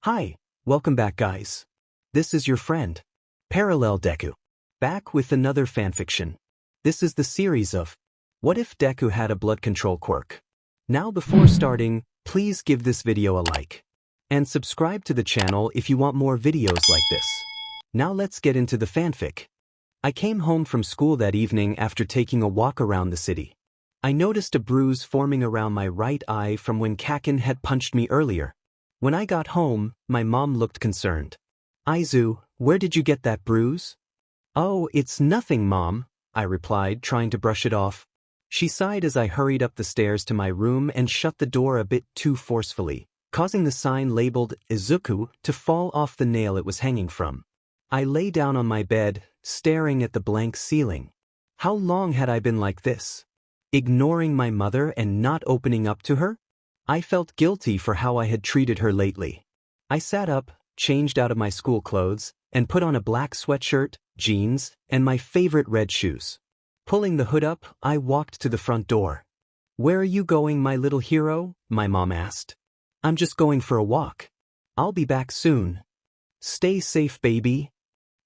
Hi, welcome back guys. This is your friend, Parallel Deku, back with another fanfiction. This is the series of What If Deku Had a Blood Control Quirk? Now before starting, please give this video a like. And subscribe to the channel if you want more videos like this. Now let's get into the fanfic. I came home from school that evening after taking a walk around the city. I noticed a bruise forming around my right eye from when Kakin had punched me earlier. When I got home, my mom looked concerned. "Izu, where did you get that bruise?" "Oh, it's nothing, Mom," I replied, trying to brush it off. She sighed as I hurried up the stairs to my room and shut the door a bit too forcefully, causing the sign labeled Izuku to fall off the nail it was hanging from. I lay down on my bed, staring at the blank ceiling. How long had I been like this? Ignoring my mother and not opening up to her? I felt guilty for how I had treated her lately. I sat up, changed out of my school clothes, and put on a black sweatshirt, jeans, and my favorite red shoes. Pulling the hood up, I walked to the front door. "Where are you going, my little hero?" my mom asked. "I'm just going for a walk. I'll be back soon. Stay safe, baby."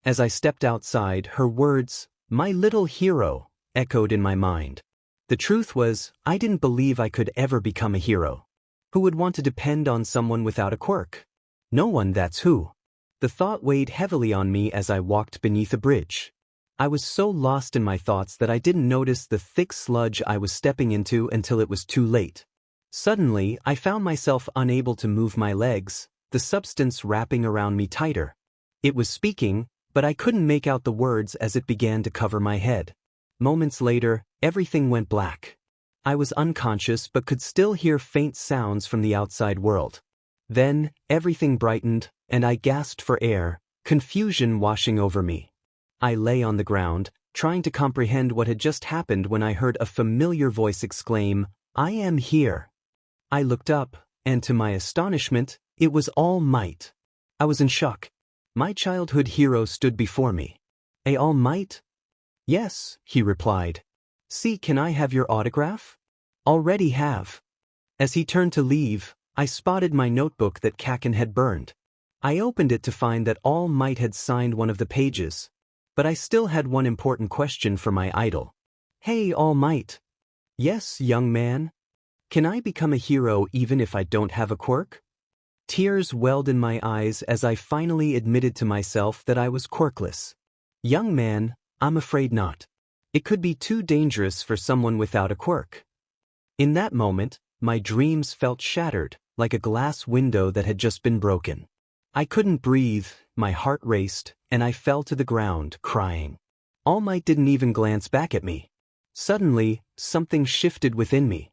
As I stepped outside, her words, "my little hero," echoed in my mind. The truth was, I didn't believe I could ever become a hero. Who would want to depend on someone without a quirk? No one, that's who. The thought weighed heavily on me as I walked beneath a bridge. I was so lost in my thoughts that I didn't notice the thick sludge I was stepping into until it was too late. Suddenly, I found myself unable to move my legs, the substance wrapping around me tighter. It was speaking, but I couldn't make out the words as it began to cover my head. Moments later, everything went black. I was unconscious but could still hear faint sounds from the outside world. Then, everything brightened, and I gasped for air, confusion washing over me. I lay on the ground, trying to comprehend what had just happened when I heard a familiar voice exclaim, "I am here." I looked up, and to my astonishment, it was All Might. I was in shock. My childhood hero stood before me. "A All Might?" "Yes," he replied. "See, can I have your autograph?" "Already have." As he turned to leave, I spotted my notebook that Kakin had burned. I opened it to find that All Might had signed one of the pages. But I still had one important question for my idol. "Hey, All Might." "Yes, young man. Can I become a hero even if I don't have a quirk?" Tears welled in my eyes as I finally admitted to myself that I was quirkless. "Young man, I'm afraid not. It could be too dangerous for someone without a quirk." In that moment, my dreams felt shattered, like a glass window that had just been broken. I couldn't breathe, my heart raced, and I fell to the ground, crying. All Might didn't even glance back at me. Suddenly, something shifted within me.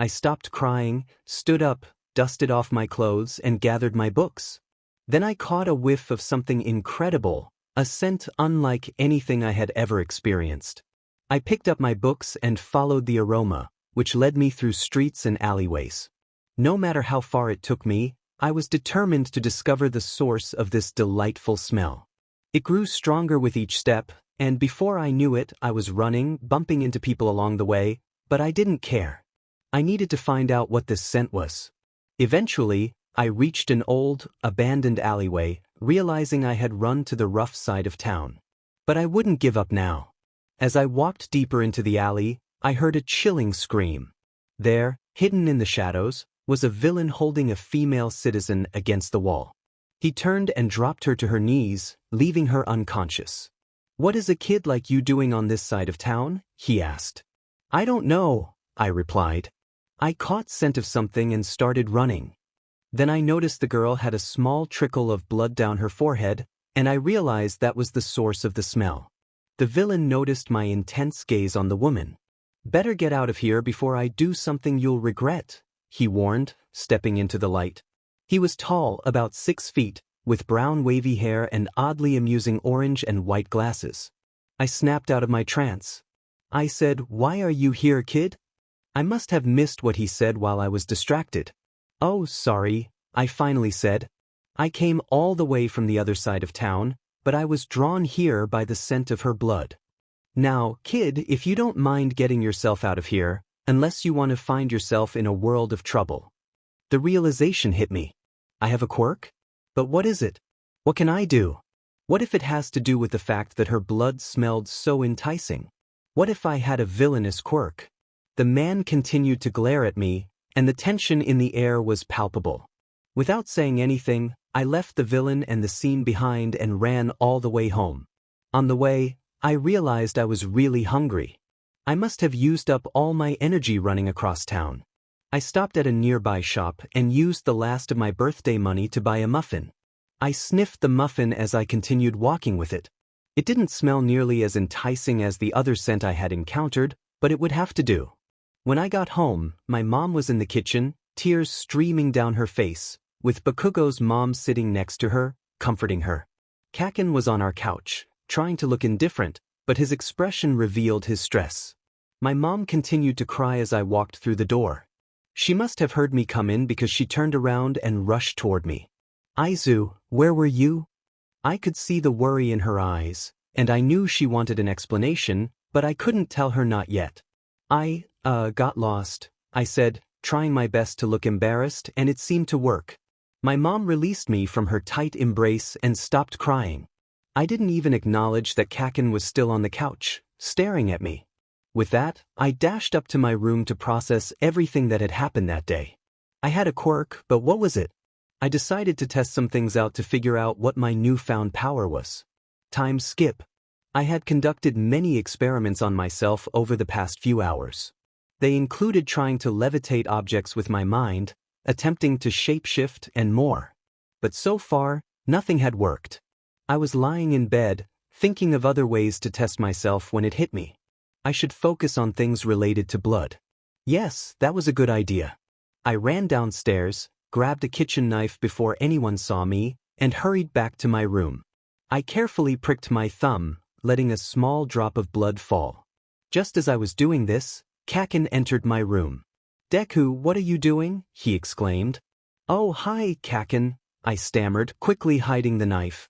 I stopped crying, stood up, dusted off my clothes, and gathered my books. Then I caught a whiff of something incredible, a scent unlike anything I had ever experienced. I picked up my books and followed the aroma, which led me through streets and alleyways. No matter how far it took me, I was determined to discover the source of this delightful smell. It grew stronger with each step, and before I knew it, I was running, bumping into people along the way, but I didn't care. I needed to find out what this scent was. Eventually, I reached an old, abandoned alleyway, realizing I had run to the rough side of town. But I wouldn't give up now. As I walked deeper into the alley, I heard a chilling scream. There, hidden in the shadows, was a villain holding a female citizen against the wall. He turned and dropped her to her knees, leaving her unconscious. "What is a kid like you doing on this side of town?" he asked. "I don't know," I replied. I caught scent of something and started running. Then I noticed the girl had a small trickle of blood down her forehead, and I realized that was the source of the smell. The villain noticed my intense gaze on the woman. "Better get out of here before I do something you'll regret," he warned, stepping into the light. He was tall, about 6 feet, with brown wavy hair and oddly amusing orange and white glasses. I snapped out of my trance. I said, "Why are you here, kid?" I must have missed what he said while I was distracted. "Oh, sorry," I finally said. "I came all the way from the other side of town, but I was drawn here by the scent of her blood. Now, kid, if you don't mind getting yourself out of here, unless you want to find yourself in a world of trouble." The realization hit me. I have a quirk? But what is it? What can I do? What if it has to do with the fact that her blood smelled so enticing? What if I had a villainous quirk? The man continued to glare at me, and the tension in the air was palpable. Without saying anything, I left the villain and the scene behind and ran all the way home. On the way, I realized I was really hungry. I must have used up all my energy running across town. I stopped at a nearby shop and used the last of my birthday money to buy a muffin. I sniffed the muffin as I continued walking with it. It didn't smell nearly as enticing as the other scent I had encountered, but it would have to do. When I got home, my mom was in the kitchen, tears streaming down her face, with Bakugo's mom sitting next to her, comforting her. Kaken was on our couch, trying to look indifferent, but his expression revealed his stress. My mom continued to cry as I walked through the door. She must have heard me come in because she turned around and rushed toward me. "Izu, where were you?" I could see the worry in her eyes, and I knew she wanted an explanation, but I couldn't tell her not yet. "I got lost," I said, trying my best to look embarrassed, and it seemed to work. My mom released me from her tight embrace and stopped crying. I didn't even acknowledge that Kaken was still on the couch, staring at me. With that, I dashed up to my room to process everything that had happened that day. I had a quirk, but what was it? I decided to test some things out to figure out what my newfound power was. Time skip. I had conducted many experiments on myself over the past few hours. They included trying to levitate objects with my mind, attempting to shapeshift, and more. But so far, nothing had worked. I was lying in bed, thinking of other ways to test myself when it hit me. I should focus on things related to blood. Yes, that was a good idea. I ran downstairs, grabbed a kitchen knife before anyone saw me, and hurried back to my room. I carefully pricked my thumb, letting a small drop of blood fall. Just as I was doing this, Kaken entered my room. "Deku, what are you doing?" he exclaimed. "Oh, hi, Kaken," I stammered, quickly hiding the knife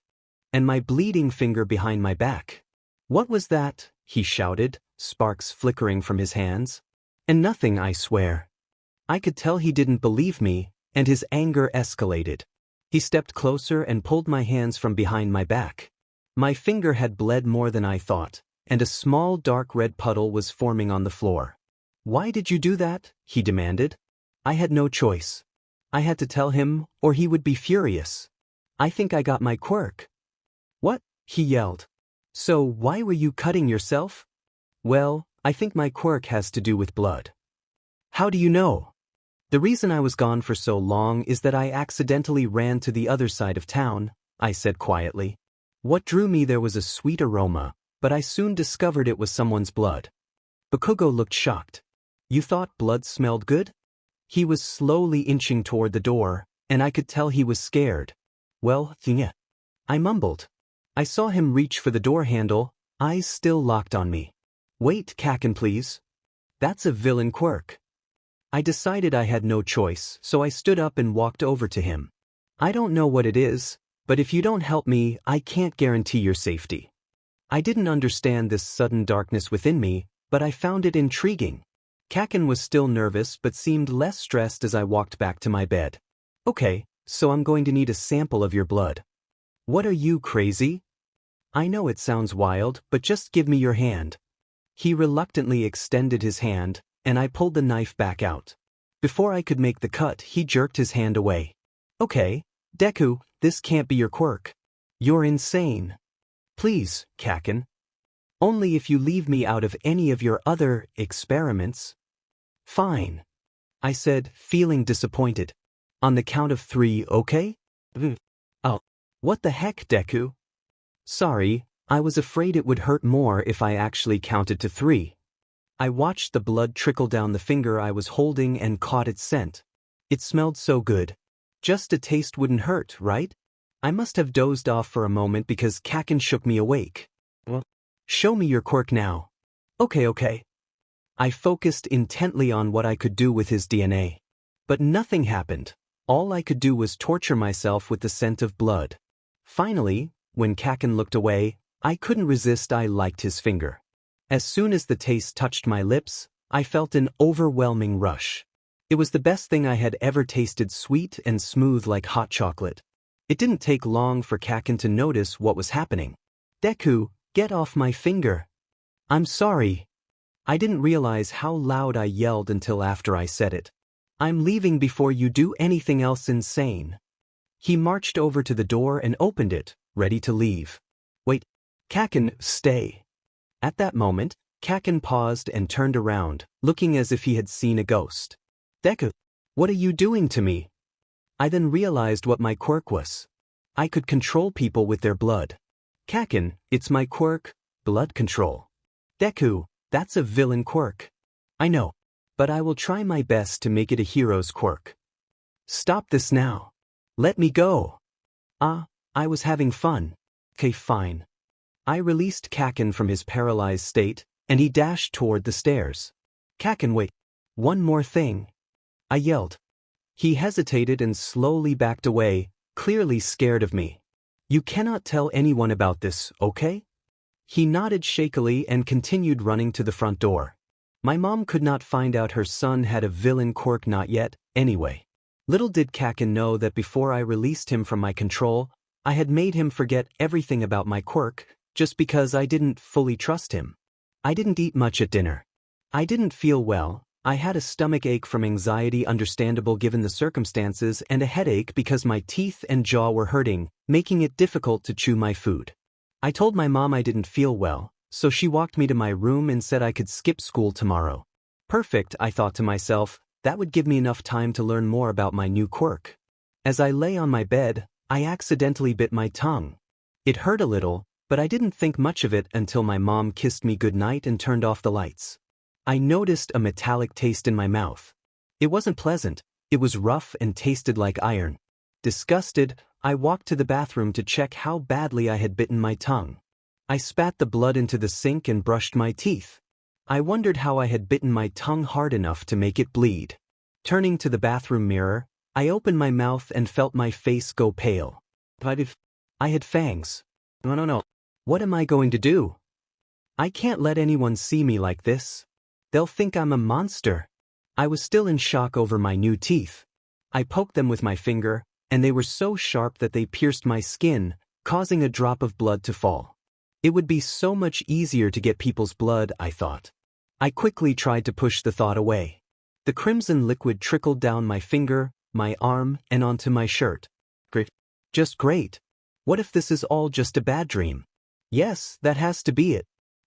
and my bleeding finger behind my back. "What was that?" he shouted, sparks flickering from his hands. "And nothing, I swear." I could tell he didn't believe me, and his anger escalated. He stepped closer and pulled my hands from behind my back. My finger had bled more than I thought, and a small dark red puddle was forming on the floor. "Why did you do that?" he demanded. I had no choice. I had to tell him, or he would be furious. "I think I got my quirk." "What?" he yelled. "So why were you cutting yourself?" "Well, I think my quirk has to do with blood." "How do you know?" "The reason I was gone for so long is that I accidentally ran to the other side of town," I said quietly. What drew me there was a sweet aroma, but I soon discovered it was someone's blood. Bakugo looked shocked. "You thought blood smelled good?" He was slowly inching toward the door, and I could tell he was scared. "Well, yeah," I mumbled. I saw him reach for the door handle, eyes still locked on me. "Wait, Kaken, please. That's a villain quirk." I decided I had no choice, so I stood up and walked over to him. "I don't know what it is, but if you don't help me, I can't guarantee your safety." I didn't understand this sudden darkness within me, but I found it intriguing. Kaken was still nervous but seemed less stressed as I walked back to my bed. "Okay, so I'm going to need a sample of your blood." "What are you, crazy?" "I know it sounds wild, but just give me your hand." He reluctantly extended his hand, and I pulled the knife back out. Before I could make the cut, he jerked his hand away. "Okay, Deku, this can't be your quirk. You're insane." "Please, Kaken. Only if you leave me out of any of your other experiments." "Fine," I said, feeling disappointed. "On the count of 3, okay?" "Oh, what the heck, Deku?" "Sorry, I was afraid it would hurt more if I actually counted to 3. I watched the blood trickle down the finger I was holding and caught its scent. It smelled so good. Just a taste wouldn't hurt, right? I must have dozed off for a moment because Kaken shook me awake. "Well, show me your quirk now." Okay. I focused intently on what I could do with his DNA. But nothing happened. All I could do was torture myself with the scent of blood. Finally, when Kaken looked away, I couldn't resist. I liked his finger. As soon as the taste touched my lips, I felt an overwhelming rush. It was the best thing I had ever tasted, sweet and smooth like hot chocolate. It didn't take long for Kakin to notice what was happening. Deku, get off my finger. I'm sorry. I didn't realize how loud I yelled until after I said it. I'm leaving before you do anything else insane. He marched over to the door and opened it, ready to leave. Wait, Kakin, stay. At that moment, Kakin paused and turned around, looking as if he had seen a ghost. Deku, what are you doing to me? I then realized what my quirk was. I could control people with their blood. Kakin, it's my quirk, blood control. Deku, that's a villain quirk. I know, but I will try my best to make it a hero's quirk. Stop this now. Let me go. I was having fun. Okay, fine. I released Kakin from his paralyzed state, and he dashed toward the stairs. Kakin, wait. One more thing. I yelled. He hesitated and slowly backed away, clearly scared of me. You cannot tell anyone about this, okay? He nodded shakily and continued running to the front door. My mom could not find out her son had a villain quirk not yet, anyway. Little did Kakin know that before I released him from my control, I had made him forget everything about my quirk, just because I didn't fully trust him. I didn't eat much at dinner. I didn't feel well. I had a stomach ache from anxiety, understandable given the circumstances, and a headache because my teeth and jaw were hurting, making it difficult to chew my food. I told my mom I didn't feel well, so she walked me to my room and said I could skip school tomorrow. Perfect, I thought to myself, that would give me enough time to learn more about my new quirk. As I lay on my bed, I accidentally bit my tongue. It hurt a little, but I didn't think much of it until my mom kissed me goodnight and turned off the lights. I noticed a metallic taste in my mouth. It wasn't pleasant, it was rough and tasted like iron. Disgusted, I walked to the bathroom to check how badly I had bitten my tongue. I spat the blood into the sink and brushed my teeth. I wondered how I had bitten my tongue hard enough to make it bleed. Turning to the bathroom mirror, I opened my mouth and felt my face go pale. But if I had fangs. No. What am I going to do? I can't let anyone see me like this. They'll think I'm a monster. I was still in shock over my new teeth. I poked them with my finger, and they were so sharp that they pierced my skin, causing a drop of blood to fall. It would be so much easier to get people's blood, I thought. I quickly tried to push the thought away. The crimson liquid trickled down my finger, my arm, and onto my shirt. Great. Just great. What if this is all just a bad dream? Yes, that has to be it.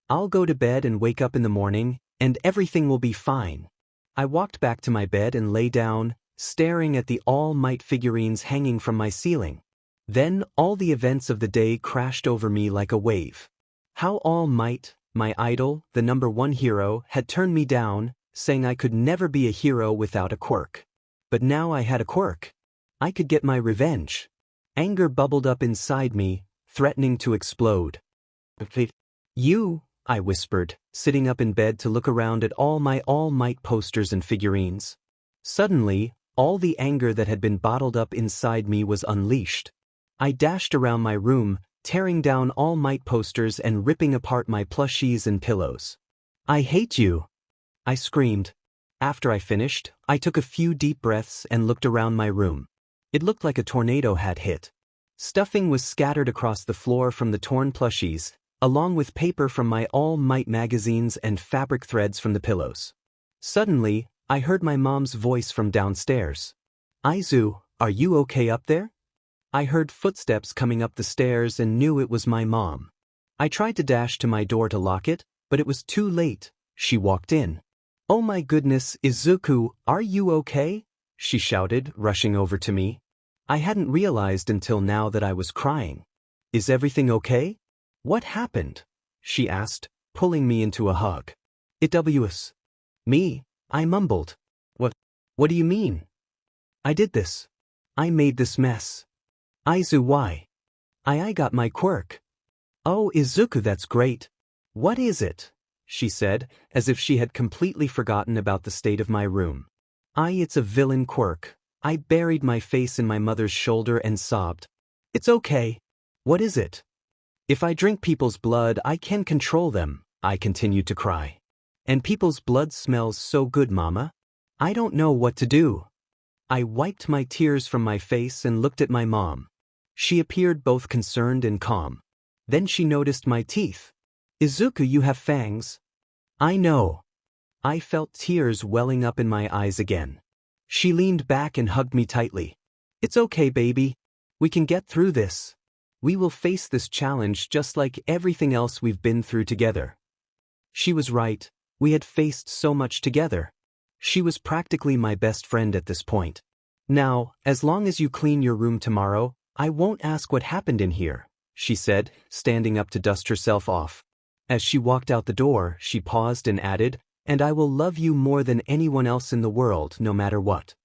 I'll go to bed and wake up in the morning, and everything will be fine. I walked back to my bed and lay down, staring at the All Might figurines hanging from my ceiling. Then all the events of the day crashed over me like a wave. How All Might, my idol, the #1 hero, had turned me down, saying I could never be a hero without a quirk. But now I had a quirk. I could get my revenge. Anger bubbled up inside me, threatening to explode. You, I whispered, sitting up in bed to look around at all my All Might posters and figurines. Suddenly, all the anger that had been bottled up inside me was unleashed. I dashed around my room, tearing down All Might posters and ripping apart my plushies and pillows. I hate you! I screamed. After I finished, I took a few deep breaths and looked around my room. It looked like a tornado had hit. Stuffing was scattered across the floor from the torn plushies, along with paper from my All Might magazines and fabric threads from the pillows. Suddenly, I heard my mom's voice from downstairs. Izu, are you okay up there? I heard footsteps coming up the stairs and knew it was my mom. I tried to dash to my door to lock it, but it was too late. She walked in. Oh my goodness, Izuku, are you okay? She shouted, rushing over to me. I hadn't realized until now that I was crying. Is everything okay? What happened? She asked, pulling me into a hug. It was me, I mumbled. What do you mean? I did this. I made this mess. Izu, why? I got my quirk. Oh, Izuku, that's great. What is it? She said, as if she had completely forgotten about the state of my room. It's a villain quirk. I buried my face in my mother's shoulder and sobbed. It's okay. What is it? If I drink people's blood, I can control them, I continued to cry. And people's blood smells so good, Mama. I don't know what to do. I wiped my tears from my face and looked at my mom. She appeared both concerned and calm. Then she noticed my teeth. Izuku, you have fangs. I know. I felt tears welling up in my eyes again. She leaned back and hugged me tightly. It's okay, baby. We can get through this. We will face this challenge just like everything else we've been through together. She was right. We had faced so much together. She was practically my best friend at this point. Now, as long as you clean your room tomorrow, I won't ask what happened in here, she said, standing up to dust herself off. As she walked out the door, she paused and added, and I will love you more than anyone else in the world, no matter what.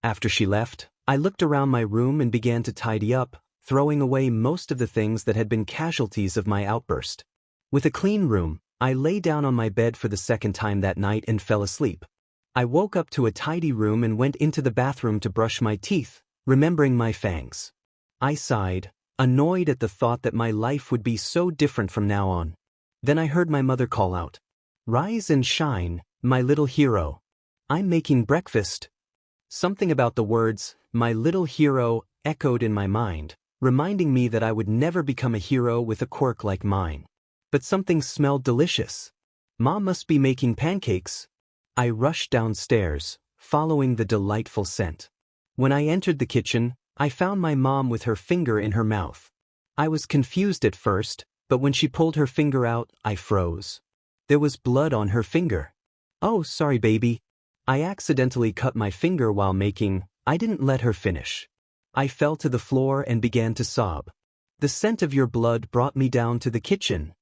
After she left, I looked around my room and began to tidy up, throwing away most of the things that had been casualties of my outburst. With a clean room, I lay down on my bed for the second time that night and fell asleep. I woke up to a tidy room and went into the bathroom to brush my teeth, remembering my fangs. I sighed, annoyed at the thought that my life would be so different from now on. Then I heard my mother call out, "Rise and shine, my little hero. I'm making breakfast." Something about the words, "my little hero," echoed in my mind, reminding me that I would never become a hero with a quirk like mine. But something smelled delicious. Mom must be making pancakes. I rushed downstairs, following the delightful scent. When I entered the kitchen, I found my mom with her finger in her mouth. I was confused at first, but when she pulled her finger out, I froze. There was blood on her finger. "Oh, sorry, baby. I accidentally cut my finger while making." I didn't let her finish. I fell to the floor and began to sob. "The scent of your blood brought me down to the kitchen."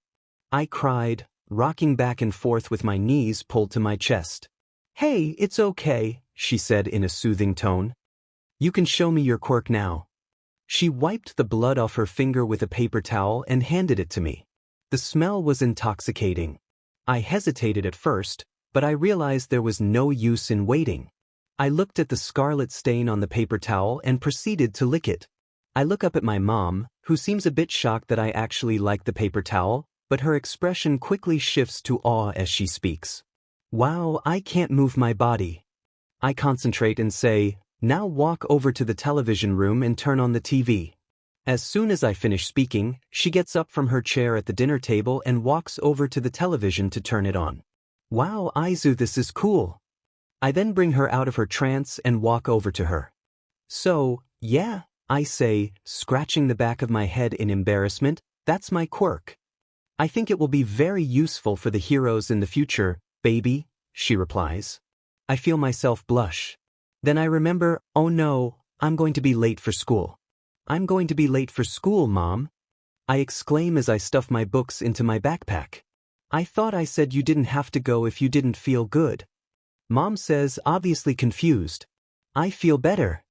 I cried, rocking back and forth with my knees pulled to my chest. "Hey, it's okay," she said in a soothing tone. "You can show me your quirk now." She wiped the blood off her finger with a paper towel and handed it to me. The smell was intoxicating. I hesitated at first, but I realized there was no use in waiting. I looked at the scarlet stain on the paper towel and proceeded to lick it. I look up at my mom, who seems a bit shocked that I actually like the paper towel, but her expression quickly shifts to awe as she speaks. "Wow, I can't move my body." I concentrate and say, "Now walk over to the television room and turn on the TV." As soon as I finish speaking, she gets up from her chair at the dinner table and walks over to the television to turn it on. "Wow, Izu, this is cool." I then bring her out of her trance and walk over to her. "So, yeah," I say, scratching the back of my head in embarrassment, "that's my quirk. I think it will be very useful for the heroes in the future, baby," she replies. I feel myself blush. Then I remember, oh no, I'm going to be late for school. "I'm going to be late for school, Mom," I exclaim as I stuff my books into my backpack. "I thought I said you didn't have to go if you didn't feel good." Mom says, obviously confused. "I feel better,"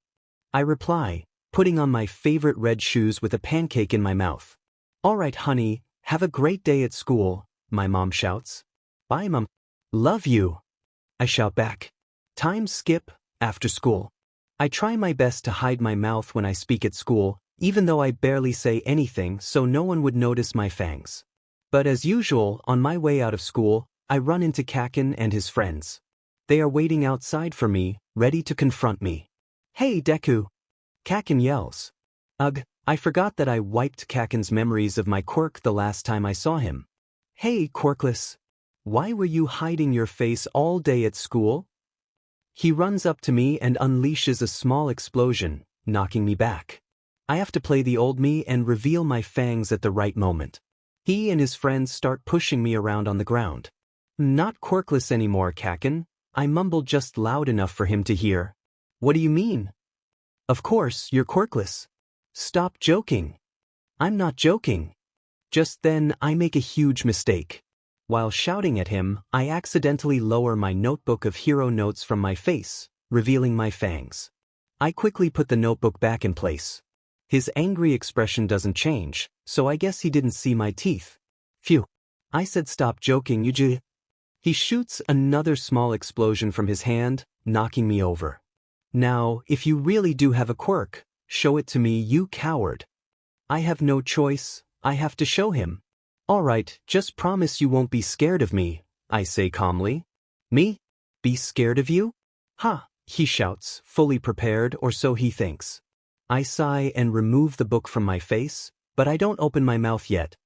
I reply, putting on my favorite red shoes with a pancake in my mouth. "All right, honey, have a great day at school," my mom shouts. "Bye, Mom." "Love you," I shout back. Time skip, after school. I try my best to hide my mouth when I speak at school, even though I barely say anything so no one would notice my fangs. But as usual, on my way out of school, I run into Kaken and his friends. They are waiting outside for me, ready to confront me. "Hey, Deku!" Kaken yells. Ugh, I forgot that I wiped Kaken's memories of my quirk the last time I saw him. "Hey, Quirkless! Why were you hiding your face all day at school?" He runs up to me and unleashes a small explosion, knocking me back. I have to play the old me and reveal my fangs at the right moment. He and his friends start pushing me around on the ground. "Not quirkless anymore, Kaken," I mumble just loud enough for him to hear. "What do you mean?" "Of course, you're quirkless. Stop joking." "I'm not joking." Just then, I make a huge mistake. While shouting at him, I accidentally lower my notebook of hero notes from my face, revealing my fangs. I quickly put the notebook back in place. His angry expression doesn't change, so I guess he didn't see my teeth. Phew. I said stop joking, you He shoots another small explosion from his hand, knocking me over. "Now, if you really do have a quirk, show it to me, you coward." I have no choice, I have to show him. "All right, just promise you won't be scared of me," I say calmly. "Me? Be scared of you? Ha!" he shouts, fully prepared, or so he thinks. I sigh and remove the book from my face, but I don't open my mouth yet.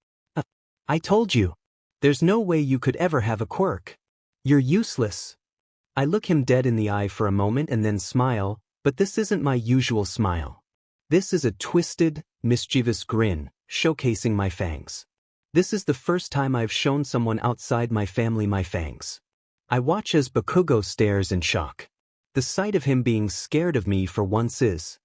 I told you. There's no way you could ever have a quirk. You're useless. I look him dead in the eye for a moment and then smile, but this isn't my usual smile. This is a twisted, mischievous grin, showcasing my fangs. This is the first time I've shown someone outside my family my fangs. I watch as Bakugo stares in shock. The sight of him being scared of me for once is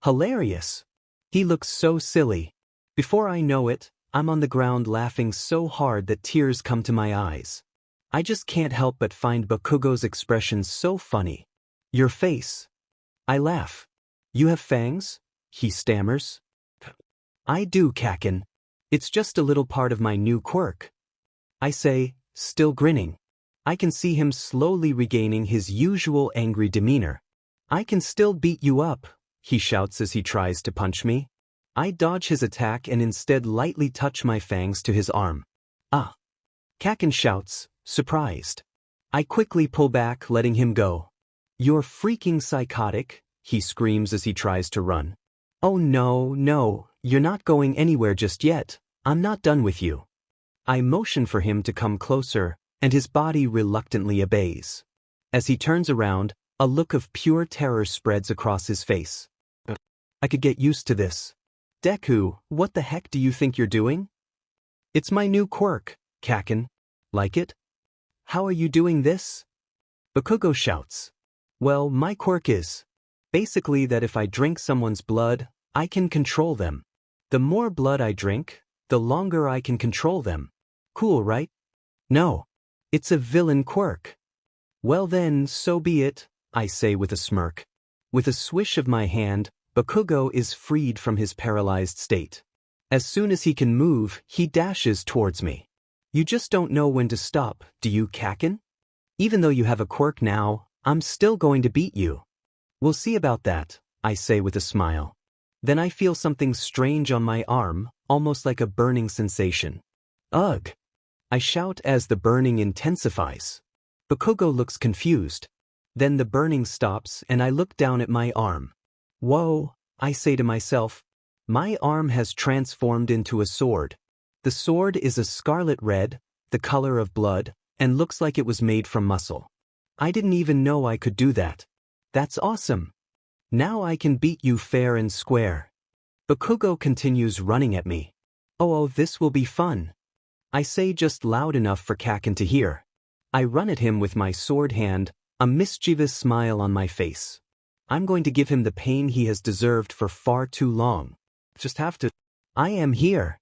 hilarious. He looks so silly. Before I know it, I'm on the ground laughing so hard that tears come to my eyes. I just can't help but find Bakugo's expression so funny. Your face. I laugh. You have fangs? He stammers. I do, Kaken. It's just a little part of my new quirk. I say, still grinning. I can see him slowly regaining his usual angry demeanor. I can still beat you up, he shouts as he tries to punch me. I dodge his attack and instead lightly touch my fangs to his arm. Ah! Kaken shouts, surprised. I quickly pull back, letting him go. You're freaking psychotic, he screams as he tries to run. Oh no, you're not going anywhere just yet. I'm not done with you. I motion for him to come closer, and his body reluctantly obeys. As he turns around, a look of pure terror spreads across his face. I could get used to this. Deku, what the heck do you think you're doing? It's my new quirk, Kaken. Like it? How are you doing this? Bakugo shouts. Well, my quirk is basically that if I drink someone's blood, I can control them. The more blood I drink, the longer I can control them. Cool, right? No. It's a villain quirk. Well then, so be it, I say with a smirk. With a swish of my hand, Bakugo is freed from his paralyzed state. As soon as he can move, he dashes towards me. You just don't know when to stop, do you, Kaken? Even though you have a quirk now, I'm still going to beat you. We'll see about that, I say with a smile. Then I feel something strange on my arm, almost like a burning sensation. Ugh! I shout as the burning intensifies. Bakugo looks confused. Then the burning stops and I look down at my arm. Whoa, I say to myself. My arm has transformed into a sword. The sword is a scarlet red, the color of blood, and looks like it was made from muscle. I didn't even know I could do that. That's awesome. Now I can beat you fair and square. Bakugo continues running at me. Oh, this will be fun. I say just loud enough for Kaken to hear. I run at him with my sword hand, a mischievous smile on my face. I'm going to give him the pain he has deserved for far too long. Just have to. I am here.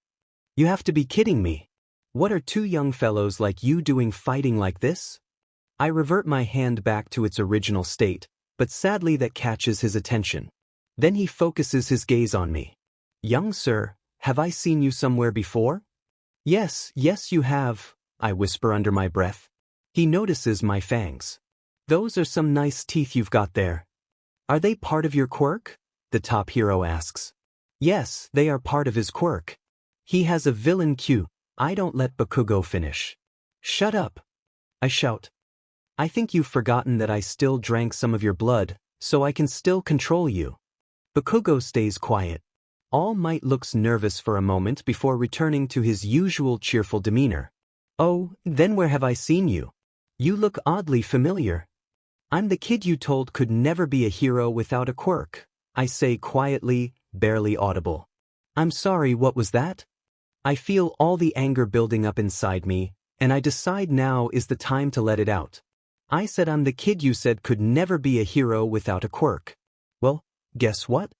You have to be kidding me. What are two young fellows like you doing fighting like this? I revert my hand back to its original state, but sadly that catches his attention. Then he focuses his gaze on me. Young sir, have I seen you somewhere before? Yes, you have, I whisper under my breath. He notices my fangs. Those are some nice teeth you've got there. Are they part of your quirk? The top hero asks. Yes, they are part of his quirk. He has a villain Q. I don't let Bakugo finish. Shut up! I shout. I think you've forgotten that I still drank some of your blood, so I can still control you. Bakugo stays quiet. All Might looks nervous for a moment before returning to his usual cheerful demeanor. Oh, then where have I seen you? You look oddly familiar. I'm the kid you told could never be a hero without a quirk, I say quietly, barely audible. I'm sorry, what was that? I feel all the anger building up inside me, and I decide now is the time to let it out. I said I'm the kid you said could never be a hero without a quirk. Well, guess what?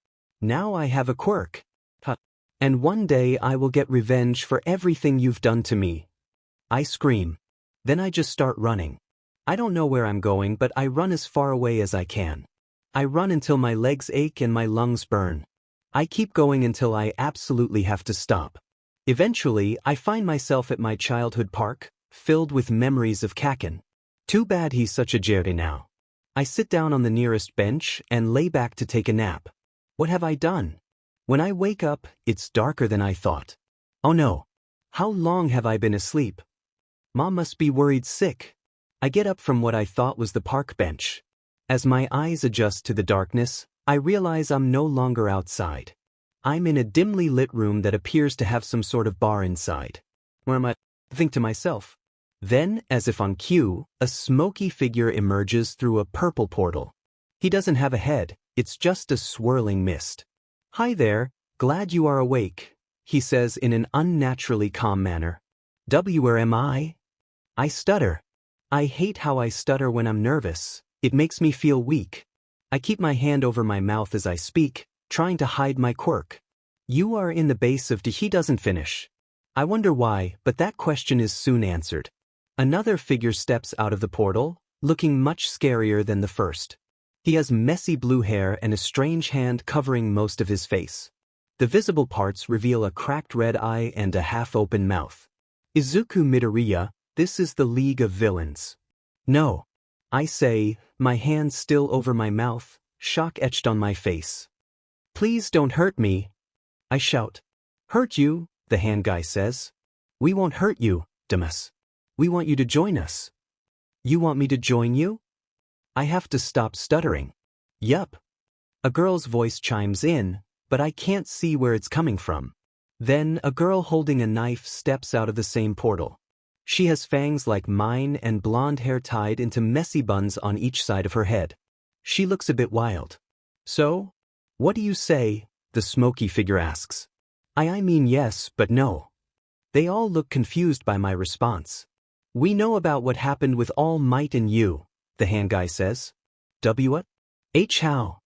Now I have a quirk. And one day I will get revenge for everything you've done to me. I scream. Then I just start running. I don't know where I'm going, but I run as far away as I can. I run until my legs ache and my lungs burn. I keep going until I absolutely have to stop. Eventually, I find myself at my childhood park, filled with memories of Kaken. Too bad he's such a jere now. I sit down on the nearest bench and lay back to take a nap. What have I done? When I wake up, it's darker than I thought. Oh no. How long have I been asleep? Mom must be worried sick. I get up from what I thought was the park bench. As my eyes adjust to the darkness, I realize I'm no longer outside. I'm in a dimly lit room that appears to have some sort of bar inside. Where am I? Think to myself. Then, as if on cue, a smoky figure emerges through a purple portal. He doesn't have a head, it's just a swirling mist. "Hi there, glad you are awake," he says in an unnaturally calm manner. "Where am I?" I stutter. I hate how I stutter when I'm nervous. It makes me feel weak. I keep my hand over my mouth as I speak, trying to hide my quirk. "You are in the base of D." He doesn't finish. I wonder why, but that question is soon answered. Another figure steps out of the portal, looking much scarier than the first. He has messy blue hair and a strange hand covering most of his face. The visible parts reveal a cracked red eye and a half-open mouth. "Izuku Midoriya, this is the League of Villains." "No," I say, my hand still over my mouth, shock etched on my face. "Please don't hurt me," I shout. "Hurt you?" the hand guy says. "We won't hurt you, Demas. We want you to join us." "You want me to join you?" I have to stop stuttering. "Yup." A girl's voice chimes in, but I can't see where it's coming from. Then a girl holding a knife steps out of the same portal. She has fangs like mine and blonde hair tied into messy buns on each side of her head. She looks a bit wild. "So? What do you say?" the smoky figure asks. I mean yes, but no. They all look confused by my response. "We know about what happened with All Might and you," the hand guy says. "What? How?"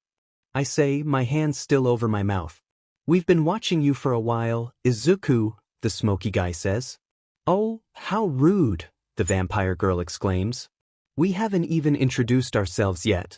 I say, my hand still over my mouth. "We've been watching you for a while, Izuku," the smoky guy says. "Oh, how rude," the vampire girl exclaims. "We haven't even introduced ourselves yet."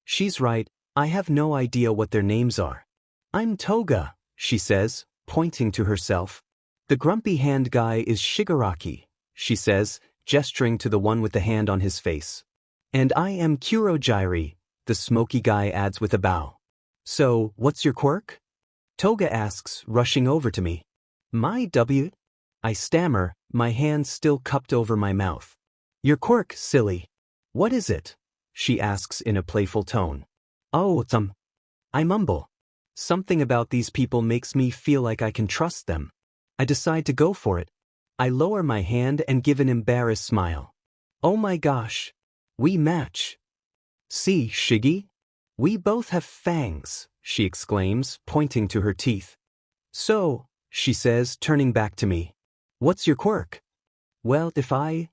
She's right, I have no idea what their names are. "I'm Toga," she says, pointing to herself. "The grumpy hand guy is Shigaraki," she says, gesturing to the one with the hand on his face. "And I am Kurojairi," the smoky guy adds with a bow. "So, what's your quirk?" Toga asks, rushing over to me. "My W?" I stammer, my hand still cupped over my mouth. "Your quirk, silly. What is it?" she asks in a playful tone. "Oh, I mumble. Something about these people makes me feel like I can trust them. I decide to go for it. I lower my hand and give an embarrassed smile. "Oh my gosh. We match. See, Shiggy? We both have fangs," she exclaims, pointing to her teeth. "So," she says, turning back to me. "What's your quirk?" "Well, if I,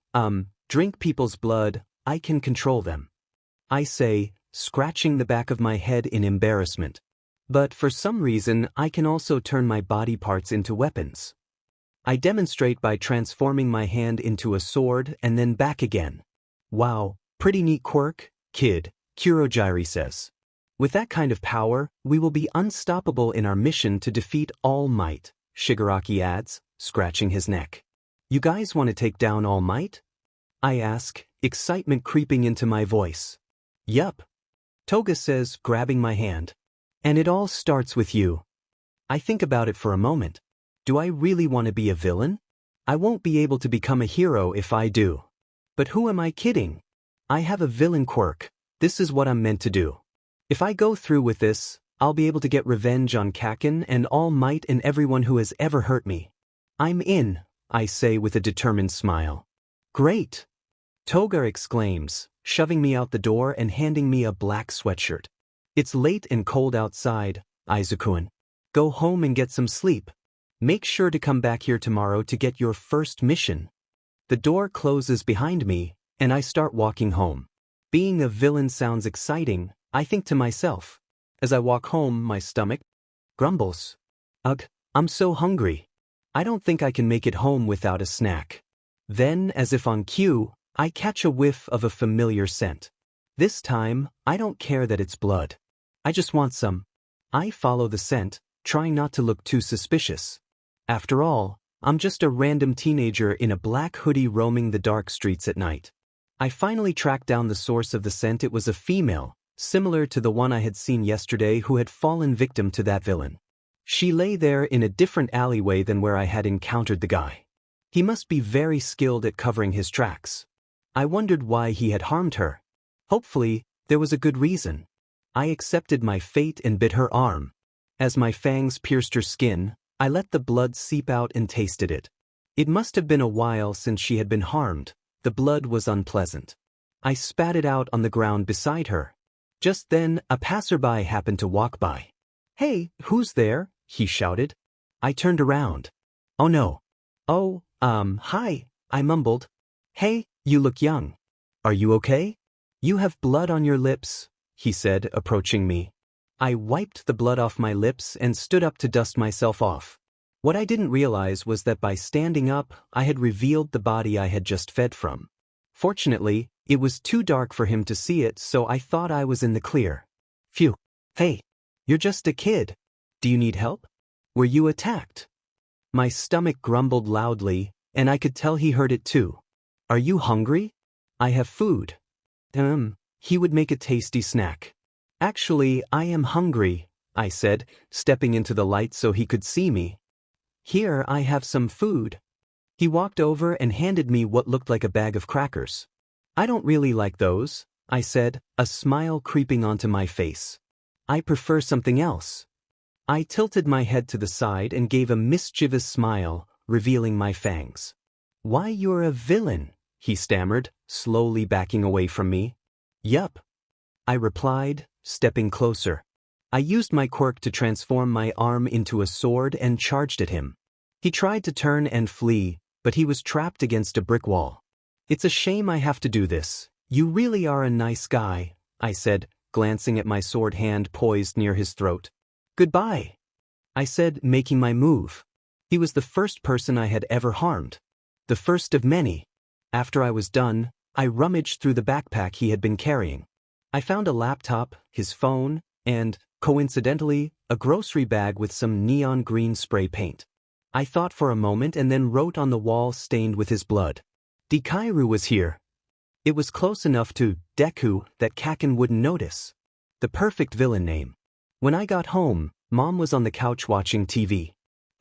drink people's blood, I can control them," I say, scratching the back of my head in embarrassment. "But for some reason, I can also turn my body parts into weapons." I demonstrate by transforming my hand into a sword and then back again. "Wow, pretty neat quirk, kid," Kurojairi says. "With that kind of power, we will be unstoppable in our mission to defeat All Might," Shigaraki adds, scratching his neck. "You guys want to take down All Might?" I ask, excitement creeping into my voice. "Yup," Toga says, grabbing my hand. "And it all starts with you." I think about it for a moment. Do I really want to be a villain? I won't be able to become a hero if I do. But who am I kidding? I have a villain quirk. This is what I'm meant to do. If I go through with this, I'll be able to get revenge on Kaken and All Might and everyone who has ever hurt me. "I'm in," I say with a determined smile. "Great!" Toga exclaims, shoving me out the door and handing me a black sweatshirt. "It's late and cold outside, Izuku-kun. Go home and get some sleep. Make sure to come back here tomorrow to get your first mission." The door closes behind me, and I start walking home. Being a villain sounds exciting, I think to myself. As I walk home, my stomach grumbles. Ugh, I'm so hungry. I don't think I can make it home without a snack. Then, as if on cue, I catch a whiff of a familiar scent. This time, I don't care that it's blood. I just want some. I follow the scent, trying not to look too suspicious. After all, I'm just a random teenager in a black hoodie roaming the dark streets at night. I finally tracked down the source of the scent. It was a female, similar to the one I had seen yesterday who had fallen victim to that villain. She lay there in a different alleyway than where I had encountered the guy. He must be very skilled at covering his tracks. I wondered why he had harmed her. Hopefully, there was a good reason. I accepted my fate and bit her arm. As my fangs pierced her skin, I let the blood seep out and tasted it. It must have been a while since she had been harmed. The blood was unpleasant. I spat it out on the ground beside her. Just then, a passerby happened to walk by. "Hey, who's there?" he shouted. I turned around. "Oh no." "Oh, hi," I mumbled. "Hey, you look young. Are you okay?" "You have blood on your lips," he said, approaching me. I wiped the blood off my lips and stood up to dust myself off. What I didn't realize was that by standing up, I had revealed the body I had just fed from. Fortunately, it was too dark for him to see it, so I thought I was in the clear. Phew. "Hey, you're just a kid. Do you need help? Were you attacked?" My stomach grumbled loudly, and I could tell he heard it too. "Are you hungry? I have food." He would make a tasty snack. "Actually, I am hungry," I said, stepping into the light so he could see me. "Here, I have some food." He walked over and handed me what looked like a bag of crackers. "I don't really like those," I said, a smile creeping onto my face. "I prefer something else." I tilted my head to the side and gave a mischievous smile, revealing my fangs. "Why, you're a villain," he stammered, slowly backing away from me. "Yup," I replied, stepping closer. I used my quirk to transform my arm into a sword and charged at him. He tried to turn and flee, but he was trapped against a brick wall. "It's a shame I have to do this. You really are a nice guy," I said, glancing at my sword hand poised near his throat. "Goodbye," I said, making my move. He was the first person I had ever harmed. The first of many. After I was done, I rummaged through the backpack he had been carrying. I found a laptop, his phone, and, coincidentally, a grocery bag with some neon green spray paint. I thought for a moment and then wrote on the wall stained with his blood. "Deku was here." It was close enough to Deku that Kaken wouldn't notice. The perfect villain name. When I got home, Mom was on the couch watching TV.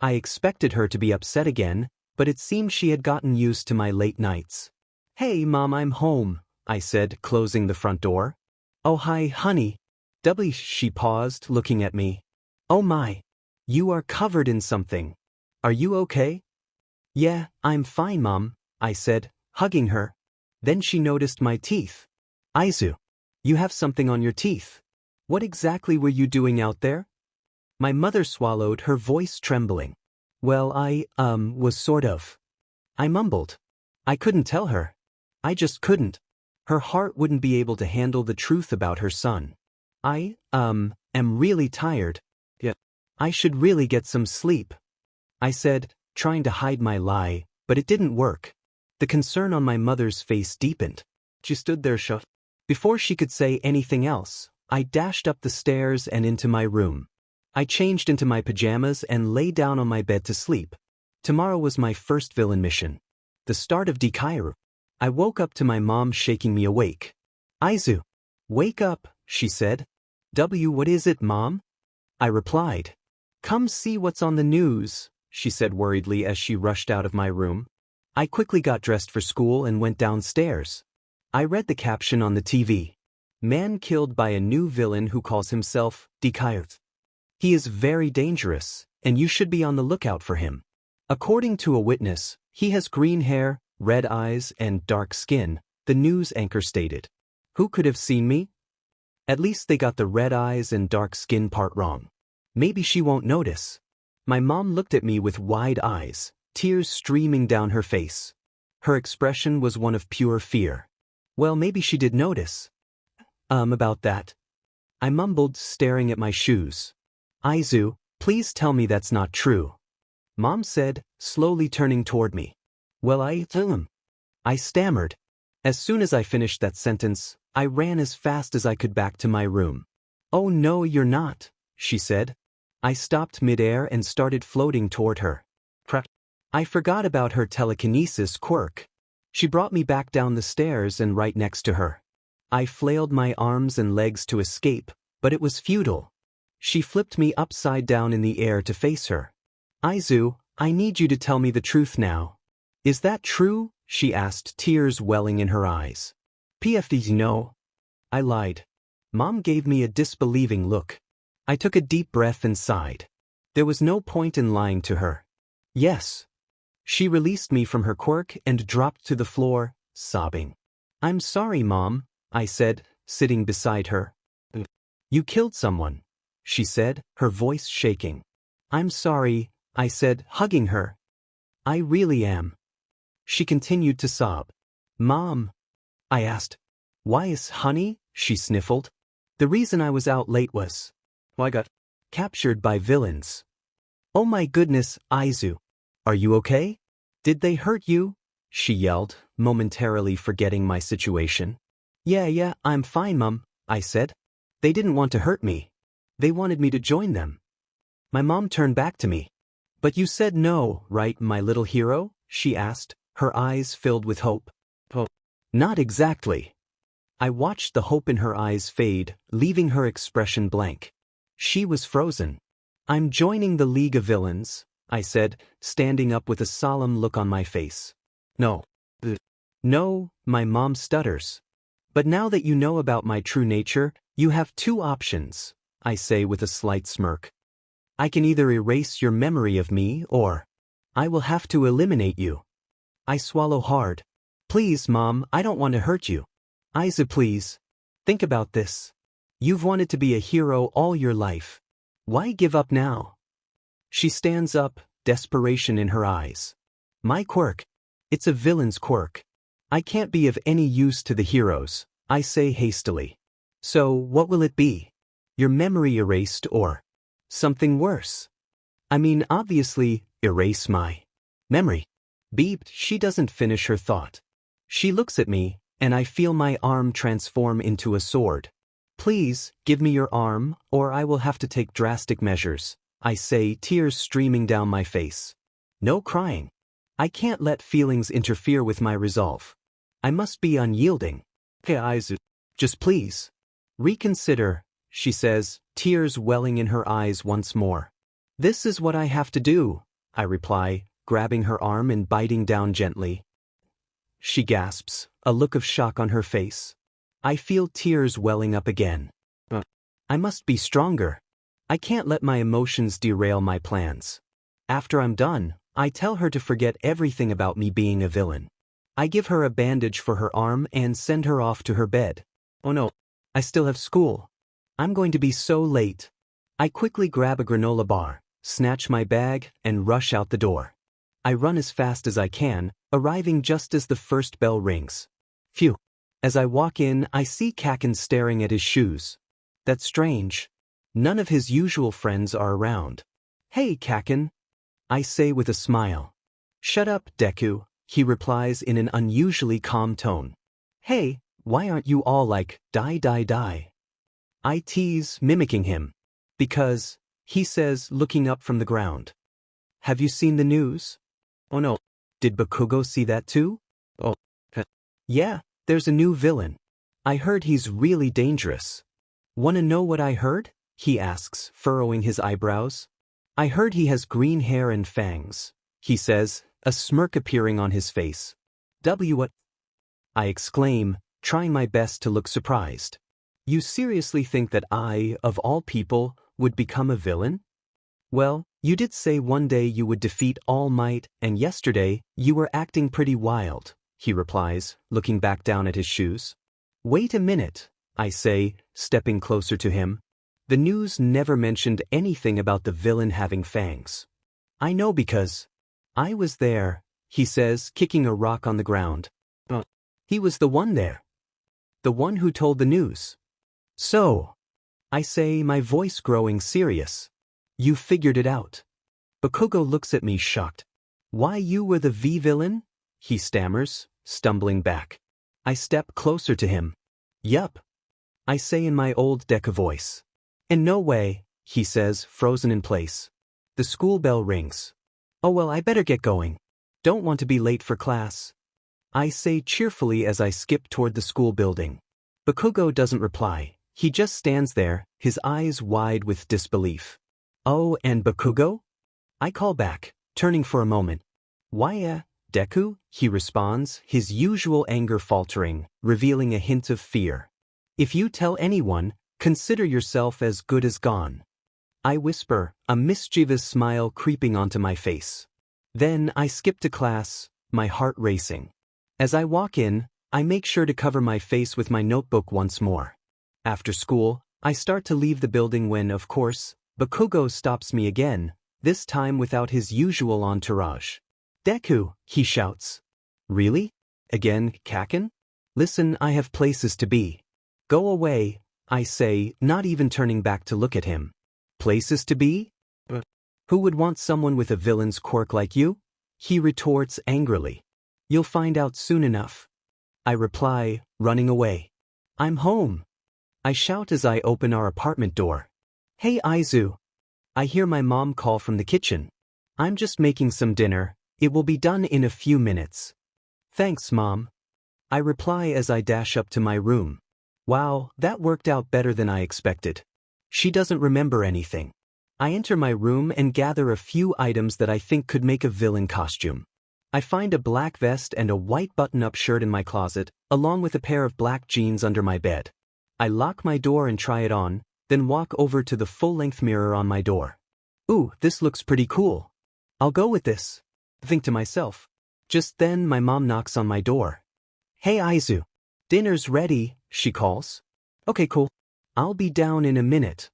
I expected her to be upset again, but it seemed she had gotten used to my late nights. "Hey, Mom, I'm home," I said, closing the front door. "Oh, hi, honey." She paused, looking at me. "Oh my. You are covered in something. Are you okay?" "Yeah, I'm fine, Mom," I said, hugging her. Then she noticed my teeth. "Izu, you have something on your teeth. What exactly were you doing out there?" My mother swallowed, her voice trembling. "Well, I, was sort of." I mumbled. I couldn't tell her. I just couldn't. Her heart wouldn't be able to handle the truth about her son. "I, am really tired. Yeah. I should really get some sleep," I said, trying to hide my lie, but it didn't work. The concern on my mother's face deepened. She stood there shocked. Before she could say anything else, I dashed up the stairs and into my room. I changed into my pajamas and lay down on my bed to sleep. Tomorrow was my first villain mission. The start of Deku. I woke up to my mom shaking me awake. "Izu, wake up," she said. What is it, Mom?" I replied. "Come see what's on the news," she said worriedly as she rushed out of my room. I quickly got dressed for school and went downstairs. I read the caption on the TV. "Man killed by a new villain who calls himself Deku. He is very dangerous, and you should be on the lookout for him. According to a witness, he has green hair, red eyes, and dark skin," the news anchor stated. Who could have seen me? At least they got the red eyes and dark skin part wrong. Maybe she won't notice. My mom looked at me with wide eyes, tears streaming down her face. Her expression was one of pure fear. Well, maybe she did notice. About that." I mumbled, staring at my shoes. "Izu, please tell me that's not true," Mom said, slowly turning toward me. "Well, I stammered. As soon as I finished that sentence, I ran as fast as I could back to my room. "Oh no, you're not," she said. I stopped midair and started floating toward her. I forgot about her telekinesis quirk. She brought me back down the stairs and right next to her. I flailed my arms and legs to escape, but it was futile. She flipped me upside down in the air to face her. "Izu, I need you to tell me the truth now." "Is that true?" she asked, tears welling in her eyes. "PFDs, no." I lied. Mom gave me a disbelieving look. I took a deep breath and sighed. There was no point in lying to her. Yes. She released me from her quirk and dropped to the floor, sobbing. I'm sorry, Mom, I said, sitting beside her. You killed someone, she said, her voice shaking. I'm sorry, I said, hugging her. I really am. She continued to sob. Mom, I asked. Why is honey? She sniffled. The reason I was out late was, I got captured by villains. Oh my goodness, Izu. Are you okay? Did they hurt you? She yelled, momentarily forgetting my situation. Yeah, I'm fine, Mom, I said. They didn't want to hurt me. They wanted me to join them. My mom turned back to me. But you said no, right, my little hero? She asked, her eyes filled with hope. Oh, not exactly. I watched the hope in her eyes fade, leaving her expression blank. She was frozen. I'm joining the League of Villains, I said, standing up with a solemn look on my face. No. No, my mom stutters. But now that you know about my true nature, you have two options, I say with a slight smirk. I can either erase your memory of me or I will have to eliminate you. I swallow hard. Please, Mom, I don't want to hurt you. Izu, please. Think about this. You've wanted to be a hero all your life. Why give up now? She stands up, desperation in her eyes. My quirk. It's a villain's quirk. I can't be of any use to the heroes, I say hastily. So, what will it be? Your memory erased or something worse? I mean, obviously, erase my memory. Beeped, she doesn't finish her thought. She looks at me, and I feel my arm transform into a sword. Please, give me your arm, or I will have to take drastic measures, I say, tears streaming down my face. No crying. I can't let feelings interfere with my resolve. I must be unyielding. Okay, Izu. Just please. Reconsider, she says, tears welling in her eyes once more. This is what I have to do, I reply, grabbing her arm and biting down gently. She gasps, a look of shock on her face. I feel tears welling up again. I must be stronger. I can't let my emotions derail my plans. After I'm done, I tell her to forget everything about me being a villain. I give her a bandage for her arm and send her off to her bed. Oh no, I still have school. I'm going to be so late. I quickly grab a granola bar, snatch my bag, and rush out the door. I run as fast as I can, arriving just as the first bell rings. Phew. As I walk in, I see Kaken staring at his shoes. That's strange. None of his usual friends are around. Hey, Kaken, I say with a smile. Shut up, Deku, he replies in an unusually calm tone. Hey, why aren't you all like, die? I tease, mimicking him. Because, he says, looking up from the ground. Have you seen the news? Oh no. Did Bakugo see that too? Oh. Yeah, there's a new villain. I heard he's really dangerous. Wanna know what I heard? He asks, furrowing his eyebrows. I heard he has green hair and fangs, he says, a smirk appearing on his face. What? I exclaim, trying my best to look surprised. You seriously think that I, of all people, would become a villain? Well, you did say one day you would defeat All Might, and yesterday, you were acting pretty wild, he replies, looking back down at his shoes. Wait a minute, I say, stepping closer to him. The news never mentioned anything about the villain having fangs. I know because I was there, he says, kicking a rock on the ground. He was the one there. The one who told the news. So, I say, my voice growing serious. You figured it out. Bakugo looks at me shocked. Why, you were the V-villain? He stammers, stumbling back. I step closer to him. Yup. I say in my old Deku voice. In no way, he says, frozen in place. The school bell rings. Oh well, I better get going. Don't want to be late for class. I say cheerfully as I skip toward the school building. Bakugo doesn't reply. He just stands there, his eyes wide with disbelief. Oh, and Bakugo? I call back, turning for a moment. Why, Deku? He responds, his usual anger faltering, revealing a hint of fear. If you tell anyone, consider yourself as good as gone. I whisper, a mischievous smile creeping onto my face. Then I skip to class, my heart racing. As I walk in, I make sure to cover my face with my notebook once more. After school, I start to leave the building when, of course, Bakugo stops me again, this time without his usual entourage. Deku, he shouts. Really? Again, Kaken? Listen, I have places to be. Go away, I say, not even turning back to look at him. Places to be? But who would want someone with a villain's quirk like you? He retorts angrily. You'll find out soon enough. I reply, running away. I'm home. I shout as I open our apartment door. Hey Izu. I hear my mom call from the kitchen. I'm just making some dinner, it will be done in a few minutes. Thanks, Mom. I reply as I dash up to my room. Wow, that worked out better than I expected. She doesn't remember anything. I enter my room and gather a few items that I think could make a villain costume. I find a black vest and a white button-up shirt in my closet, along with a pair of black jeans under my bed. I lock my door and try it on, then walk over to the full-length mirror on my door. Ooh, this looks pretty cool. I'll go with this. Think to myself. Just then my mom knocks on my door. Hey Izu. Dinner's ready, she calls. Okay, cool. I'll be down in a minute.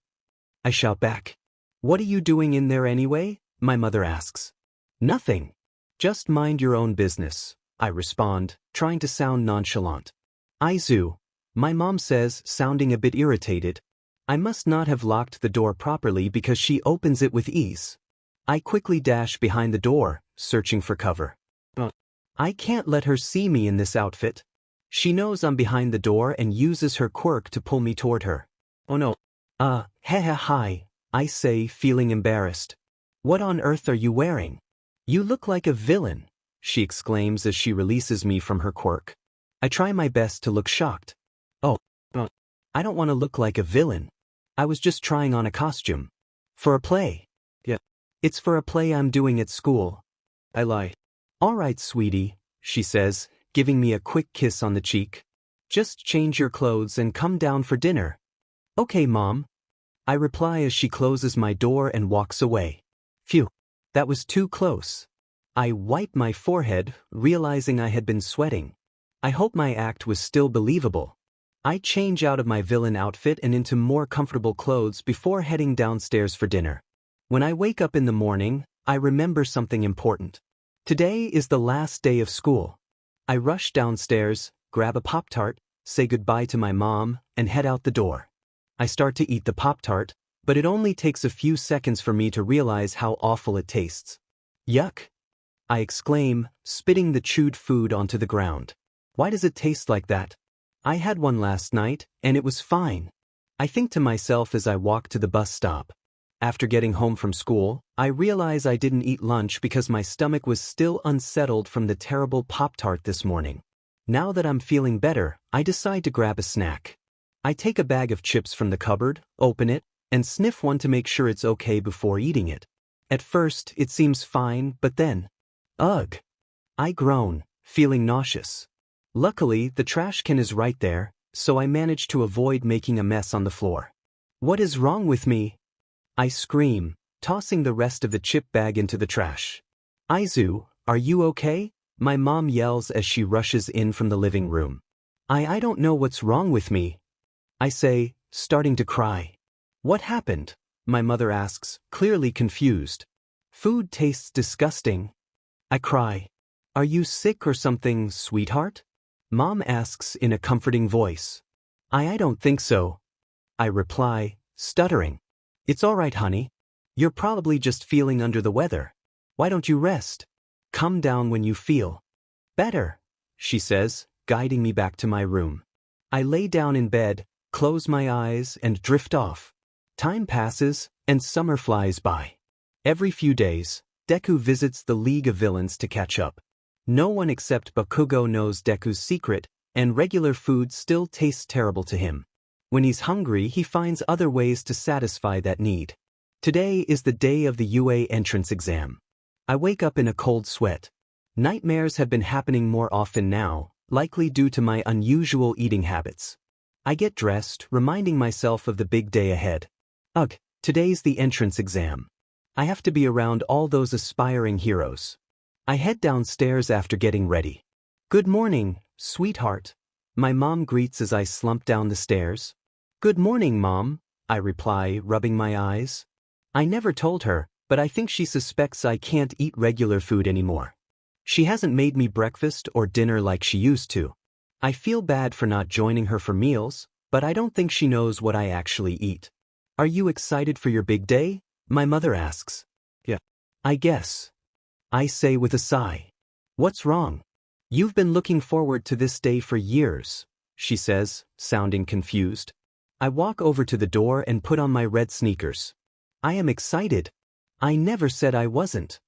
I shout back. What are you doing in there anyway? My mother asks. Nothing. Just mind your own business, I respond, trying to sound nonchalant. Izu, my mom says, sounding a bit irritated. I must not have locked the door properly because she opens it with ease. I quickly dash behind the door, searching for cover. I can't let her see me in this outfit. She knows I'm behind the door and uses her quirk to pull me toward her. Oh no. Hi, I say, feeling embarrassed. What on earth are you wearing? You look like a villain, she exclaims as she releases me from her quirk. I try my best to look shocked. Oh, I don't want to look like a villain. I was just trying on a costume. For a play. Yeah. It's for a play I'm doing at school. I lie. All right, sweetie, she says, giving me a quick kiss on the cheek. Just change your clothes and come down for dinner. Okay, Mom. I reply as she closes my door and walks away. Phew, that was too close. I wipe my forehead, realizing I had been sweating. I hope my act was still believable. I change out of my villain outfit and into more comfortable clothes before heading downstairs for dinner. When I wake up in the morning, I remember something important. Today is the last day of school. I rush downstairs, grab a Pop-Tart, say goodbye to my mom, and head out the door. I start to eat the Pop-Tart, but it only takes a few seconds for me to realize how awful it tastes. Yuck! I exclaim, spitting the chewed food onto the ground. Why does it taste like that? I had one last night, and it was fine. I think to myself as I walk to the bus stop. After getting home from school, I realize I didn't eat lunch because my stomach was still unsettled from the terrible Pop-Tart this morning. Now that I'm feeling better, I decide to grab a snack. I take a bag of chips from the cupboard, open it, and sniff one to make sure it's okay before eating it. At first, it seems fine, but then, ugh! I groan, feeling nauseous. Luckily, the trash can is right there, so I manage to avoid making a mess on the floor. What is wrong with me? I scream, tossing the rest of the chip bag into the trash. Izu, are you okay? My mom yells as she rushes in from the living room. I don't know what's wrong with me. I say, starting to cry. What happened? My mother asks, clearly confused. Food tastes disgusting. I cry. Are you sick or something, sweetheart? Mom asks in a comforting voice. I don't think so. I reply, stuttering. It's all right, honey. You're probably just feeling under the weather. Why don't you rest? Come down when you feel better, she says, guiding me back to my room. I lay down in bed, close my eyes, and drift off. Time passes, and summer flies by. Every few days, Deku visits the League of Villains to catch up. No one except Bakugo knows Deku's secret, and regular food still tastes terrible to him. When he's hungry, he finds other ways to satisfy that need. Today is the day of the UA entrance exam. I wake up in a cold sweat. Nightmares have been happening more often now, likely due to my unusual eating habits. I get dressed, reminding myself of the big day ahead. Ugh, today's the entrance exam. I have to be around all those aspiring heroes. I head downstairs after getting ready. Good morning, sweetheart. My mom greets as I slump down the stairs. Good morning, Mom, I reply, rubbing my eyes. I never told her, but I think she suspects I can't eat regular food anymore. She hasn't made me breakfast or dinner like she used to. I feel bad for not joining her for meals, but I don't think she knows what I actually eat. Are you excited for your big day? My mother asks. Yeah. I guess. I say with a sigh. What's wrong? You've been looking forward to this day for years, she says, sounding confused. I walk over to the door and put on my red sneakers. I am excited. I never said I wasn't.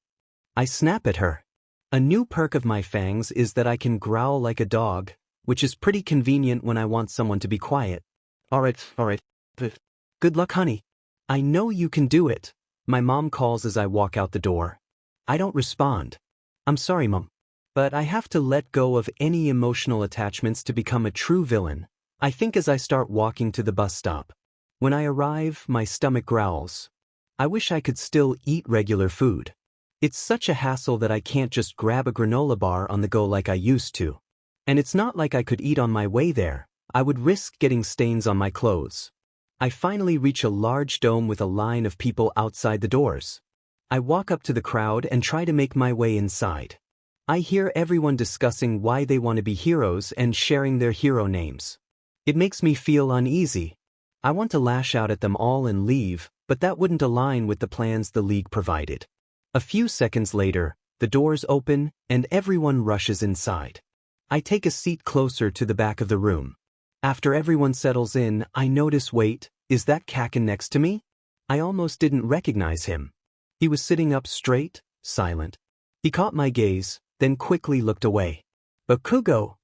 I snap at her. A new perk of my fangs is that I can growl like a dog, which is pretty convenient when I want someone to be quiet. Alright. Good luck, honey. I know you can do it, my mom calls as I walk out the door. I don't respond. I'm sorry, Mom. But I have to let go of any emotional attachments to become a true villain, I think, as I start walking to the bus stop. When I arrive, my stomach growls. I wish I could still eat regular food. It's such a hassle that I can't just grab a granola bar on the go like I used to. And it's not like I could eat on my way there. I would risk getting stains on my clothes. I finally reach a large dome with a line of people outside the doors. I walk up to the crowd and try to make my way inside. I hear everyone discussing why they want to be heroes and sharing their hero names. It makes me feel uneasy. I want to lash out at them all and leave, but that wouldn't align with the plans the league provided. A few seconds later, the doors open and everyone rushes inside. I take a seat closer to the back of the room. After everyone settles in, I notice, wait, is that Kaken next to me? I almost didn't recognize him. He was sitting up straight, silent. He caught my gaze, then quickly looked away. Bakugo,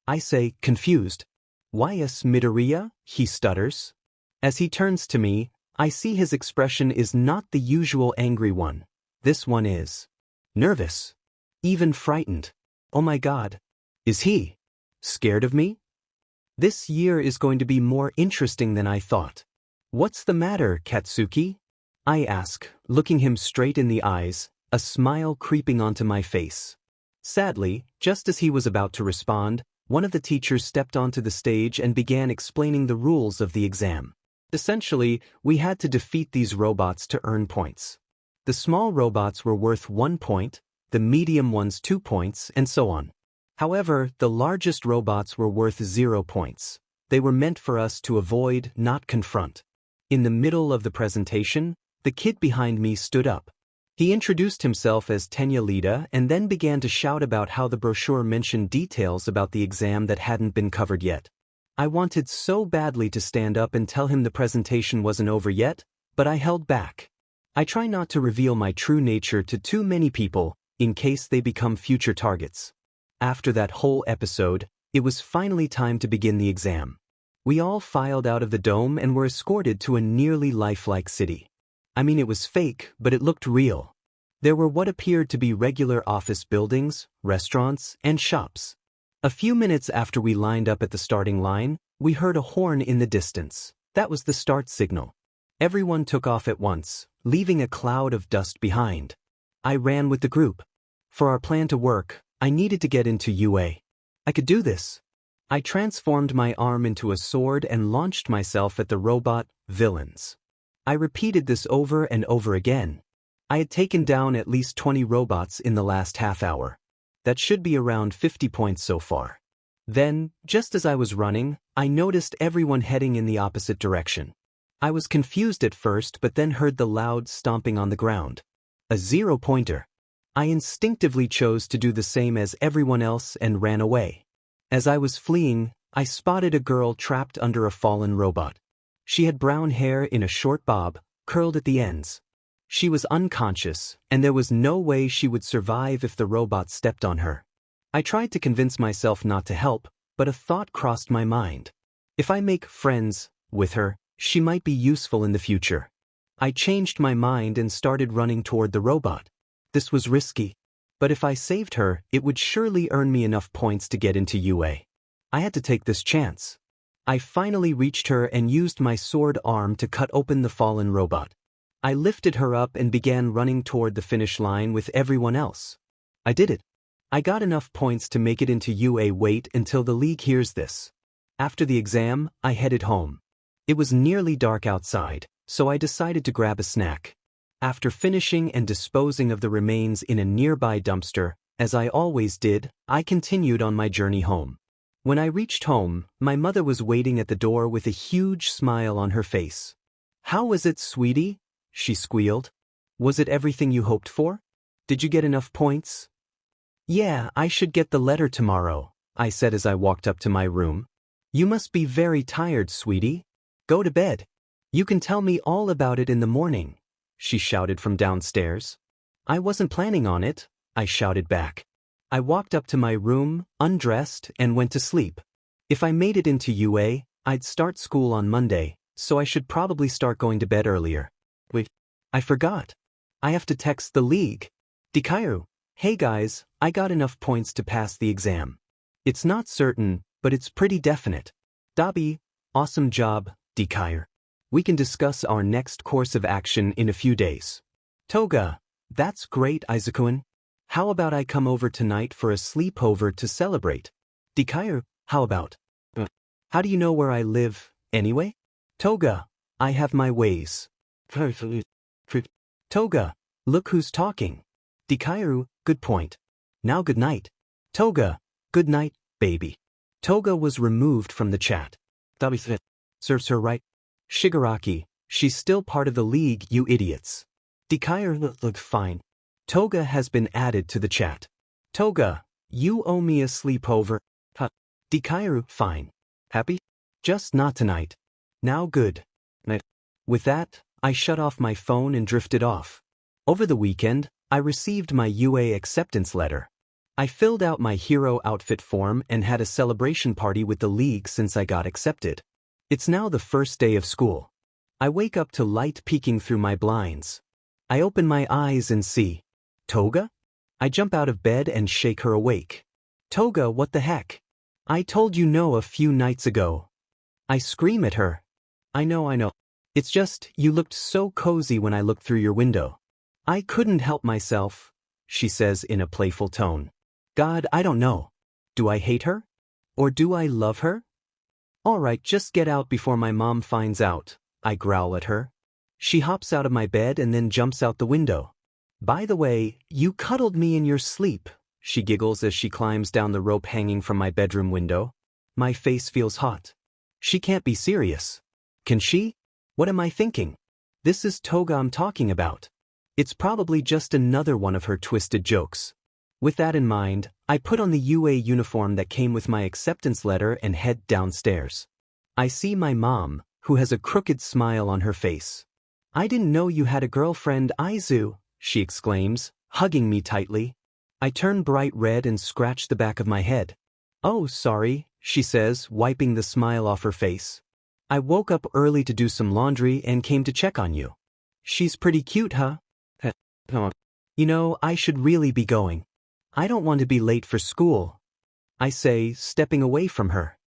I say, confused. Why, yes, Midoriya, he stutters. As he turns to me, I see his expression is not the usual angry one. This one is nervous, even frightened. Oh my God. Is he scared of me? This year is going to be more interesting than I thought. What's the matter, Katsuki? I ask, looking him straight in the eyes, a smile creeping onto my face. Sadly, just as he was about to respond, one of the teachers stepped onto the stage and began explaining the rules of the exam. Essentially, we had to defeat these robots to earn points. The small robots were worth 1 point, the medium ones 2 points, and so on. However, the largest robots were worth 0 points. They were meant for us to avoid, not confront. In the middle of the presentation, the kid behind me stood up. He introduced himself as Tenya Lida and then began to shout about how the brochure mentioned details about the exam that hadn't been covered yet. I wanted so badly to stand up and tell him the presentation wasn't over yet, but I held back. I try not to reveal my true nature to too many people, in case they become future targets. After that whole episode, it was finally time to begin the exam. We all filed out of the dome and were escorted to a nearly lifelike city. I mean, it was fake, but it looked real. There were what appeared to be regular office buildings, restaurants, and shops. A few minutes after we lined up at the starting line, we heard a horn in the distance. That was the start signal. Everyone took off at once, leaving a cloud of dust behind. I ran with the group. For our plan to work, I needed to get into UA. I could do this. I transformed my arm into a sword and launched myself at the robot villains. I repeated this over and over again. I had taken down at least 20 robots in the last half hour. That should be around 50 points so far. Then, just as I was running, I noticed everyone heading in the opposite direction. I was confused at first, but then heard the loud stomping on the ground. A 0-pointer. I instinctively chose to do the same as everyone else and ran away. As I was fleeing, I spotted a girl trapped under a fallen robot. She had brown hair in a short bob, curled at the ends. She was unconscious, and there was no way she would survive if the robot stepped on her. I tried to convince myself not to help, but a thought crossed my mind. If I make friends with her, she might be useful in the future. I changed my mind and started running toward the robot. This was risky, but if I saved her, it would surely earn me enough points to get into UA. I had to take this chance. I finally reached her and used my sword arm to cut open the fallen robot. I lifted her up and began running toward the finish line with everyone else. I did it. I got enough points to make it into UA. Wait until the league hears this. After the exam, I headed home. It was nearly dark outside, so I decided to grab a snack. After finishing and disposing of the remains in a nearby dumpster, as I always did, I continued on my journey home. When I reached home, my mother was waiting at the door with a huge smile on her face. "How was it, sweetie?" she squealed. "Was it everything you hoped for? Did you get enough points?" "Yeah, I should get the letter tomorrow," I said as I walked up to my room. "You must be very tired, sweetie. Go to bed. You can tell me all about it in the morning," she shouted from downstairs. "I wasn't planning on it," I shouted back. I walked up to my room, undressed, and went to sleep. If I made it into UA, I'd start school on Monday, so I should probably start going to bed earlier. Wait, I forgot. I have to text the league. Dikaru, "Hey guys, I got enough points to pass the exam. It's not certain, but it's pretty definite. Dabi, awesome job, Dikaru. We can discuss our next course of action in a few days. Toga, that's great, Izuku. How about I come over tonight for a sleepover to celebrate? Dikaru, how about? How do you know where I live, anyway? Toga, I have my ways. Toga, look who's talking. Dikaru, good point. Now good night. Toga, good night, baby." Toga was removed from the chat. Dabi serves her right. "Shigaraki, she's still part of the league, you idiots." Dikaru looked fine. Toga has been added to the chat. "Toga, you owe me a sleepover." Dikaru, fine. "Happy? Just not tonight. Now good night." With that, I shut off my phone and drifted off. Over the weekend, I received my UA acceptance letter. I filled out my hero outfit form and had a celebration party with the league since I got accepted. It's now the first day of school. I wake up to light peeking through my blinds. I open my eyes and see Toga? I jump out of bed and shake her awake. "Toga, what the heck? I told you no a few nights ago." I scream at her. I know. It's just, you looked so cozy when I looked through your window. I couldn't help myself," she says in a playful tone. God, I don't know. Do I hate her? Or do I love her? "Alright, just get out before my mom finds out," I growl at her. She hops out of my bed and then jumps out the window. "By the way, you cuddled me in your sleep," she giggles as she climbs down the rope hanging from my bedroom window. My face feels hot. She can't be serious. Can she? What am I thinking? This is Toga I'm talking about. It's probably just another one of her twisted jokes. With that in mind, I put on the UA uniform that came with my acceptance letter and head downstairs. I see my mom, who has a crooked smile on her face. "I didn't know you had a girlfriend, Izu," she exclaims, hugging me tightly. I turn bright red and scratch the back of my head. "Oh, sorry," she says, wiping the smile off her face. "I woke up early to do some laundry and came to check on you." "She's pretty cute, huh?" "You know, I should really be going. I don't want to be late for school," I say, stepping away from her.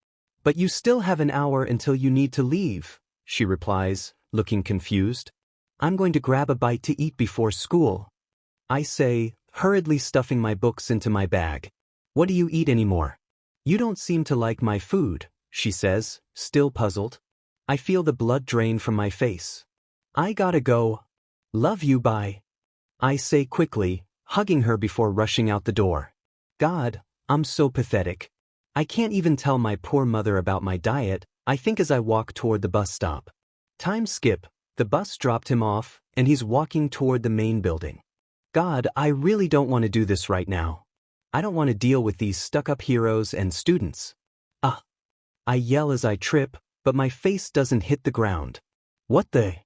"But you still have an hour until you need to leave," she replies, looking confused. "I'm going to grab a bite to eat before school," I say, hurriedly stuffing my books into my bag. "What do you eat anymore?" "You don't seem to like my food," she says, still puzzled. I feel the blood drain from my face. "I gotta go. Love you, bye," I say quickly, hugging her before rushing out the door. God, I'm so pathetic. I can't even tell my poor mother about my diet, I think as I walk toward the bus stop. Time skip, the bus dropped him off, and he's walking toward the main building. God, I really don't want to do this right now. I don't want to deal with these stuck-up heroes and students. I yell as I trip, but my face doesn't hit the ground. "What the?"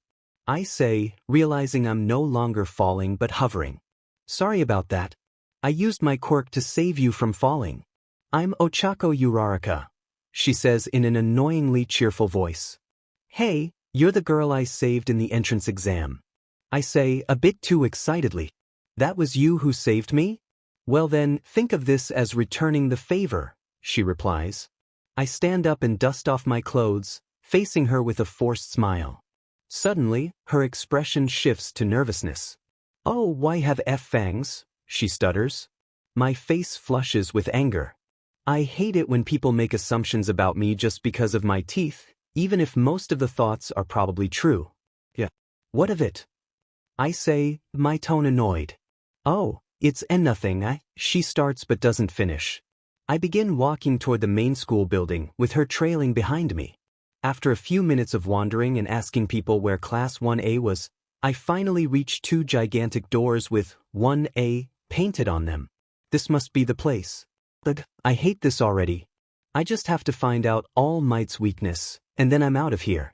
I say, realizing I'm no longer falling but hovering. "Sorry about that. I used my quirk to save you from falling. I'm Ochako Uraraka," she says in an annoyingly cheerful voice. "Hey, you're the girl I saved in the entrance exam," I say, a bit too excitedly. "That was you who saved me? Well then, think of this as returning the favor," she replies. I stand up and dust off my clothes, facing her with a forced smile. Suddenly, her expression shifts to nervousness. "Oh, why have fangs?" she stutters. My face flushes with anger. I hate it when people make assumptions about me just because of my teeth, even if most of the thoughts are probably true. Yeah. What of it? I say, my tone annoyed. "Oh, it's nothing, she starts but doesn't finish. I begin walking toward the main school building, with her trailing behind me. After a few minutes of wandering and asking people where Class 1A was, I finally reach 2 gigantic doors with 1A painted on them. This must be the place. Ugh, I hate this already. I just have to find out All Might's weakness, and then I'm out of here.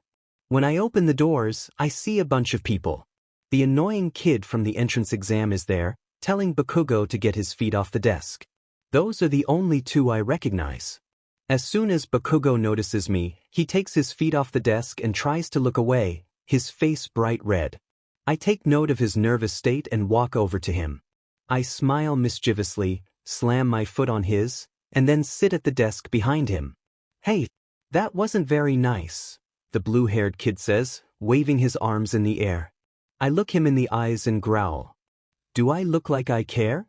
When I open the doors, I see a bunch of people. The annoying kid from the entrance exam is there, telling Bakugo to get his feet off the desk. Those are the only 2 I recognize. As soon as Bakugo notices me, he takes his feet off the desk and tries to look away, his face bright red. I take note of his nervous state and walk over to him. I smile mischievously, slam my foot on his, and then sit at the desk behind him. "Hey, that wasn't very nice," the blue-haired kid says, waving his arms in the air. I look him in the eyes and growl. "Do I look like I care?"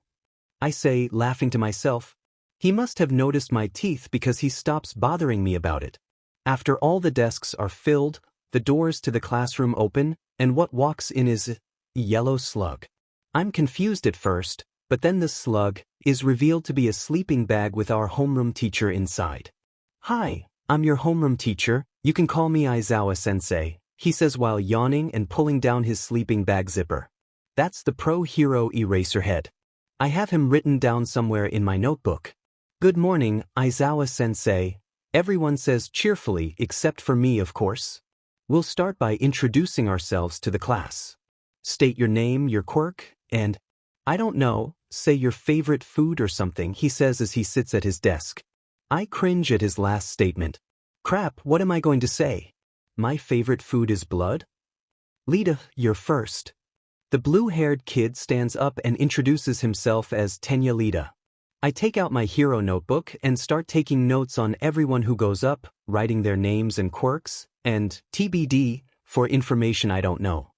I say, laughing to myself. He must have noticed my teeth because he stops bothering me about it. After all the desks are filled, the doors to the classroom open, and what walks in is a yellow slug. I'm confused at first, but then the slug is revealed to be a sleeping bag with our homeroom teacher inside. "Hi, I'm your homeroom teacher, you can call me Aizawa-sensei," he says while yawning and pulling down his sleeping bag zipper. That's the pro-hero Eraserhead. I have him written down somewhere in my notebook. "Good morning, Aizawa-sensei," everyone says cheerfully except for me, of course. We'll start by introducing ourselves to the class. State your name, your quirk, and, I don't know, say your favorite food or something, he says as he sits at his desk. I cringe at his last statement. Crap, what am I going to say? My favorite food is blood? "Lita, you're first." The blue-haired kid stands up and introduces himself as Tenya Lita. I take out my hero notebook and start taking notes on everyone who goes up, writing their names and quirks, and TBD, for information I don't know.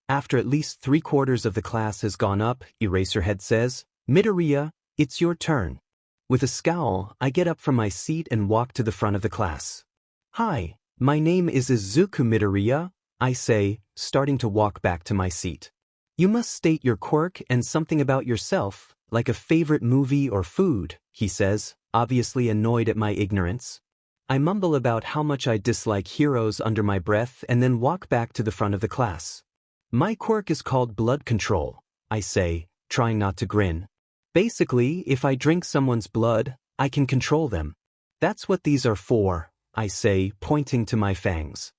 After at least 3/4 of the class has gone up, Eraserhead says, "Midoriya, it's your turn." With a scowl, I get up from my seat and walk to the front of the class. "Hi, my name is Izuku Midoriya," I say, starting to walk back to my seat. "You must state your quirk and something about yourself, like a favorite movie or food," he says, obviously annoyed at my ignorance. I mumble about how much I dislike heroes under my breath and then walk back to the front of the class. "My quirk is called blood control," I say, trying not to grin. "Basically, if I drink someone's blood, I can control them. That's what these are for," I say, pointing to my fangs.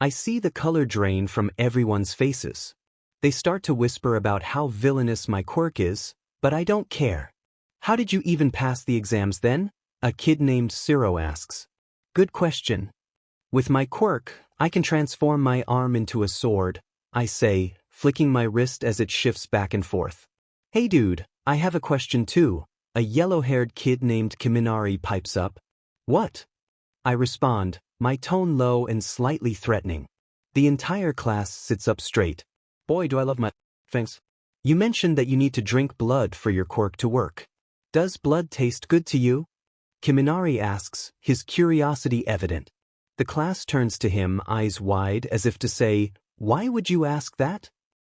I see the color drain from everyone's faces. They start to whisper about how villainous my quirk is, but I don't care. "How did you even pass the exams then?" a kid named Siro asks. "Good question. With my quirk, I can transform my arm into a sword," I say, flicking my wrist as it shifts back and forth. "Hey dude, I have a question too," a yellow-haired kid named Kiminari pipes up. "What?" I respond, my tone low and slightly threatening. The entire class sits up straight. Boy, do I love my fangs. "You mentioned that you need to drink blood for your quirk to work. Does blood taste good to you?" Kiminari asks, his curiosity evident. The class turns to him, eyes wide, as if to say, "Why would you ask that?"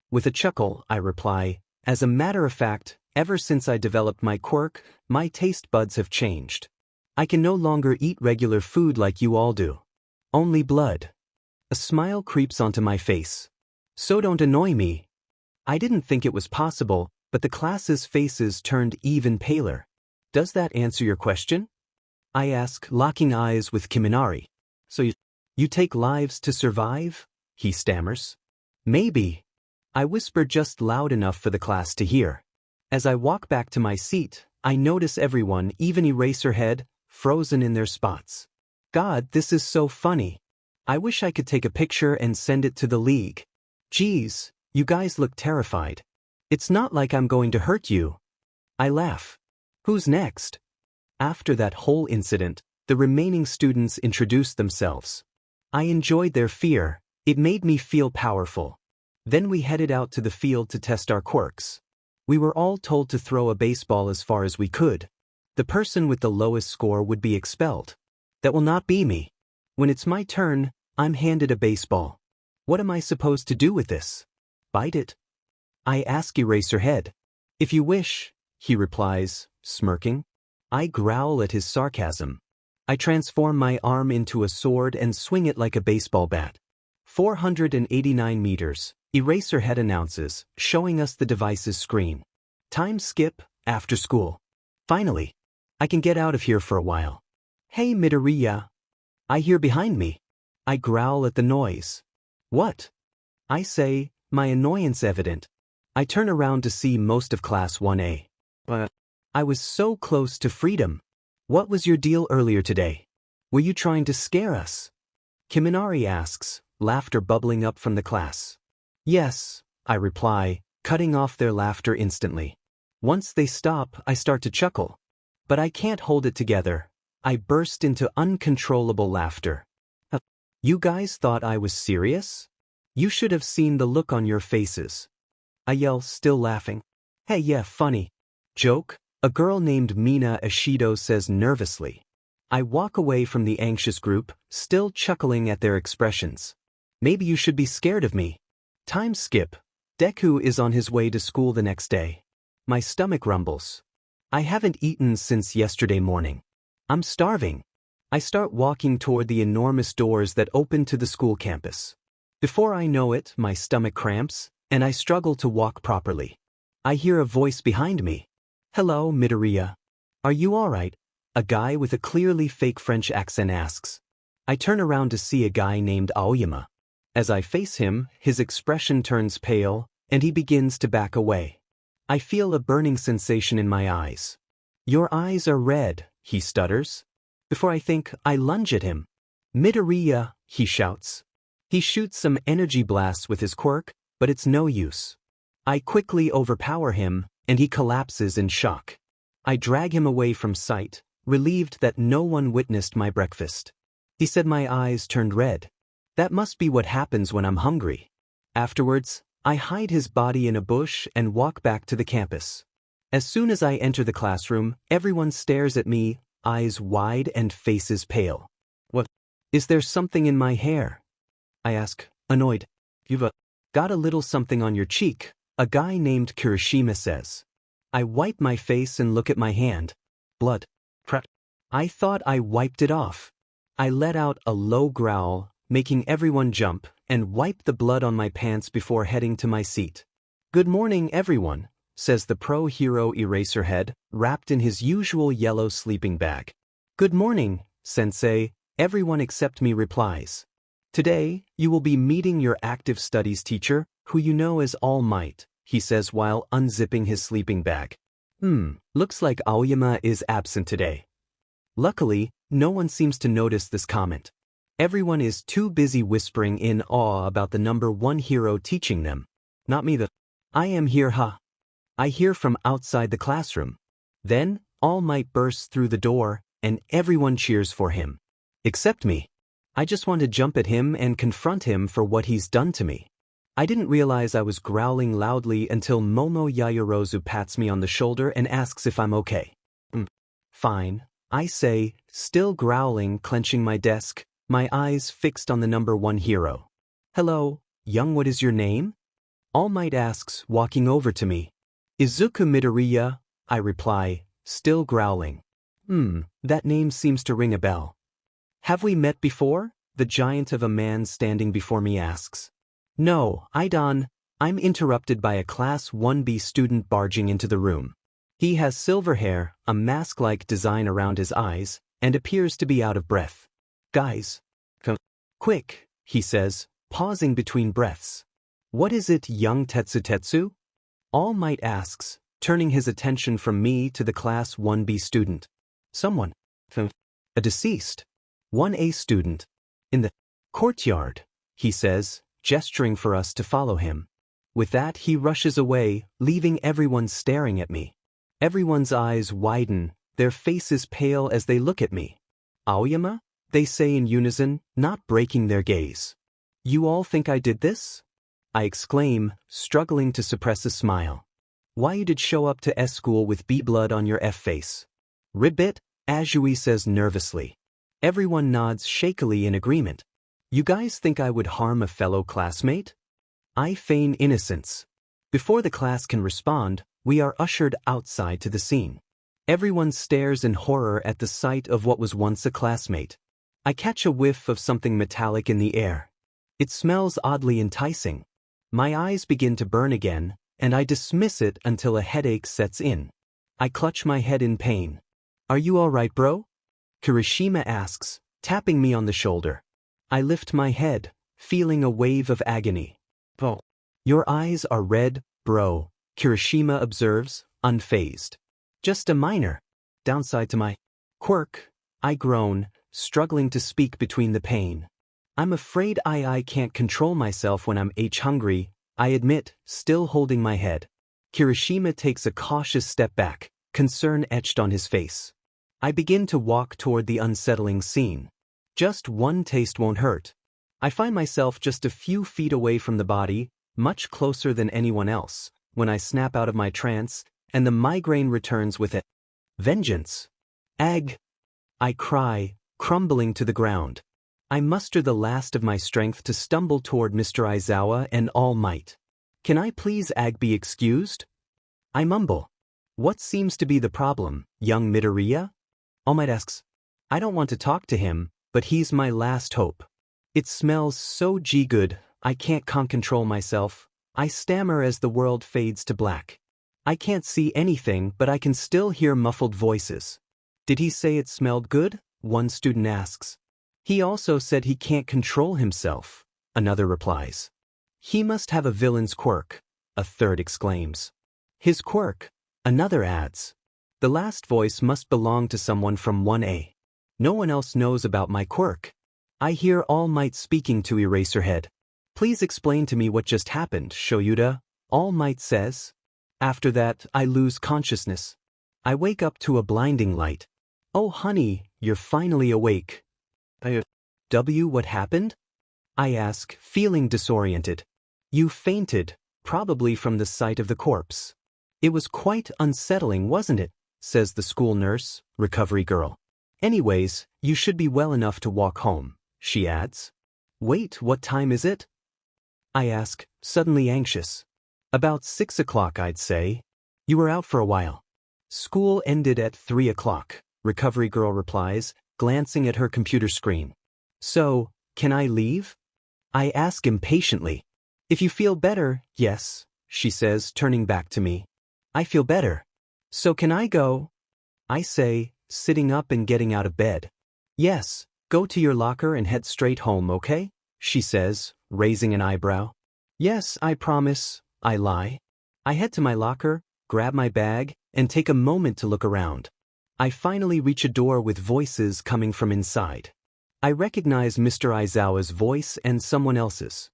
With a chuckle, I reply, "As a matter of fact, ever since I developed my quirk, my taste buds have changed. I can no longer eat regular food like you all do. Only blood." A smile creeps onto my face. "So don't annoy me." I didn't think it was possible, but the class's faces turned even paler. "Does that answer your question?" I ask, locking eyes with Kiminari. "So you take lives to survive?" he stammers. "Maybe." I whisper just loud enough for the class to hear. As I walk back to my seat, I notice everyone, even Eraserhead, frozen in their spots. God, this is so funny. I wish I could take a picture and send it to the league. "Geez, you guys look terrified. It's not like I'm going to hurt you." I laugh. "Who's next?" After that whole incident, The remaining students introduced themselves. I enjoyed their fear, it made me feel powerful. Then we headed out to the field to test our quirks. We were all told to throw a baseball as far as we could. The person with the lowest score would be expelled. That will not be me. When it's my turn, I'm handed a baseball. What am I supposed to do with this? Bite it? I ask Eraserhead. If you wish, he replies, smirking. I growl at his sarcasm. I transform my arm into a sword and swing it like a baseball bat. 489 meters, Eraserhead announces, showing us the device's screen. Time skip, after school. Finally, I can get out of here for a while. Hey Midoriya. I hear behind me. I growl at the noise. What? I say, my annoyance evident. I turn around to see most of Class 1A. I was so close to freedom. What was your deal earlier today? Were you trying to scare us? Kiminari asks, laughter bubbling up from the class. Yes, I reply, cutting off their laughter instantly. Once they stop, I start to chuckle. But I can't hold it together. I burst into uncontrollable laughter. You guys thought I was serious? You should have seen the look on your faces. I yell, still laughing. Hey, yeah, funny. Joke? A girl named Mina Ishido says nervously. I walk away from the anxious group, still chuckling at their expressions. Maybe you should be scared of me. Time skip. Deku is on his way to school the next day. My stomach rumbles. I haven't eaten since yesterday morning. I'm starving. I start walking toward the enormous doors that open to the school campus. Before I know it, my stomach cramps, and I struggle to walk properly. I hear a voice behind me. Hello, Midoriya. Are you alright? A guy with a clearly fake French accent asks. I turn around to see a guy named Aoyama. As I face him, his expression turns pale, and he begins to back away. I feel a burning sensation in my eyes. Your eyes are red, he stutters. Before I think, I lunge at him. Midoriya, he shouts. He shoots some energy blasts with his quirk, but it's no use. I quickly overpower him, and he collapses in shock. I drag him away from sight, relieved that no one witnessed my breakfast. He said my eyes turned red. That must be what happens when I'm hungry. Afterwards, I hide his body in a bush and walk back to the campus. As soon as I enter the classroom, everyone stares at me, eyes wide and faces pale. What? Is there something in my hair? I ask, annoyed. You've got a little something on your cheek, a guy named Kirishima says. I wipe my face and look at my hand. Blood. Crap. I thought I wiped it off. I let out a low growl, making everyone jump, and wipe the blood on my pants before heading to my seat. Good morning, everyone, says the pro-hero Eraserhead, wrapped in his usual yellow sleeping bag. Good morning, sensei, everyone except me replies. Today, you will be meeting your active studies teacher, who you know as All Might, he says while unzipping his sleeping bag. Looks like Aoyama is absent today. Luckily, no one seems to notice this comment. Everyone is too busy whispering in awe about the number one hero teaching them. Not me. I am here, huh? I hear from outside the classroom. Then, All Might bursts through the door, and everyone cheers for him. Except me. I just want to jump at him and confront him for what he's done to me. I didn't realize I was growling loudly until Momo Yaoyorozu pats me on the shoulder and asks if I'm okay. Fine, I say, still growling, clenching my desk, my eyes fixed on the number one hero. Hello, young, what is your name? All Might asks, walking over to me. Izuku Midoriya, I reply, still growling. That name seems to ring a bell. Have we met before? The giant of a man standing before me asks. No, I'm interrupted by a Class 1B student barging into the room. He has silver hair, a mask-like design around his eyes, and appears to be out of breath. Guys. Quick, he says, pausing between breaths. What is it, young Tetsu? All Might asks, turning his attention from me to the Class 1B student. Someone. A deceased. 1A student. In the courtyard, he says, gesturing for us to follow him. With that, he rushes away, leaving everyone staring at me. Everyone's eyes widen, their faces pale as they look at me. Aoyama? They say in unison, not breaking their gaze. You all think I did this? I exclaim, struggling to suppress a smile. Why you did show up to S school with B blood on your F face? Ribbit, Azui says nervously. Everyone nods shakily in agreement. You guys think I would harm a fellow classmate? I feign innocence. Before the class can respond, we are ushered outside to the scene. Everyone stares in horror at the sight of what was once a classmate. I catch a whiff of something metallic in the air. It smells oddly enticing. My eyes begin to burn again, and I dismiss it until a headache sets in. I clutch my head in pain. Are you all right, bro? Kirishima asks, tapping me on the shoulder. I lift my head, feeling a wave of agony. Oh. Your eyes are red, bro, Kirishima observes, unfazed. Just a minor downside to my quirk, I groan, struggling to speak between the pain. I'm afraid I can't control myself when I'm hungry, I admit, still holding my head. Kirishima takes a cautious step back, concern etched on his face. I begin to walk toward the unsettling scene. Just one taste won't hurt. I find myself just a few feet away from the body, much closer than anyone else, when I snap out of my trance, and the migraine returns with it. Vengeance. Ag. I cry, crumbling to the ground. I muster the last of my strength to stumble toward Mr. Aizawa and All Might. Can I please be excused? I mumble. What seems to be the problem, young Midoriya? All Might asks. I don't want to talk to him, but he's my last hope. It smells so good, I can't control myself. I stammer as the world fades to black. I can't see anything, but I can still hear muffled voices. Did he say it smelled good? One student asks. He also said he can't control himself, another replies. He must have a villain's quirk, a third exclaims. His quirk, another adds. The last voice must belong to someone from 1A. No one else knows about my quirk. I hear All Might speaking to Eraserhead. Please explain to me what just happened, Shoyuda, All Might says. After that, I lose consciousness. I wake up to a blinding light. Oh honey, you're finally awake. What happened? I ask, feeling disoriented. You fainted, probably from the sight of the corpse. It was quite unsettling, wasn't it? Says the school nurse, recovery girl. Anyways, you should be well enough to walk home, she adds. Wait, what time is it? I ask, suddenly anxious. About 6 o'clock, I'd say. You were out for a while. School ended at 3 o'clock, recovery girl replies, glancing at her computer screen. So, can I leave? I ask impatiently. If you feel better, yes, she says, turning back to me. I feel better. So can I go? I say, sitting up and getting out of bed. Yes, go to your locker and head straight home, okay? She says, raising an eyebrow. Yes, I promise, I lie. I head to my locker, grab my bag, and take a moment to look around. I finally reach a door with voices coming from inside. I recognize Mr. Aizawa's voice and someone else's.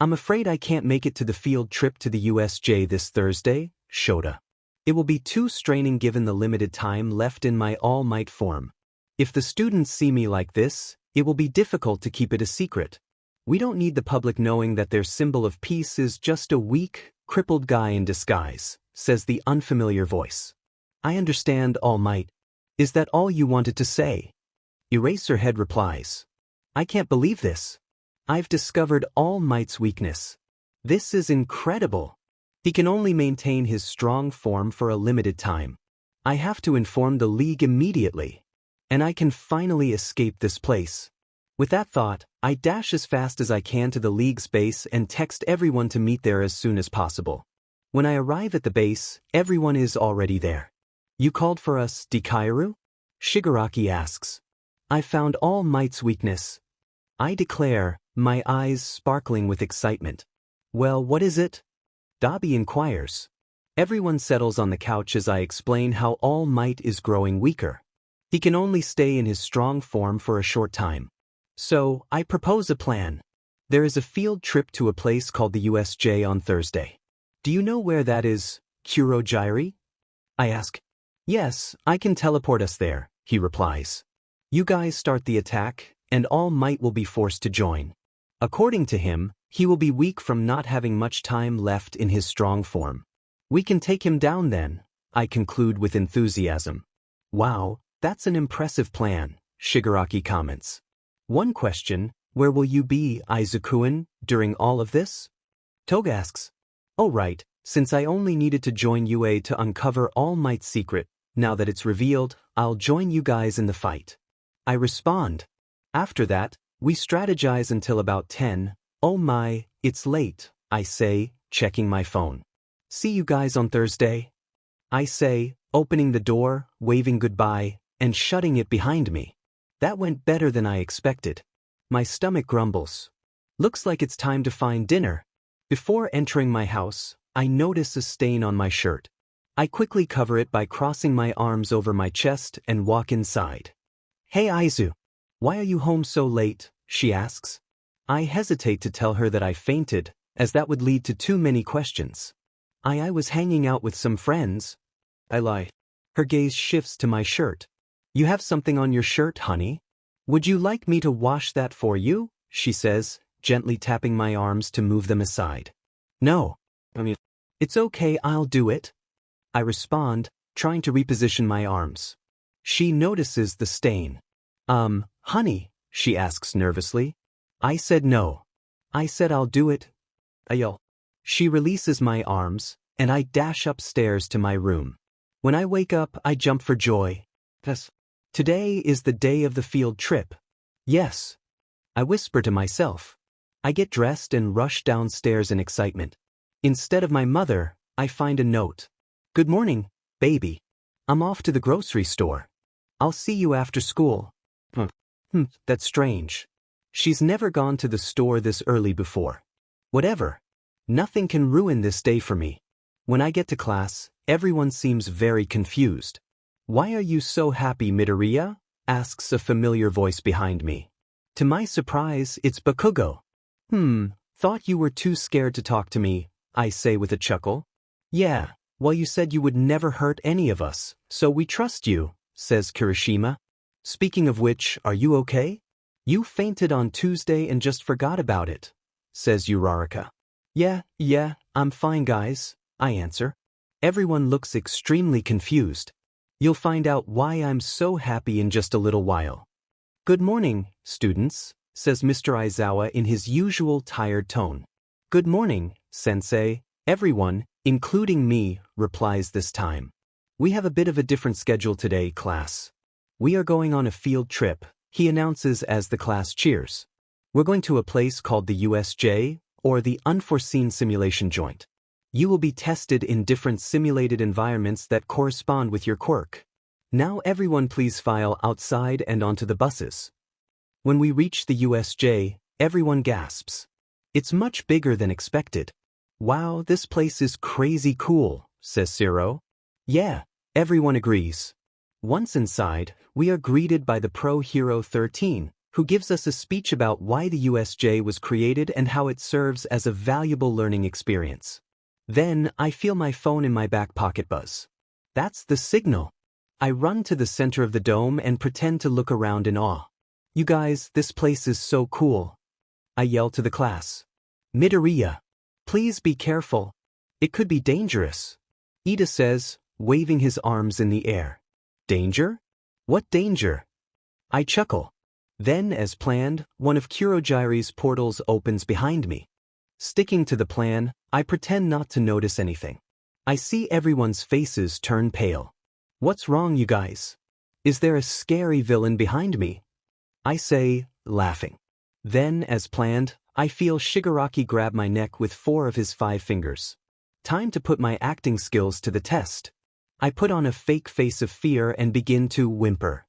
I'm afraid I can't make it to the field trip to the USJ this Thursday, Shota. It will be too straining given the limited time left in my All Might form. If the students see me like this, it will be difficult to keep it a secret. We don't need the public knowing that their symbol of peace is just a weak, crippled guy in disguise, says the unfamiliar voice. I understand, All Might. Is that all you wanted to say? Eraserhead replies. I can't believe this. I've discovered All Might's weakness. This is incredible. He can only maintain his strong form for a limited time. I have to inform the League immediately. And I can finally escape this place. With that thought, I dash as fast as I can to the League's base and text everyone to meet there as soon as possible. When I arrive at the base, everyone is already there. You called for us, Dikairu? Shigaraki asks. I found All Might's weakness. I declare, my eyes sparkling with excitement. Well, what is it? Dabi inquires. Everyone settles on the couch as I explain how All Might is growing weaker. He can only stay in his strong form for a short time. So, I propose a plan. There is a field trip to a place called the USJ on Thursday. Do you know where that is, Kurojiiri? I ask. Yes, I can teleport us there, he replies. You guys start the attack, and All Might will be forced to join. According to him, he will be weak from not having much time left in his strong form. We can take him down then, I conclude with enthusiasm. Wow, that's an impressive plan, Shigaraki comments. One question, where will you be, Izuku-kun, during all of this? Toga asks. Oh right, since I only needed to join UA to uncover All Might's secret, now that it's revealed, I'll join you guys in the fight. I respond. After that, we strategize until about 10. Oh my, it's late, I say, checking my phone. See you guys on Thursday? I say, opening the door, waving goodbye, and shutting it behind me. That went better than I expected. My stomach grumbles. Looks like it's time to find dinner. Before entering my house, I notice a stain on my shirt. I quickly cover it by crossing my arms over my chest and walk inside. Hey Izu. Why are you home so late? She asks. I hesitate to tell her that I fainted, as that would lead to too many questions. I was hanging out with some friends. I lie. Her gaze shifts to my shirt. You have something on your shirt, honey? Would you like me to wash that for you? She says, gently tapping my arms to move them aside. No. It's okay, I'll do it. I respond, trying to reposition my arms. She notices the stain. Honey, she asks nervously. I said no. I said I'll do it. I yell. She releases my arms, and I dash upstairs to my room. When I wake up, I jump for joy. Today is the day of the field trip. Yes. I whisper to myself. I get dressed and rush downstairs in excitement. Instead of my mother, I find a note. Good morning, baby. I'm off to the grocery store. I'll see you after school. That's strange. She's never gone to the store this early before. Whatever. Nothing can ruin this day for me. When I get to class, everyone seems very confused. Why are you so happy, Midoriya? Asks a familiar voice behind me. To my surprise, it's Bakugo. Thought you were too scared to talk to me, I say with a chuckle. Yeah, well you said you would never hurt any of us, so we trust you, says Kirishima. Speaking of which, are you okay? You fainted on Tuesday and just forgot about it, says Uraraka. Yeah, I'm fine guys, I answer. Everyone looks extremely confused. You'll find out why I'm so happy in just a little while. Good morning, students, says Mr. Aizawa in his usual tired tone. Good morning, sensei. Everyone, including me, replies this time. We have a bit of a different schedule today, class. We are going on a field trip, he announces as the class cheers. We're going to a place called the USJ, or the Unforeseen Simulation Joint. You will be tested in different simulated environments that correspond with your quirk. Now everyone please file outside and onto the buses. When we reach the USJ, everyone gasps. It's much bigger than expected. Wow, this place is crazy cool, says Zero. Yeah, everyone agrees. Once inside, we are greeted by the Pro Hero 13, who gives us a speech about why the USJ was created and how it serves as a valuable learning experience. Then, I feel my phone in my back pocket buzz. That's the signal. I run to the center of the dome and pretend to look around in awe. You guys, this place is so cool. I yell to the class. Midoriya, please be careful. It could be dangerous. Ida says, waving his arms in the air. Danger? What danger? I chuckle. Then, as planned, one of Kurogiri's portals opens behind me. Sticking to the plan, I pretend not to notice anything. I see everyone's faces turn pale. What's wrong, you guys? Is there a scary villain behind me? I say, laughing. Then, as planned, I feel Shigaraki grab my neck with 4 of his 5 fingers. Time to put my acting skills to the test. I put on a fake face of fear and begin to whimper.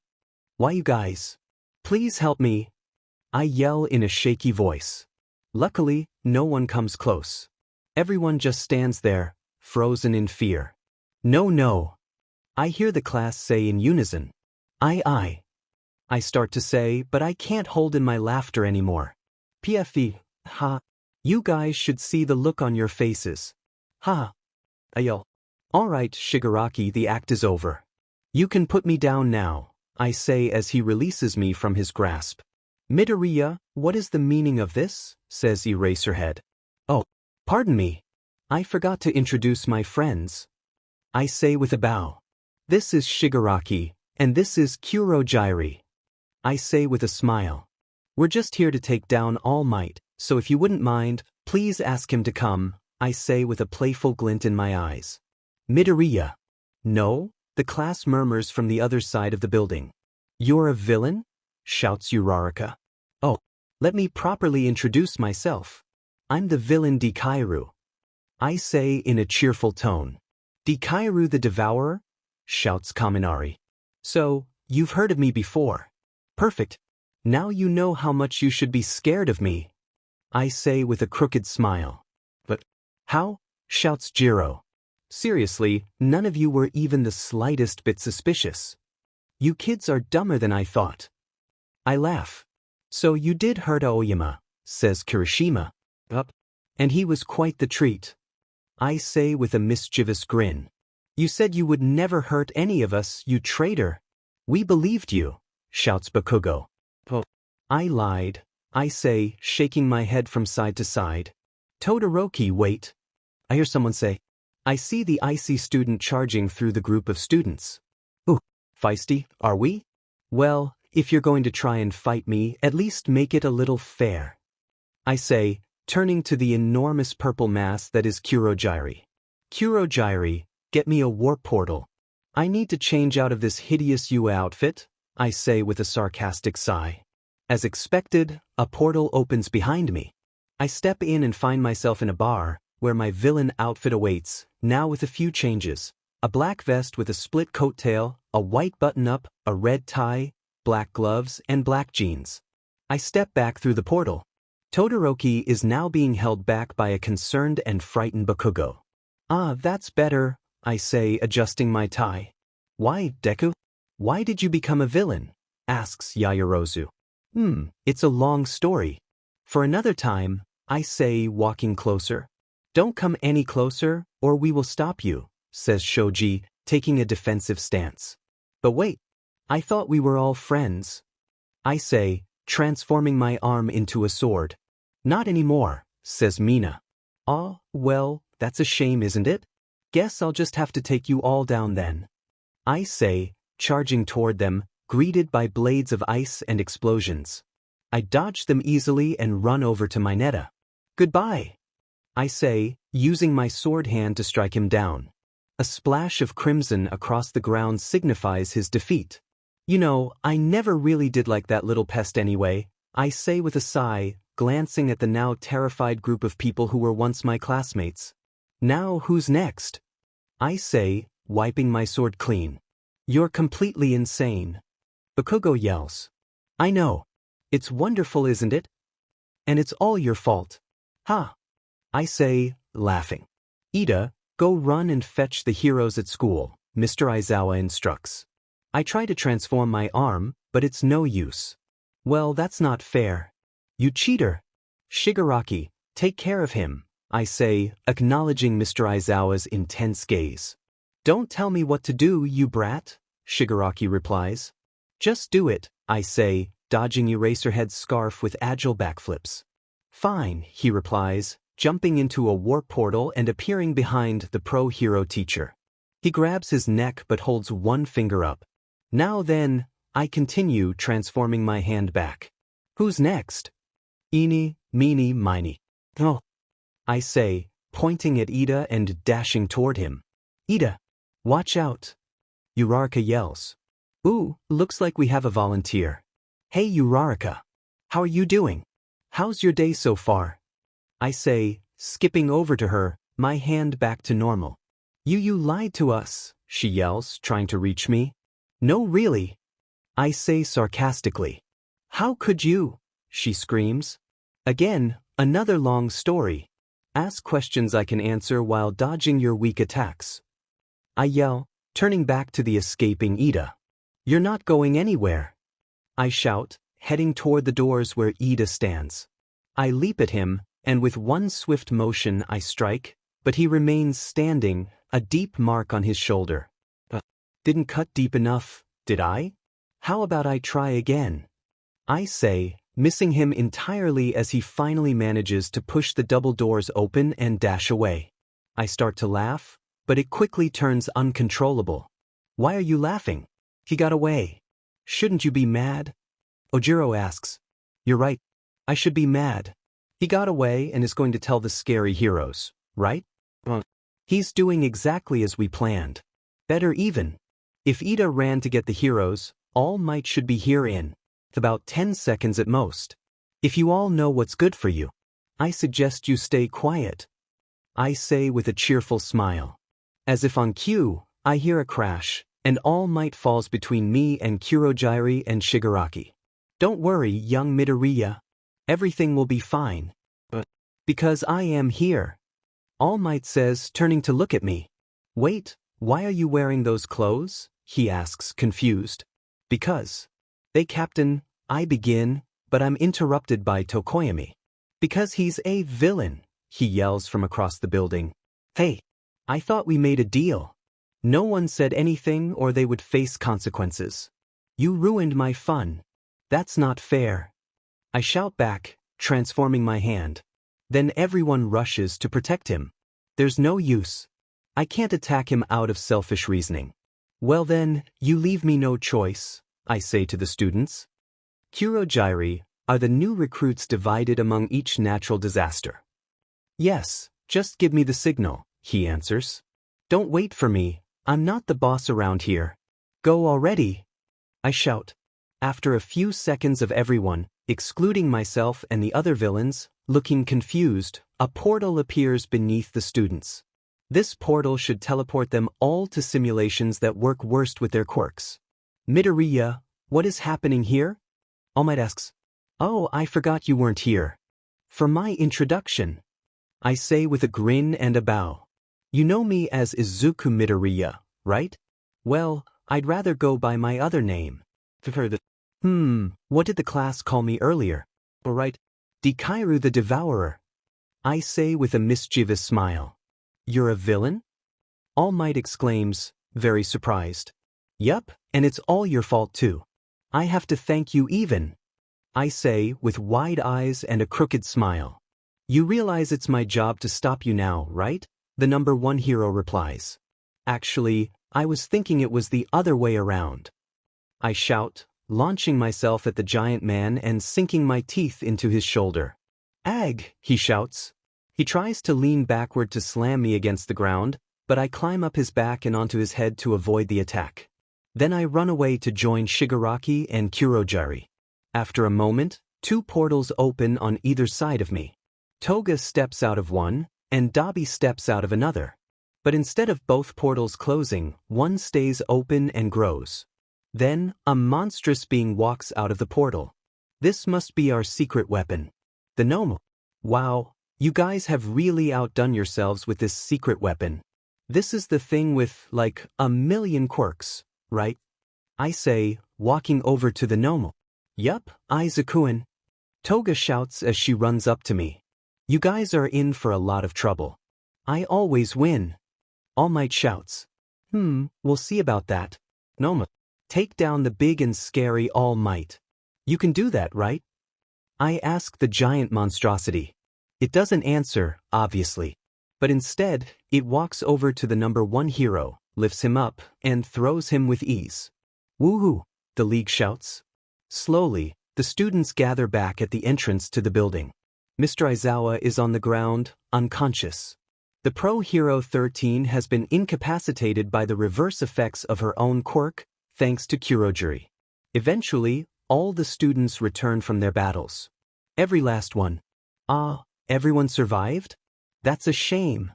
Why, you guys? Please help me. I yell in a shaky voice. Luckily, no one comes close. Everyone just stands there, frozen in fear. No. I hear the class say in unison. I start to say, but I can't hold in my laughter anymore. PFE, ha. You guys should see the look on your faces. Ha. I yell. All right, Shigaraki, the act is over. You can put me down now, I say as he releases me from his grasp. Midoriya, what is the meaning of this? Says Eraserhead. Oh, pardon me. I forgot to introduce my friends. I say with a bow. This is Shigaraki, and this is Kurojairi. I say with a smile. We're just here to take down All Might, so if you wouldn't mind, please ask him to come, I say with a playful glint in my eyes. Midoriya. No? The class murmurs from the other side of the building. You're a villain? Shouts Uraraka. Oh, let me properly introduce myself. I'm the villain Dekairu. I say in a cheerful tone. Dekairu the Devourer? Shouts Kaminari. So, you've heard of me before. Perfect. Now you know how much you should be scared of me. I say with a crooked smile. But how? Shouts Jiro. Seriously, none of you were even the slightest bit suspicious. You kids are dumber than I thought. I laugh. So you did hurt Aoyama, says Kirishima. Up. And he was quite the treat. I say with a mischievous grin. You said you would never hurt any of us, you traitor. We believed you, shouts Bakugo. Oh. I lied, I say, shaking my head from side to side. Todoroki, wait. I hear someone say. I see the icy student charging through the group of students. Ooh, feisty, are we? Well, if you're going to try and fight me, at least make it a little fair. I say, turning to the enormous purple mass that is Kurojairi. Kurojairi, get me a warp portal. I need to change out of this hideous Yua outfit, I say with a sarcastic sigh. As expected, a portal opens behind me. I step in and find myself in a bar, where my villain outfit awaits, now with a few changes. A black vest with a split coattail, a white button-up, a red tie, black gloves, and black jeans. I step back through the portal. Todoroki is now being held back by a concerned and frightened Bakugo. Ah, that's better, I say, adjusting my tie. Why, Deku? Why did you become a villain? Asks Yaoyorozu. It's a long story. For another time, I say, walking closer. Don't come any closer, or we will stop you, says Shoji, taking a defensive stance. But wait, I thought we were all friends. I say, transforming my arm into a sword. Not anymore, says Mina. Ah, well, that's a shame, isn't it? Guess I'll just have to take you all down then. I say, charging toward them, greeted by blades of ice and explosions. I dodge them easily and run over to Mineta. Goodbye, I say, using my sword hand to strike him down. A splash of crimson across the ground signifies his defeat. You know, I never really did like that little pest anyway, I say with a sigh, glancing at the now terrified group of people who were once my classmates. Now who's next? I say, wiping my sword clean. You're completely insane. Bakugo yells. I know. It's wonderful, isn't it? And it's all your fault. Ha! I say, laughing. Ida, go run and fetch the heroes at school, Mr. Aizawa instructs. I try to transform my arm, but it's no use. Well, that's not fair. You cheater. Shigaraki, take care of him, I say, acknowledging Mr. Aizawa's intense gaze. Don't tell me what to do, you brat, Shigaraki replies. Just do it, I say, dodging Eraserhead's scarf with agile backflips. Fine, he replies, jumping into a warp portal and appearing behind the pro-hero teacher. He grabs his neck but holds one finger up. Now then, I continue transforming my hand back. Who's next? Eeny, meeny, miny. Oh, I say, pointing at Ida and dashing toward him. Ida, watch out. Uraraka yells. Ooh, looks like we have a volunteer. Hey Uraraka. How are you doing? How's your day so far? I say, skipping over to her, my hand back to normal. You lied to us, she yells, trying to reach me. No, really. I say sarcastically. How could you? She screams. Again, another long story. Ask questions I can answer while dodging your weak attacks. I yell, turning back to the escaping Ida. You're not going anywhere. I shout, heading toward the doors where Ida stands. I leap at him, and with one swift motion I strike, but he remains standing, a deep mark on his shoulder. Didn't cut deep enough, did I? How about I try again? I say, missing him entirely as he finally manages to push the double doors open and dash away. I start to laugh, but it quickly turns uncontrollable. Why are you laughing? He got away. Shouldn't you be mad? Ojiro asks. You're right. I should be mad. He got away and is going to tell the scary heroes, right? He's doing exactly as we planned. Better even. If Ida ran to get the heroes, All Might should be here in about 10 seconds at most. If you all know what's good for you, I suggest you stay quiet. I say with a cheerful smile. As if on cue, I hear a crash, and All Might falls between me and Kurogiri and Shigaraki. Don't worry, young Midoriya. Everything will be fine. Because I am here. All Might says, turning to look at me. Wait, why are you wearing those clothes? He asks, confused. Because. They captain, I begin, but I'm interrupted by Tokoyami. Because he's a villain, he yells from across the building. Hey, I thought we made a deal. No one said anything or they would face consequences. You ruined my fun. That's not fair. I shout back, transforming my hand. Then everyone rushes to protect him. There's no use. I can't attack him out of selfish reasoning. Well then, you leave me no choice, I say to the students. Kurogiri, are the new recruits divided among each natural disaster? Yes, just give me the signal, he answers. Don't wait for me, I'm not the boss around here. Go already, I shout. After a few seconds of everyone, excluding myself and the other villains, looking confused, a portal appears beneath the students. This portal should teleport them all to simulations that work worst with their quirks. Midoriya, what is happening here? All Might asks. Oh, I forgot you weren't here. For my introduction, I say with a grin and a bow. You know me as Izuku Midoriya, right? Well, I'd rather go by my other name. What did the class call me earlier? All right, Dekairu the Devourer. I say with a mischievous smile. You're a villain? All Might exclaims, very surprised. Yup, and it's all your fault too. I have to thank you even. I say with wide eyes and a crooked smile. You realize it's my job to stop you now, right? The number one hero replies. Actually, I was thinking it was the other way around. I shout, launching myself at the giant man and sinking my teeth into his shoulder. Ag, he shouts. He tries to lean backward to slam me against the ground, but I climb up his back and onto his head to avoid the attack. Then I run away to join Shigaraki and Kurogiri. After a moment, two portals open on either side of me. Toga steps out of one, and Dabi steps out of another. But instead of both portals closing, one stays open and grows. Then, a monstrous being walks out of the portal. This must be our secret weapon. The Nomo. Wow, you guys have really outdone yourselves with this secret weapon. This is the thing with, like, 1,000,000 quirks, right? I say, walking over to the Nomo. Yup, Izuku-an. Toga shouts as she runs up to me. You guys are in for a lot of trouble. I always win. All Might shouts. We'll see about that. Nomo. Take down the big and scary All Might. You can do that, right? I ask the giant monstrosity. It doesn't answer, obviously. But instead, it walks over to the number one hero, lifts him up, and throws him with ease. Woohoo, the league shouts. Slowly, the students gather back at the entrance to the building. Mr. Aizawa is on the ground, unconscious. The pro hero 13 has been incapacitated by the reverse effects of her own quirk, thanks to Kurogiri. Eventually, all the students return from their battles. Every last one. Everyone survived? That's a shame.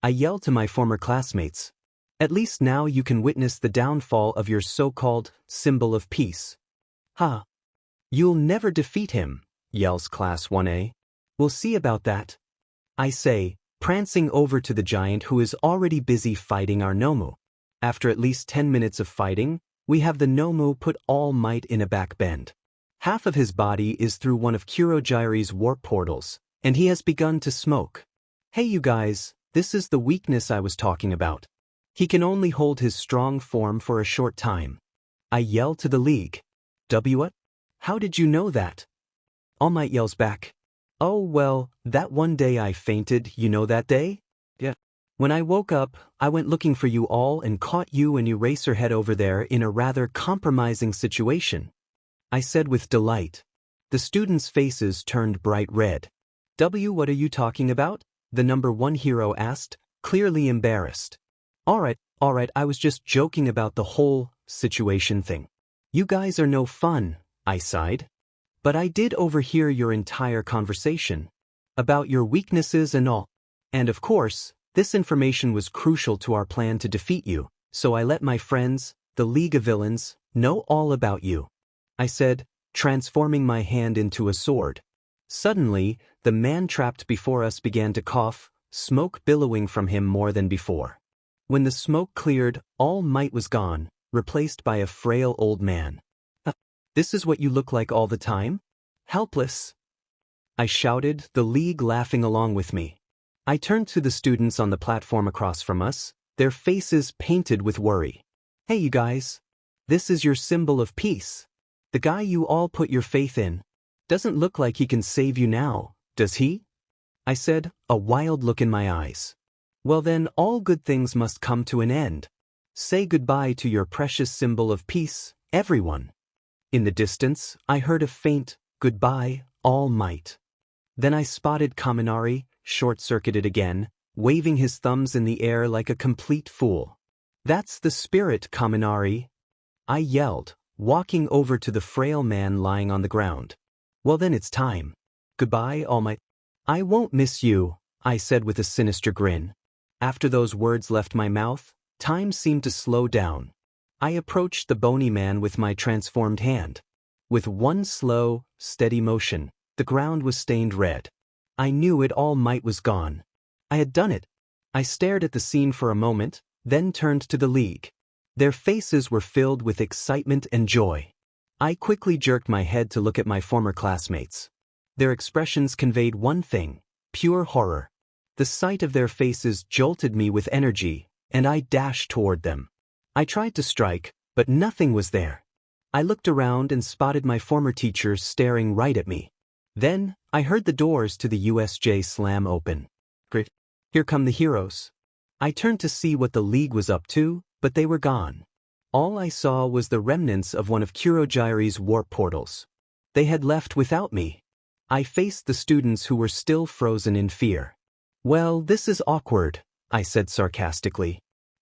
I yell to my former classmates. At least now you can witness the downfall of your so-called symbol of peace. Ha! You'll never defeat him, yells Class 1A. We'll see about that. I say, prancing over to the giant who is already busy fighting our Nomu. After at least 10 minutes of fighting, we have the Nomu put All Might in a back bend. Half of his body is through one of Kurogiri's warp portals, and he has begun to smoke. Hey you guys, this is the weakness I was talking about. He can only hold his strong form for a short time. I yelled to the league. What? How did you know that? All Might yells back. Oh well, that one day I fainted, you know that day? Yeah. When I woke up, I went looking for you all and caught you and Eraserhead over there in a rather compromising situation, I said with delight. The students' faces turned bright red. What are you talking about? The number one hero asked, clearly embarrassed. All right, I was just joking about the whole situation thing. You guys are no fun, I sighed. But I did overhear your entire conversation. About your weaknesses and all. And of course, this information was crucial to our plan to defeat you, so I let my friends, the League of Villains, know all about you, I said, transforming my hand into a sword. Suddenly, the man trapped before us began to cough, smoke billowing from him more than before. When the smoke cleared, All Might was gone, replaced by a frail old man. This is what you look like all the time? Helpless? I shouted, the League laughing along with me. I turned to the students on the platform across from us, their faces painted with worry. Hey you guys. This is your symbol of peace. The guy you all put your faith in. Doesn't look like he can save you now, does he? I said, a wild look in my eyes. Well then, all good things must come to an end. Say goodbye to your precious symbol of peace, everyone. In the distance, I heard a faint, goodbye, All Might. Then I spotted Kaminari, short-circuited again, waving his thumbs in the air like a complete fool. That's the spirit, Kaminari, I yelled, walking over to the frail man lying on the ground. Well then it's time. Goodbye, All Might. I won't miss you, I said with a sinister grin. After those words left my mouth, time seemed to slow down. I approached the bony man with my transformed hand. With one slow, steady motion, the ground was stained red. I knew it, All Might was gone. I had done it. I stared at the scene for a moment, then turned to the League. Their faces were filled with excitement and joy. I quickly jerked my head to look at my former classmates. Their expressions conveyed one thing, pure horror. The sight of their faces jolted me with energy, and I dashed toward them. I tried to strike, but nothing was there. I looked around and spotted my former teachers staring right at me. Then, I heard the doors to the USJ slam open. Great. Here come the heroes. I turned to see what the League was up to, but they were gone. All I saw was the remnants of one of Kurogyari's warp portals. They had left without me. I faced the students who were still frozen in fear. Well, this is awkward, I said sarcastically.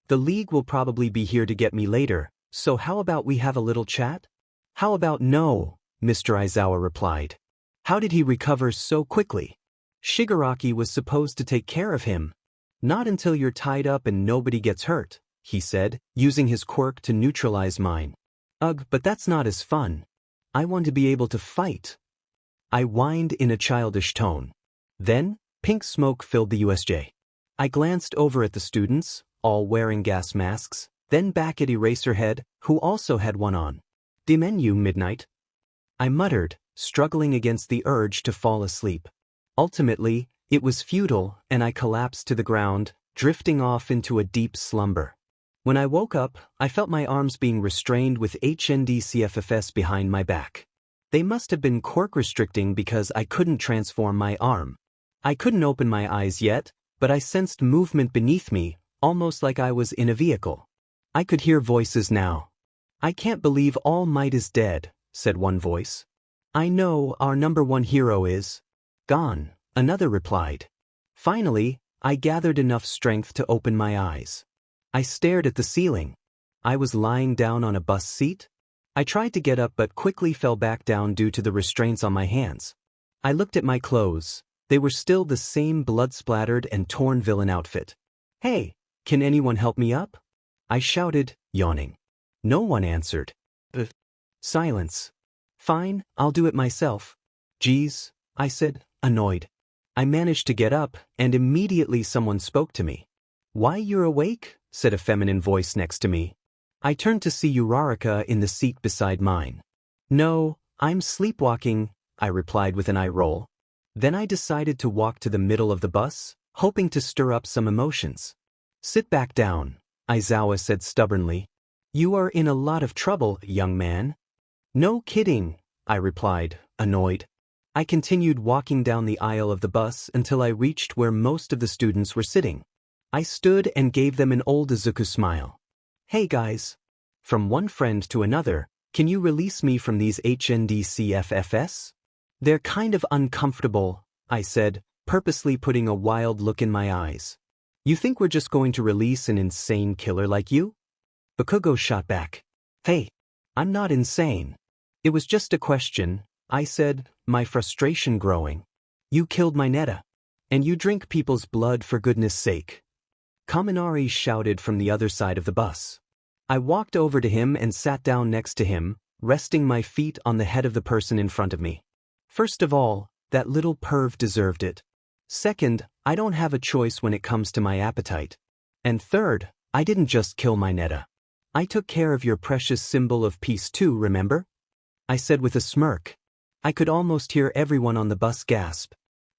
The League will probably be here to get me later, so how about we have a little chat? How about no, Mr. Aizawa replied. How did he recover so quickly? Shigaraki was supposed to take care of him. Not until you're tied up and nobody gets hurt, he said, using his quirk to neutralize mine. Ugh, but that's not as fun. I want to be able to fight. I whined in a childish tone. Then, pink smoke filled the USJ. I glanced over at the students, all wearing gas masks, then back at Eraserhead, who also had one on. Dimenu Midnight. I muttered, struggling against the urge to fall asleep. Ultimately, it was futile, and I collapsed to the ground, drifting off into a deep slumber. When I woke up, I felt my arms being restrained with HNDCFFS behind my back. They must have been quirk restricting because I couldn't transform my arm. I couldn't open my eyes yet, but I sensed movement beneath me, almost like I was in a vehicle. I could hear voices now. I can't believe All Might is dead, said one voice. I know, our number one hero is gone, another replied. Finally, I gathered enough strength to open my eyes. I stared at the ceiling. I was lying down on a bus seat. I tried to get up but quickly fell back down due to the restraints on my hands. I looked at my clothes. They were still the same blood-splattered and torn villain outfit. Hey, can anyone help me up? I shouted, yawning. No one answered. Silence. Fine, I'll do it myself. Geez, I said, annoyed. I managed to get up, and immediately someone spoke to me. Why, you're awake? Said a feminine voice next to me. I turned to see Uraraka in the seat beside mine. No, I'm sleepwalking, I replied with an eye roll. Then I decided to walk to the middle of the bus, hoping to stir up some emotions. Sit back down, Aizawa said stubbornly. You are in a lot of trouble, young man. No kidding, I replied, annoyed. I continued walking down the aisle of the bus until I reached where most of the students were sitting. I stood and gave them an old Izuku smile. Hey guys. From one friend to another, can you release me from these HNDCFFS? They're kind of uncomfortable, I said, purposely putting a wild look in my eyes. You think we're just going to release an insane killer like you? Bakugo shot back. Hey, I'm not insane. It was just a question, I said, my frustration growing. You killed my Netta. And you drink people's blood for goodness sake. Kaminari shouted from the other side of the bus. I walked over to him and sat down next to him, resting my feet on the head of the person in front of me. First of all, that little perv deserved it. Second, I don't have a choice when it comes to my appetite. And third, I didn't just kill my Netta. I took care of your precious symbol of peace too, remember? I said with a smirk. I could almost hear everyone on the bus gasp.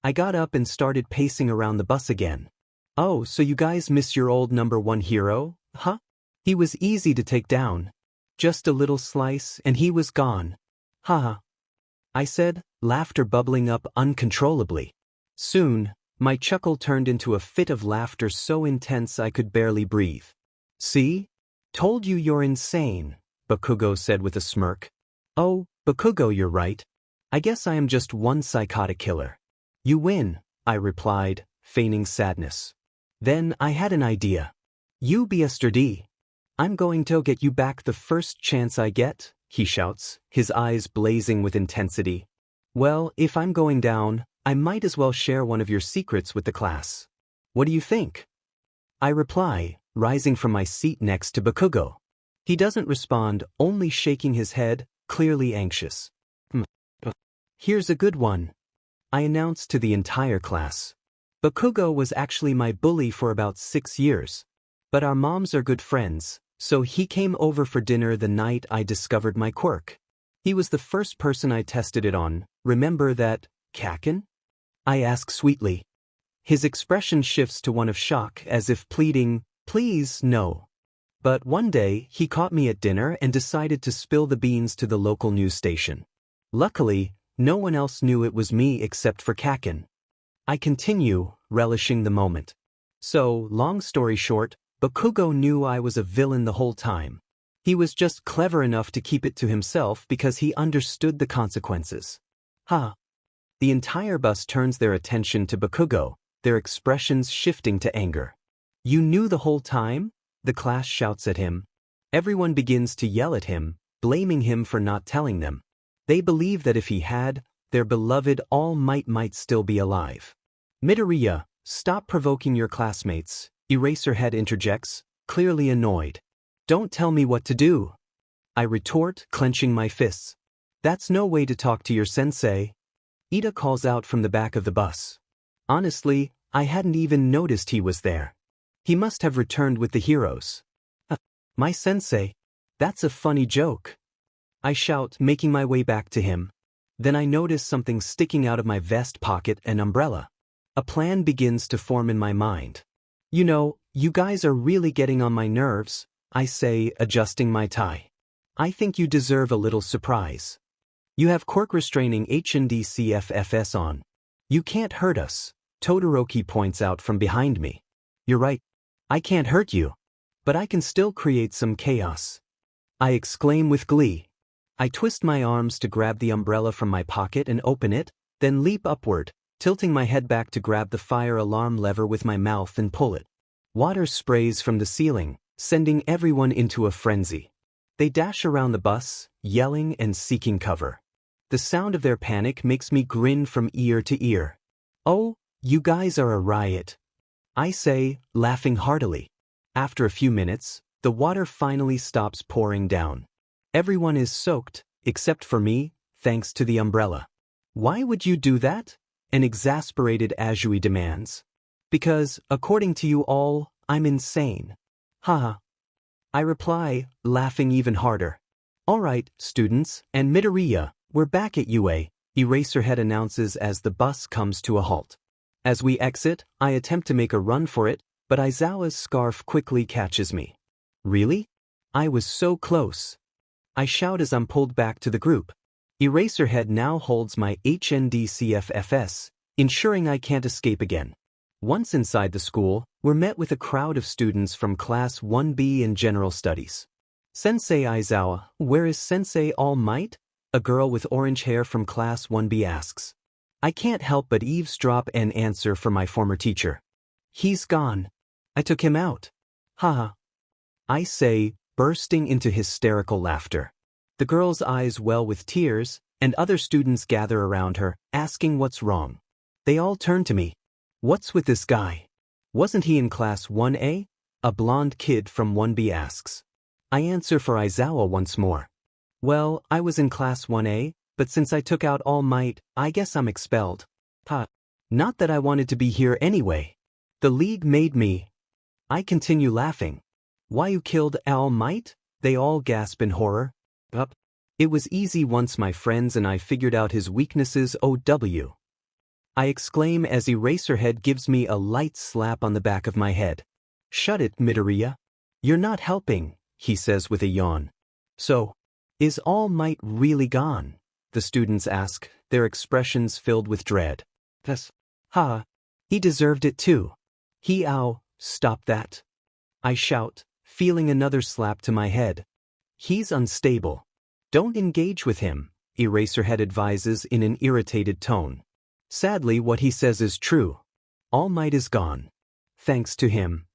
I got up and started pacing around the bus again. Oh, so you guys miss your old #1 hero, huh? He was easy to take down. Just a little slice and he was gone. Haha. I said, laughter bubbling up uncontrollably. Soon, my chuckle turned into a fit of laughter so intense I could barely breathe. See? Told you you're insane, Bakugo said with a smirk. Oh, Bakugo, you're right. I guess I am just one psychotic killer. You win, I replied, feigning sadness. Then I had an idea. You be yesterday. I'm going to get you back the first chance I get, he shouts, his eyes blazing with intensity. Well, if I'm going down, I might as well share one of your secrets with the class. What do you think? I reply, rising from my seat next to Bakugo. He doesn't respond, only shaking his head, clearly anxious. Here's a good one. I announced to the entire class. Bakugo was actually my bully for about 6 years. But our moms are good friends, so he came over for dinner the night I discovered my quirk. He was the first person I tested it on. Remember that, Kaken? I ask sweetly. His expression shifts to one of shock as if pleading, please, no. But one day, he caught me at dinner and decided to spill the beans to the local news station. Luckily, no one else knew it was me except for Kaken. I continue, relishing the moment. So, long story short, Bakugo knew I was a villain the whole time. He was just clever enough to keep it to himself because he understood the consequences. Ha! The entire bus turns their attention to Bakugo, their expressions shifting to anger. You knew the whole time? The class shouts at him. Everyone begins to yell at him, blaming him for not telling them. They believe that if he had, their beloved All Might still be alive. Midoriya, stop provoking your classmates, Eraserhead interjects, clearly annoyed. Don't tell me what to do. I retort, clenching my fists. That's no way to talk to your sensei. Ida calls out from the back of the bus. Honestly, I hadn't even noticed he was there. He must have returned with the heroes. My sensei? That's a funny joke. I shout, making my way back to him. Then I notice something sticking out of my vest pocket, an umbrella. A plan begins to form in my mind. You know, you guys are really getting on my nerves, I say, adjusting my tie. I think you deserve a little surprise. You have Quirk restraining HNDCFFS on. You can't hurt us, Todoroki points out from behind me. You're right. I can't hurt you. But I can still create some chaos. I exclaim with glee. I twist my arms to grab the umbrella from my pocket and open it, then leap upward, tilting my head back to grab the fire alarm lever with my mouth and pull it. Water sprays from the ceiling, sending everyone into a frenzy. They dash around the bus, yelling and seeking cover. The sound of their panic makes me grin from ear to ear. Oh, you guys are a riot, I say, laughing heartily. After a few minutes, the water finally stops pouring down. Everyone is soaked, except for me, thanks to the umbrella. Why would you do that? An exasperated Azui demands. Because, according to you all, I'm insane. Haha. I reply, laughing even harder. All right, students, and Midoriya, we're back at UA, Eraserhead announces as the bus comes to a halt. As we exit, I attempt to make a run for it, but Aizawa's scarf quickly catches me. Really? I was so close. I shout as I'm pulled back to the group. Eraserhead now holds my HNDCFFS, ensuring I can't escape again. Once inside the school, we're met with a crowd of students from Class 1B in General Studies. Sensei Aizawa, where is Sensei All Might? A girl with orange hair from Class 1B asks. I can't help but eavesdrop and answer for my former teacher. He's gone. I took him out. Haha. I say, bursting into hysterical laughter. The girl's eyes well with tears, and other students gather around her, asking what's wrong. They all turn to me. What's with this guy? Wasn't he in Class 1A? A blonde kid from 1B asks. I answer for Aizawa once more. Well, I was in Class 1A, but since I took out All Might, I guess I'm expelled. Ha. Not that I wanted to be here anyway. The league made me. I continue laughing. Why you killed All Might? They all gasp in horror. Up. It was easy once my friends and I figured out his weaknesses. OW. I exclaim as Eraserhead gives me a light slap on the back of my head. Shut it, Midoriya. You're not helping, he says with a yawn. So, is All Might really gone? The students ask, their expressions filled with dread. Yes. Ha. He deserved it too. Stop that. I shout, feeling another slap to my head. He's unstable. Don't engage with him, Eraserhead advises in an irritated tone. Sadly, what he says is true. All Might is gone. Thanks to him.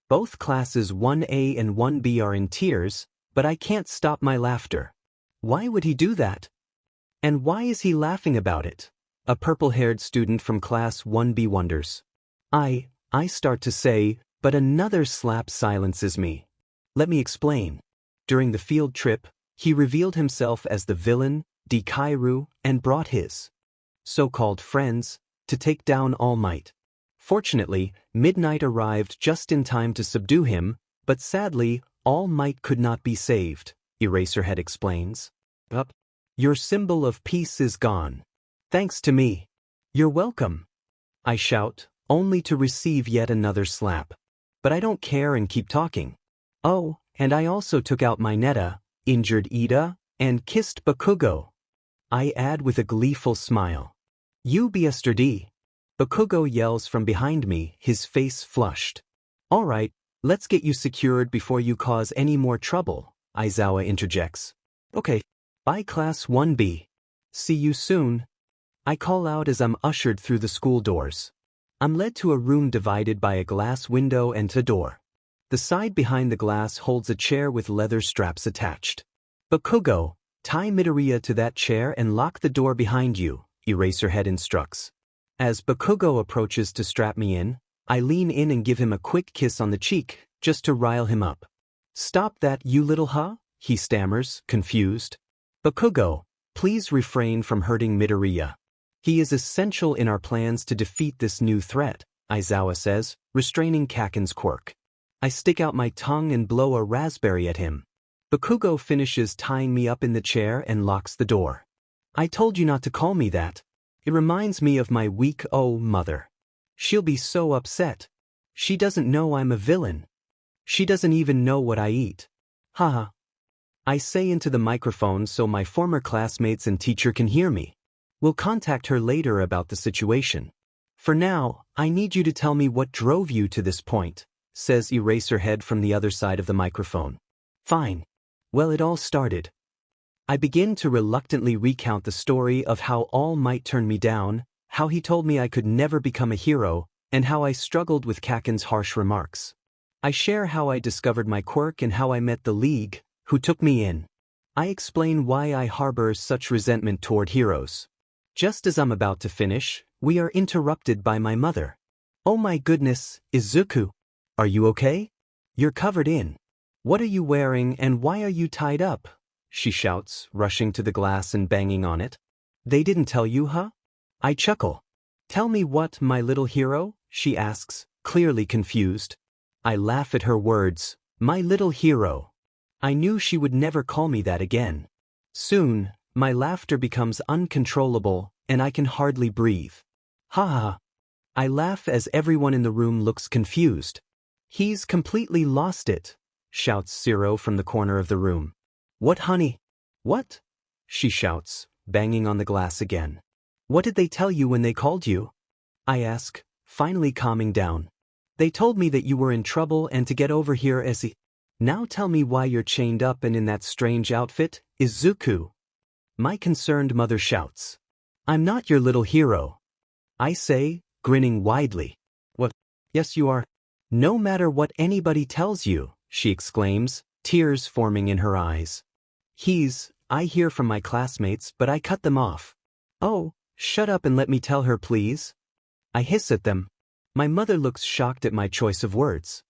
Both classes 1A and 1B are in tears, but I can't stop my laughter. Why would he do that? And why is he laughing about it? A purple-haired student from Class 1B wonders. I start to say, but another slap silences me. Let me explain. During the field trip, he revealed himself as the villain, Deku, and brought his so-called friends to take down All Might. Fortunately, Midnight arrived just in time to subdue him, but sadly, All Might could not be saved, Eraserhead explains. Your symbol of peace is gone. Thanks to me. You're welcome. I shout, only to receive yet another slap. But I don't care and keep talking. Oh, and I also took out my Neta, injured Ida, and kissed Bakugo. I add with a gleeful smile. You bastard. Bakugo yells from behind me, his face flushed. All right, let's get you secured before you cause any more trouble, Aizawa interjects. Okay. Bye Class 1B. See you soon. I call out as I'm ushered through the school doors. I'm led to a room divided by a glass window and a door. The side behind the glass holds a chair with leather straps attached. Bakugo, tie Midoriya to that chair and lock the door behind you, Eraserhead instructs. As Bakugo approaches to strap me in, I lean in and give him a quick kiss on the cheek, just to rile him up. Stop that, you little he stammers, confused. Bakugo, please refrain from hurting Midoriya. He is essential in our plans to defeat this new threat, Aizawa says, restraining Kaken's quirk. I stick out my tongue and blow a raspberry at him. Bakugo finishes tying me up in the chair and locks the door. I told you not to call me that. It reminds me of my weak mother. She'll be so upset. She doesn't know I'm a villain. She doesn't even know what I eat. Haha. I say into the microphone so my former classmates and teacher can hear me. We'll contact her later about the situation. For now, I need you to tell me what drove you to this point, says Eraserhead from the other side of the microphone. Fine. Well, it all started. I begin to reluctantly recount the story of how All Might turned me down, how he told me I could never become a hero, and how I struggled with Kaken's harsh remarks. I share how I discovered my quirk and how I met the League, who took me in. I explain why I harbor such resentment toward heroes. Just as I'm about to finish, we are interrupted by my mother. Oh my goodness, Izuku. Are you okay? You're covered in. What are you wearing and why are you tied up? She shouts, rushing to the glass and banging on it. They didn't tell you, I chuckle. Tell me what, my little hero? She asks, clearly confused. I laugh at her words, my little hero. I knew she would never call me that again. Soon, my laughter becomes uncontrollable, and I can hardly breathe. Ha ha. I laugh as everyone in the room looks confused. He's completely lost it. shouts Zero from the corner of the room. What, honey? What? She shouts, banging on the glass again. What did they tell you when they called you? I ask, finally calming down. They told me that you were in trouble and to get over here as he. Now tell me why you're chained up and in that strange outfit, Izuku. My concerned mother shouts. I'm not your little hero. I say, grinning widely. What? Yes, you are. No matter what anybody tells you, she exclaims, tears forming in her eyes. I hear from my classmates, but I cut them off. Oh, shut up and let me tell her, please. I hiss at them. My mother looks shocked at my choice of words.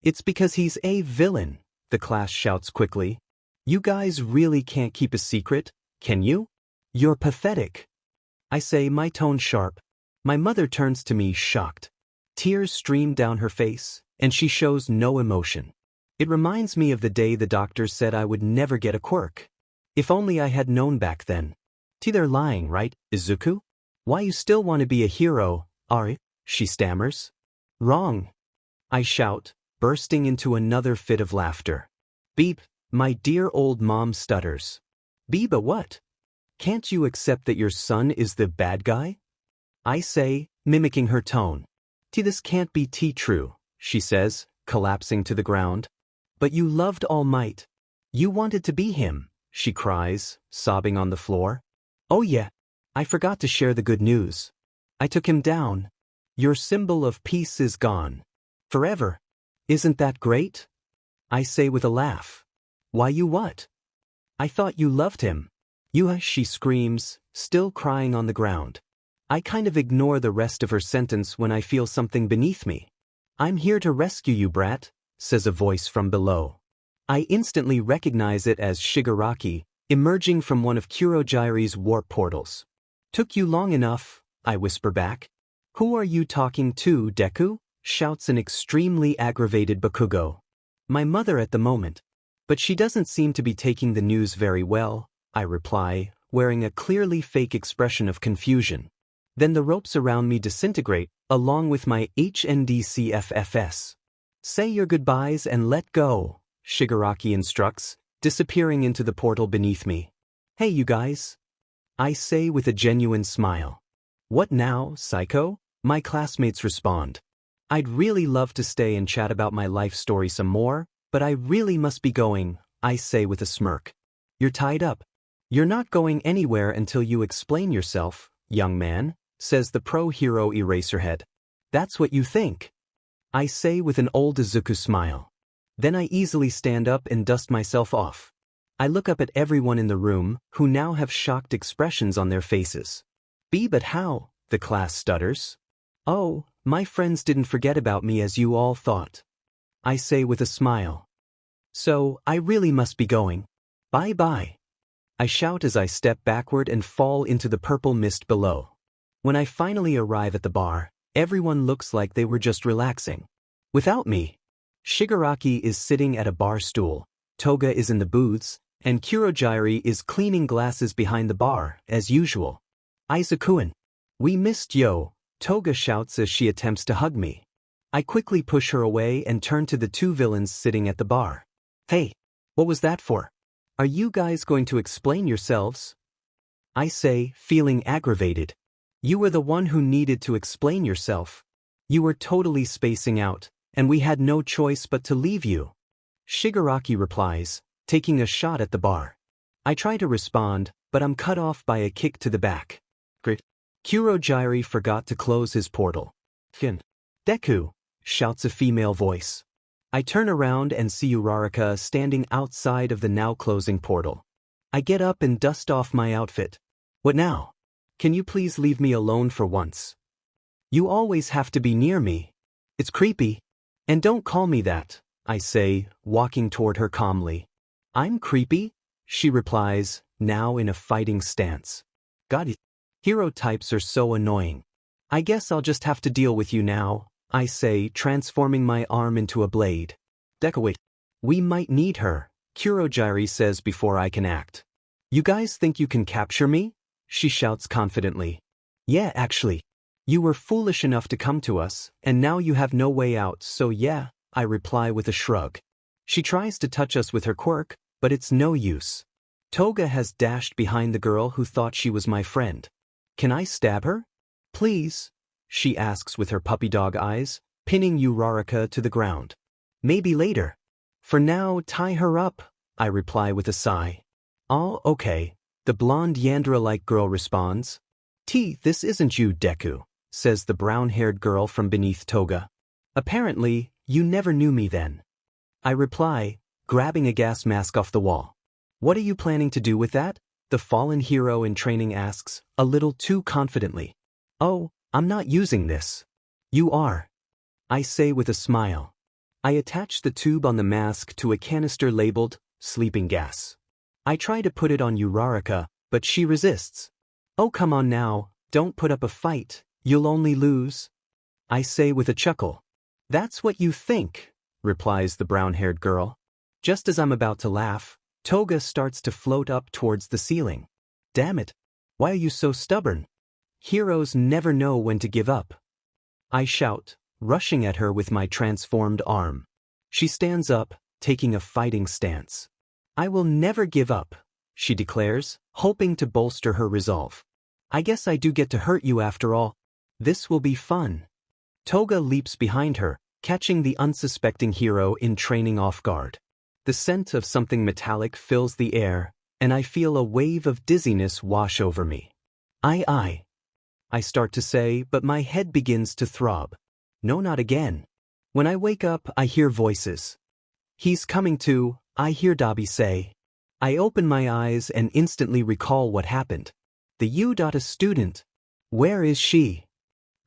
It's because he's a villain, the class shouts quickly. You guys really can't keep a secret, can you? You're pathetic. I say, my tone sharp. My mother turns to me shocked. Tears stream down her face, and she shows no emotion. It reminds me of the day the doctors said I would never get a quirk. If only I had known back then. They're lying, right, Izuku? Why you still want to be a hero, Ari? She stammers. Wrong. I shout, bursting into another fit of laughter. Beep, my dear old mom stutters. Beep, what? Can't you accept that your son is the bad guy? I say, mimicking her tone. This can't be true, she says, collapsing to the ground. But you loved All Might. You wanted to be him, she cries, sobbing on the floor. Oh yeah, I forgot to share the good news. I took him down. Your symbol of peace is gone. Forever. Isn't that great? I say with a laugh. Why you what? I thought you loved him. She screams, still crying on the ground. I kind of ignore the rest of her sentence when I feel something beneath me. I'm here to rescue you, brat, says a voice from below. I instantly recognize it as Shigaraki, emerging from one of Kuroji's warp portals. Took you long enough, I whisper back. Who are you talking to, Deku? Shouts an extremely aggravated Bakugo. My mother at the moment. But she doesn't seem to be taking the news very well, I reply, wearing a clearly fake expression of confusion. Then the ropes around me disintegrate, along with my HNDCFFS. Say your goodbyes and let go, Shigaraki instructs, disappearing into the portal beneath me. Hey you guys. I say with a genuine smile. What now, psycho? My classmates respond. I'd really love to stay and chat about my life story some more, but I really must be going, I say with a smirk. You're tied up. You're not going anywhere until you explain yourself, young man, says the pro-hero Eraserhead. That's what you think. I say with an old Izuku smile. Then I easily stand up and dust myself off. I look up at everyone in the room, who now have shocked expressions on their faces. But how? The class stutters. Oh, my friends didn't forget about me as you all thought. I say with a smile. So, I really must be going. Bye-bye. I shout as I step backward and fall into the purple mist below. When I finally arrive at the bar, everyone looks like they were just relaxing. Without me. Shigaraki is sitting at a bar stool, Toga is in the booths, and Kuroji is cleaning glasses behind the bar, as usual. Izuku-kun. We missed yo, Toga shouts as she attempts to hug me. I quickly push her away and turn to the two villains sitting at the bar. Hey, what was that for? Are you guys going to explain yourselves? I say, feeling aggravated. You were the one who needed to explain yourself. You were totally spacing out, and we had no choice but to leave you. Shigaraki replies, taking a shot at the bar. I try to respond, but I'm cut off by a kick to the back. Kuroji forgot to close his portal. Deku, shouts a female voice. I turn around and see Uraraka standing outside of the now-closing portal. I get up and dust off my outfit. What now? Can you please leave me alone for once? You always have to be near me. It's creepy. And don't call me that, I say, walking toward her calmly. I'm creepy? She replies, now in a fighting stance. God, hero types are so annoying. I guess I'll just have to deal with you now, I say, transforming my arm into a blade. Deku, wait. We might need her, Kuroji says before I can act. You guys think you can capture me? She shouts confidently. Yeah, actually. You were foolish enough to come to us, and now you have no way out, so yeah, I reply with a shrug. She tries to touch us with her quirk, but it's no use. Toga has dashed behind the girl who thought she was my friend. Can I stab her? Please, she asks with her puppy dog eyes, pinning Uraraka to the ground. Maybe later. For now, tie her up, I reply with a sigh. Oh, okay, the blonde Yandra-like girl responds. This isn't you, Deku, says the brown-haired girl from beneath Toga. Apparently, you never knew me then. I reply, grabbing a gas mask off the wall. What are you planning to do with that? The fallen hero in training asks, a little too confidently. Oh, I'm not using this. You are. I say with a smile. I attach the tube on the mask to a canister labeled, sleeping gas. I try to put it on Uraraka, but she resists. Oh come on now, don't put up a fight, you'll only lose. I say with a chuckle. That's what you think, replies the brown-haired girl. Just as I'm about to laugh, Toga starts to float up towards the ceiling. Damn it, why are you so stubborn? Heroes never know when to give up. I shout, rushing at her with my transformed arm. She stands up, taking a fighting stance. I will never give up, she declares, hoping to bolster her resolve. I guess I do get to hurt you after all. This will be fun. Toga leaps behind her, catching the unsuspecting hero in training off guard. The scent of something metallic fills the air, and I feel a wave of dizziness wash over me. I start to say, but my head begins to throb. No, not again. When I wake up, I hear voices. He's coming to, I hear Dabi say. I open my eyes and instantly recall what happened. The U.A student. Where is she?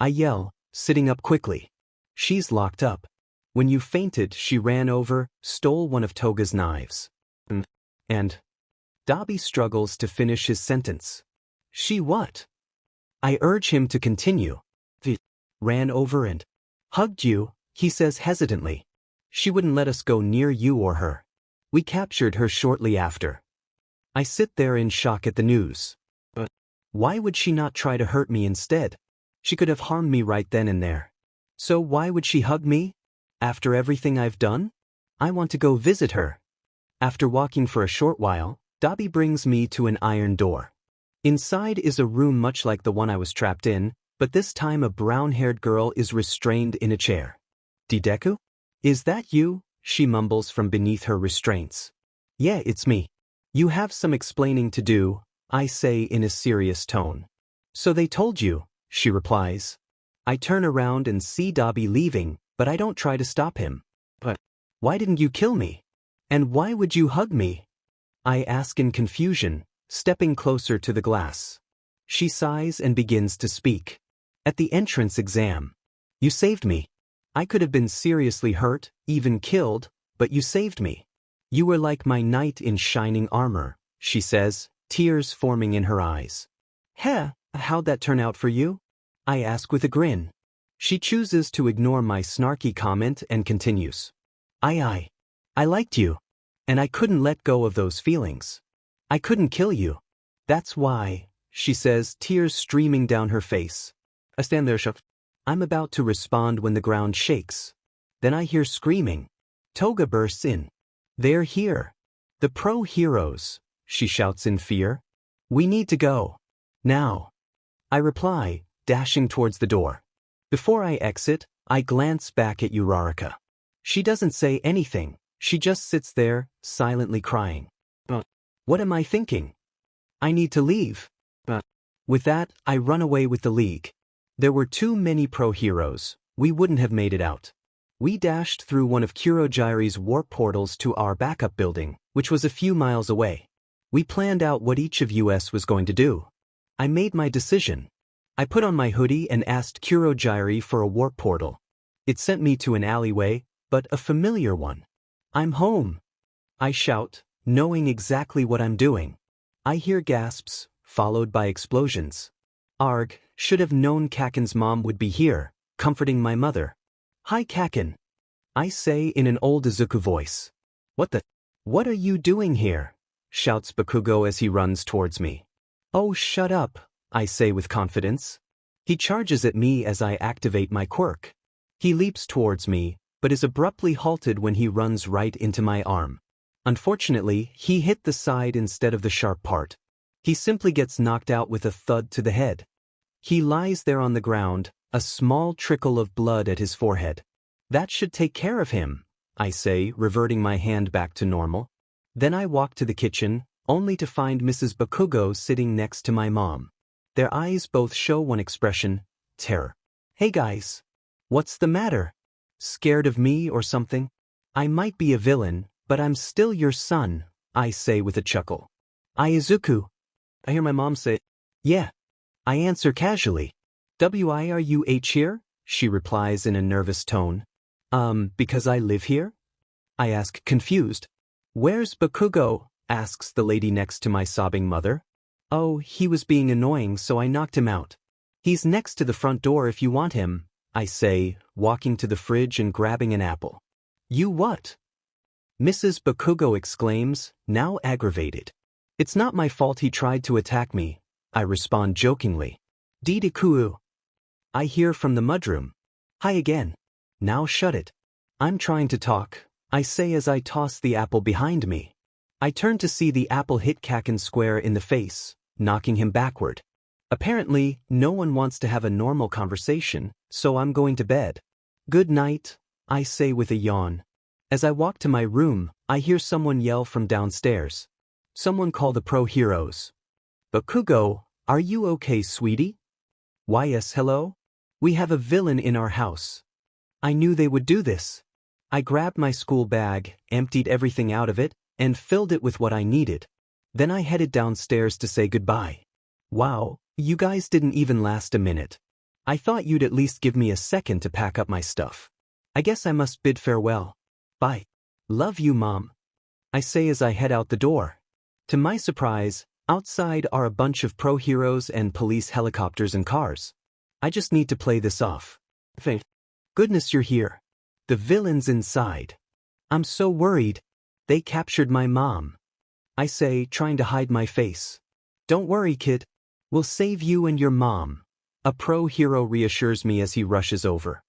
I yell, sitting up quickly. She's locked up. When you fainted, she ran over, stole one of Toga's knives. And Dabi struggles to finish his sentence. She what? I urge him to continue. Ran over and hugged you, he says hesitantly. She wouldn't let us go near you or her. We captured her shortly after. I sit there in shock at the news. But why would she not try to hurt me instead? She could have harmed me right then and there. So why would she hug me? After everything I've done? I want to go visit her. After walking for a short while, Dabi brings me to an iron door. Inside is a room much like the one I was trapped in, but this time a brown-haired girl is restrained in a chair. Deku? Is that you? She mumbles from beneath her restraints. Yeah, it's me. You have some explaining to do, I say in a serious tone. So they told you, she replies. I turn around and see Dabi leaving, but I don't try to stop him. But why didn't you kill me? And why would you hug me? I ask in confusion, stepping closer to the glass. She sighs and begins to speak. At the entrance exam. You saved me. I could have been seriously hurt, even killed, but you saved me. You were like my knight in shining armor, she says, tears forming in her eyes. How'd that turn out for you? I ask with a grin. She chooses to ignore my snarky comment and continues. I liked you. And I couldn't let go of those feelings. I couldn't kill you. That's why, she says, tears streaming down her face. I stand there shocked. I'm about to respond when the ground shakes. Then I hear screaming. Toga bursts in. They're here. The pro heroes, she shouts in fear. We need to go. Now. I reply, dashing towards the door. Before I exit, I glance back at Uraraka. She doesn't say anything, she just sits there, silently crying. But what am I thinking? I need to leave. But with that, I run away with the League. There were too many pro heroes, we wouldn't have made it out. We dashed through one of Kurojire's warp portals to our backup building, which was a few miles away. We planned out what each of us was going to do. I made my decision. I put on my hoodie and asked Kurojire for a warp portal. It sent me to an alleyway, but a familiar one. I'm home. I shout, knowing exactly what I'm doing. I hear gasps, followed by explosions. Arg, should have known Kaken's mom would be here, comforting my mother. Hi Kaken. I say in an old Izuku voice. What are you doing here? Shouts Bakugo as he runs towards me. Oh, shut up, I say with confidence. He charges at me as I activate my quirk. He leaps towards me, but is abruptly halted when he runs right into my arm. Unfortunately, he hit the side instead of the sharp part. He simply gets knocked out with a thud to the head. He lies there on the ground, a small trickle of blood at his forehead. That should take care of him, I say, reverting my hand back to normal. Then I walk to the kitchen, only to find Mrs. Bakugo sitting next to my mom. Their eyes both show one expression, terror. Hey guys. What's the matter? Scared of me or something? I might be a villain, but I'm still your son, I say with a chuckle. Izuku. I hear my mom say, yeah. I answer casually. Wiruh here? She replies in a nervous tone. Because I live here? I ask, confused. Where's Bakugo? Asks the lady next to my sobbing mother. Oh, he was being annoying, so I knocked him out. He's next to the front door if you want him, I say, walking to the fridge and grabbing an apple. You what? Mrs. Bakugo exclaims, now aggravated. It's not my fault he tried to attack me, I respond jokingly. Deku. I hear from the mudroom. Hi again. Now shut it. I'm trying to talk, I say as I toss the apple behind me. I turn to see the apple hit Kaken square in the face, knocking him backward. Apparently, no one wants to have a normal conversation, so I'm going to bed. Good night, I say with a yawn. As I walk to my room, I hear someone yell from downstairs. Someone call the pro heroes. Bakugo, are you okay, sweetie? Why yes, hello? We have a villain in our house. I knew they would do this. I grabbed my school bag, emptied everything out of it, and filled it with what I needed. Then I headed downstairs to say goodbye. Wow, you guys didn't even last a minute. I thought you'd at least give me a second to pack up my stuff. I guess I must bid farewell. Bye. Love you, Mom. I say as I head out the door. To my surprise, outside are a bunch of pro heroes and police helicopters and cars. I just need to play this off. Thank goodness you're here. The villain's inside. I'm so worried. They captured my mom. I say, trying to hide my face. Don't worry, kid. We'll save you and your mom. A pro hero reassures me as he rushes over.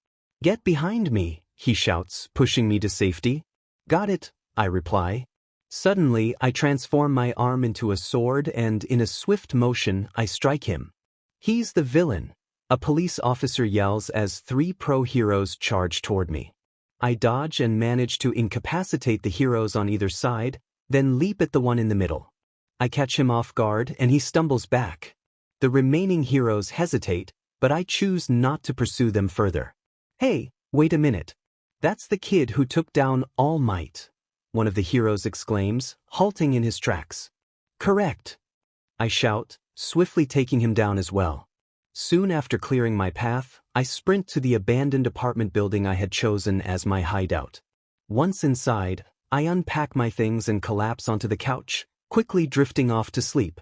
Get behind me, he shouts, pushing me to safety. Got it, I reply. Suddenly, I transform my arm into a sword and, in a swift motion, I strike him. He's the villain. A police officer yells as 3 pro heroes charge toward me. I dodge and manage to incapacitate the heroes on either side, then leap at the one in the middle. I catch him off guard and he stumbles back. The remaining heroes hesitate, but I choose not to pursue them further. Hey, wait a minute. That's the kid who took down All Might, one of the heroes exclaims, halting in his tracks. Correct. I shout, swiftly taking him down as well. Soon after clearing my path, I sprint to the abandoned apartment building I had chosen as my hideout. Once inside, I unpack my things and collapse onto the couch, quickly drifting off to sleep.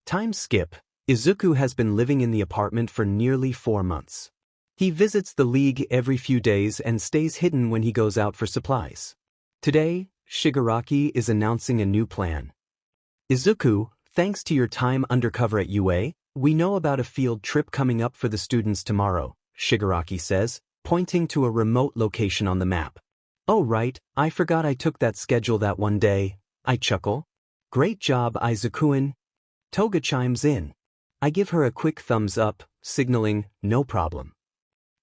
Time skip. Izuku has been living in the apartment for nearly 4 months. He visits the league every few days and stays hidden when he goes out for supplies. Today, Shigaraki is announcing a new plan. Izuku, thanks to your time undercover at UA, we know about a field trip coming up for the students tomorrow, Shigaraki says, pointing to a remote location on the map. Oh right, I forgot I took that schedule that one day, I chuckle. Great job, Izuku-in. Toga chimes in. I give her a quick thumbs up, signaling, no problem.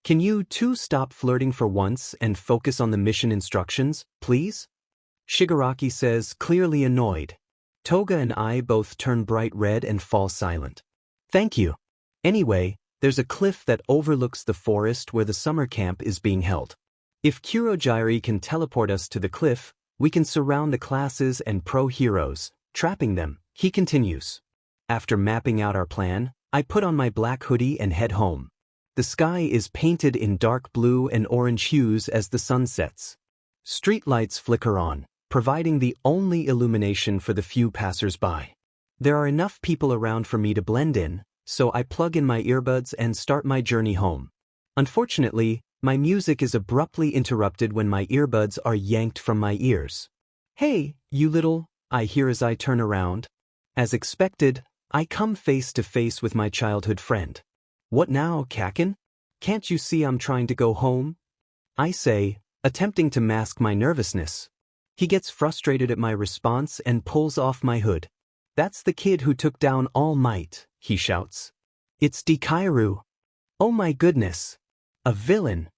Can you two stop flirting for once and focus on the mission instructions, please? Shigaraki says, clearly annoyed. Toga and I both turn bright red and fall silent. Thank you. Anyway, there's a cliff that overlooks the forest where the summer camp is being held. If Kurogiri can teleport us to the cliff, we can surround the classes and pro heroes, trapping them, he continues. After mapping out our plan, I put on my black hoodie and head home. The sky is painted in dark blue and orange hues as the sun sets. Streetlights flicker on, providing the only illumination for the few passers-by. There are enough people around for me to blend in, so I plug in my earbuds and start my journey home. Unfortunately, my music is abruptly interrupted when my earbuds are yanked from my ears. Hey, you little, I hear as I turn around. As expected, I come face to face with my childhood friend. What now, Kaken? Can't you see I'm trying to go home? I say, attempting to mask my nervousness. He gets frustrated at my response and pulls off my hood. "That's the kid who took down All Might," he shouts. "It's Deku. Oh my goodness. A villain."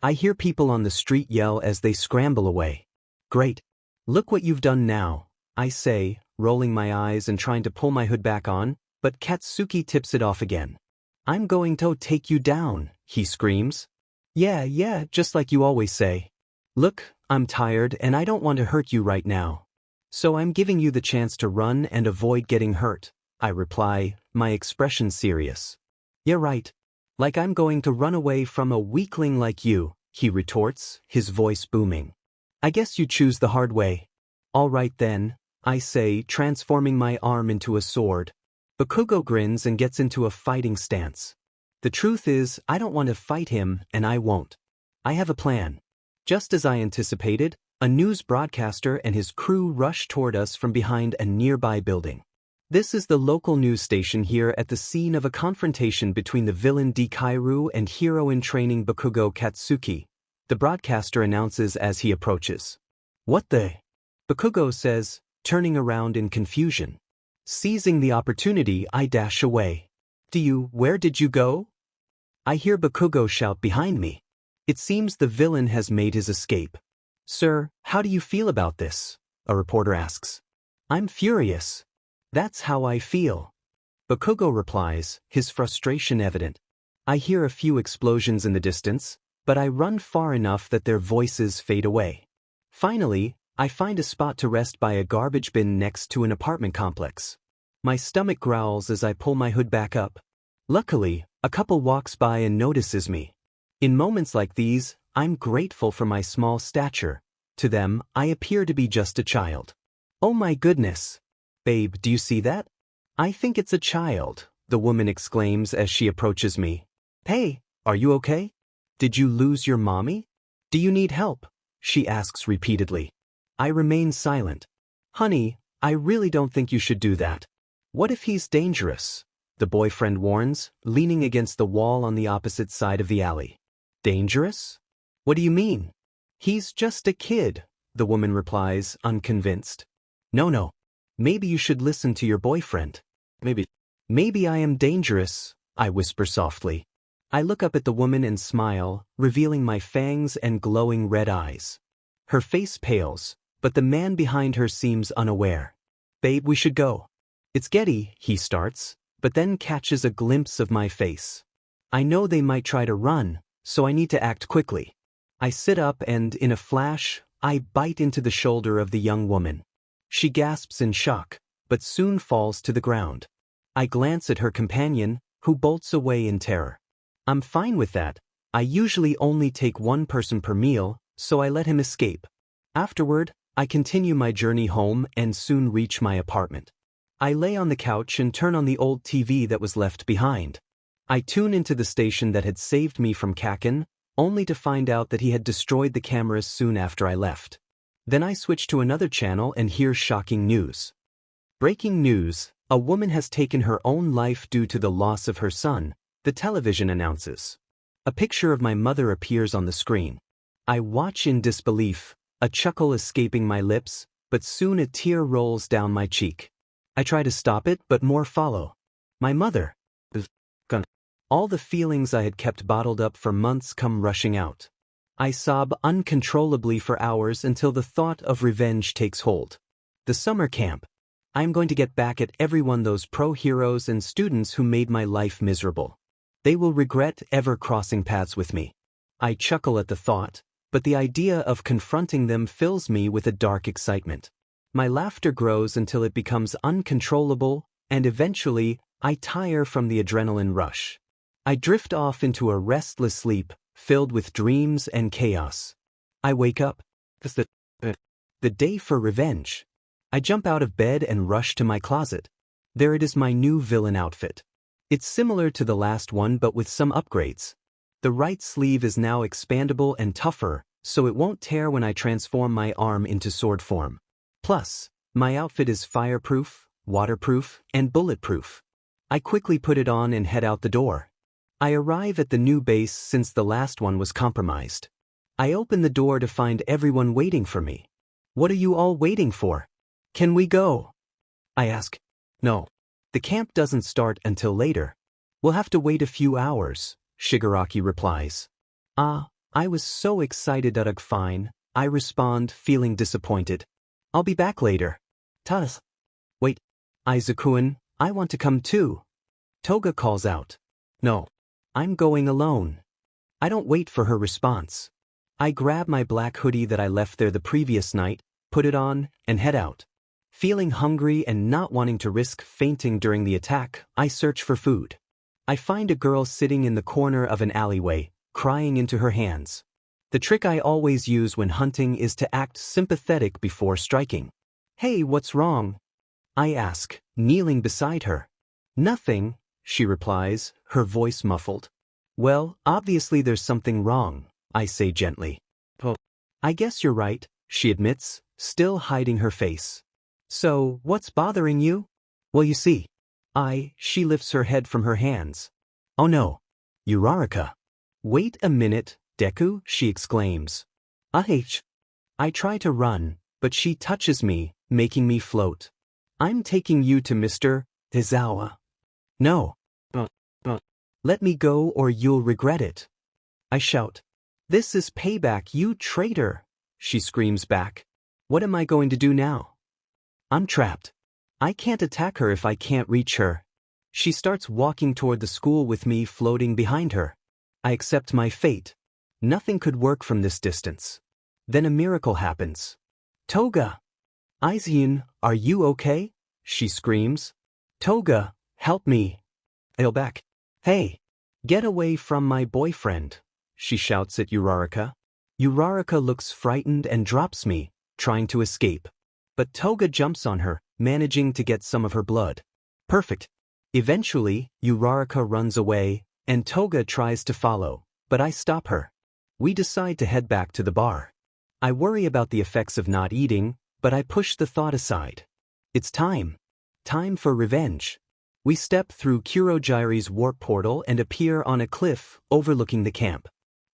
I hear people on the street yell as they scramble away. "Great. Look what you've done now," I say, rolling my eyes and trying to pull my hood back on, but Katsuki tips it off again. "I'm going to take you down," he screams. Yeah, just like you always say. "Look, I'm tired and I don't want to hurt you right now. So I'm giving you the chance to run and avoid getting hurt," I reply, my expression serious. "Yeah, right. Like I'm going to run away from a weakling like you," he retorts, his voice booming. "I guess you choose the hard way." "All right then," I say, transforming my arm into a sword. Bakugo grins and gets into a fighting stance. The truth is, I don't want to fight him, and I won't. I have a plan. Just as I anticipated, a news broadcaster and his crew rush toward us from behind a nearby building. This is the local news station here at the scene of a confrontation between the villain Deku and hero-in-training Bakugo Katsuki, the broadcaster announces as he approaches. "What the?" Bakugo says, turning around in confusion. Seizing the opportunity, I dash away. Where did you go?" I hear Bakugo shout behind me. It seems the villain has made his escape. "Sir, how do you feel about this?" a reporter asks. "I'm furious. That's how I feel." Bakugo replies, his frustration evident. I hear a few explosions in the distance, but I run far enough that their voices fade away. Finally, I find a spot to rest by a garbage bin next to an apartment complex. My stomach growls as I pull my hood back up. Luckily, a couple walks by and notices me. In moments like these, I'm grateful for my small stature. To them, I appear to be just a child. "Oh my goodness. Babe, do you see that?" "I think it's a child," the woman exclaims as she approaches me. "Hey, are you okay? Did you lose your mommy? Do you need help?" she asks repeatedly. I remain silent. "Honey, I really don't think you should do that. What if he's dangerous?" the boyfriend warns, leaning against the wall on the opposite side of the alley. "Dangerous? What do you mean?" "He's just a kid," the woman replies, unconvinced. No. Maybe you should listen to your boyfriend." Maybe I am dangerous," I whisper softly. I look up at the woman and smile, revealing my fangs and glowing red eyes. Her face pales, but the man behind her seems unaware. "Babe, we should go." "It's Getty," he starts, but then catches a glimpse of my face. I know they might try to run, so I need to act quickly. I sit up and, in a flash, I bite into the shoulder of the young woman. She gasps in shock, but soon falls to the ground. I glance at her companion, who bolts away in terror. I'm fine with that. I usually only take one person per meal, so I let him escape. Afterward, I continue my journey home and soon reach my apartment. I lay on the couch and turn on the old TV that was left behind. I tune into the station that had saved me from Kaken, only to find out that he had destroyed the cameras soon after I left. Then I switch to another channel and hear shocking news. Breaking news: a woman has taken her own life due to the loss of her son, the television announces. A picture of my mother appears on the screen. I watch in disbelief, a chuckle escaping my lips, but soon a tear rolls down my cheek. I try to stop it, but more follow. My mother. All the feelings I had kept bottled up for months come rushing out. I sob uncontrollably for hours until the thought of revenge takes hold. The summer camp. I am going to get back at everyone, those pro-heroes and students who made my life miserable. They will regret ever crossing paths with me. I chuckle at the thought, but the idea of confronting them fills me with a dark excitement. My laughter grows until it becomes uncontrollable, and eventually, I tire from the adrenaline rush. I drift off into a restless sleep, filled with dreams and chaos. I wake up. It's the day for revenge. I jump out of bed and rush to my closet. There it is, my new villain outfit. It's similar to the last one but with some upgrades. The right sleeve is now expandable and tougher, so it won't tear when I transform my arm into sword form. Plus, my outfit is fireproof, waterproof, and bulletproof. I quickly put it on and head out the door. I arrive at the new base since the last one was compromised. I open the door to find everyone waiting for me. What are you all waiting for? Can we go? I ask. No. The camp doesn't start until later. We'll have to wait a few hours, Shigaraki replies. I was so excited. Fine, I respond, feeling disappointed. I'll be back later. Tadas. Wait, Izuku-kun, I want to come too. Toga calls out. No. I'm going alone. I don't wait for her response. I grab my black hoodie that I left there the previous night, put it on, and head out. Feeling hungry and not wanting to risk fainting during the attack, I search for food. I find a girl sitting in the corner of an alleyway, crying into her hands. The trick I always use when hunting is to act sympathetic before striking. Hey, what's wrong? I ask, kneeling beside her. Nothing, she replies, her voice muffled. Well, obviously there's something wrong, I say gently. Oh, I guess you're right, she admits, still hiding her face. So, what's bothering you? Well, you see. She lifts her head from her hands. Oh no. Uraraka. Wait a minute, Deku, she exclaims. I try to run, but she touches me, making me float. I'm taking you to Mr. Tezawa. No. Let me go or you'll regret it. I shout. This is payback, you traitor, she screams back. What am I going to do now? I'm trapped. I can't attack her if I can't reach her. She starts walking toward the school with me floating behind her. I accept my fate. Nothing could work from this distance. Then a miracle happens. Toga! Izune, are you okay? She screams. Toga, help me. I'll back. Hey! Get away from my boyfriend, she shouts at Uraraka. Uraraka looks frightened and drops me, trying to escape. But Toga jumps on her, managing to get some of her blood. Perfect. Eventually, Uraraka runs away, and Toga tries to follow, but I stop her. We decide to head back to the bar. I worry about the effects of not eating, but I push the thought aside. It's time. Time for revenge. We step through Kurogiri's warp portal and appear on a cliff overlooking the camp.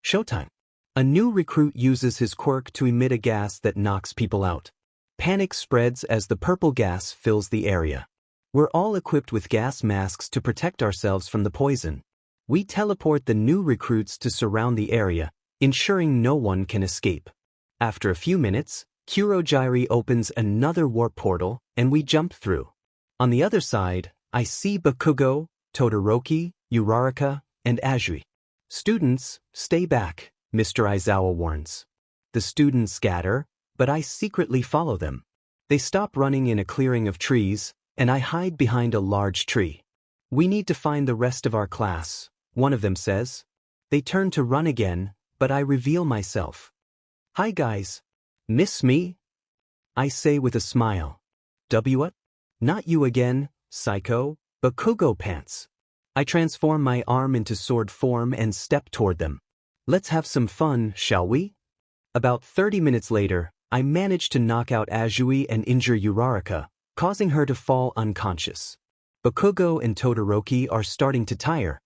Showtime. A new recruit uses his quirk to emit a gas that knocks people out. Panic spreads as the purple gas fills the area. We're all equipped with gas masks to protect ourselves from the poison. We teleport the new recruits to surround the area, ensuring no one can escape. After a few minutes, Kurogiri opens another warp portal, and we jump through. On the other side, I see Bakugo, Todoroki, Uraraka, and Azui. Students, stay back, Mr. Aizawa warns. The students scatter, but I secretly follow them. They stop running in a clearing of trees, and I hide behind a large tree. We need to find the rest of our class, one of them says. They turn to run again, but I reveal myself. Hi guys. Miss me? I say with a smile. What? Not you again, psycho, Bakugo pants. I transform my arm into sword form and step toward them. Let's have some fun, shall we? About 30 minutes later, I manage to knock out Azui and injure Uraraka, causing her to fall unconscious. Bakugo and Todoroki are starting to tire.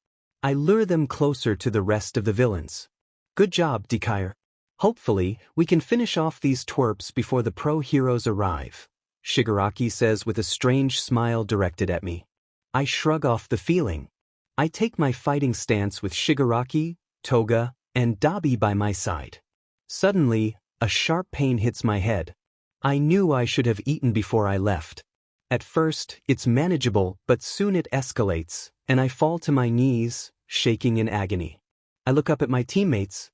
I lure them closer to the rest of the villains. Good job, Dekire. Hopefully, we can finish off these twerps before the pro heroes arrive, Shigaraki says with a strange smile directed at me. I shrug off the feeling. I take my fighting stance with Shigaraki, Toga, and Dabi by my side. Suddenly, a sharp pain hits my head. I knew I should have eaten before I left. At first, it's manageable, but soon it escalates, and I fall to my knees, shaking in agony. I look up at my teammates.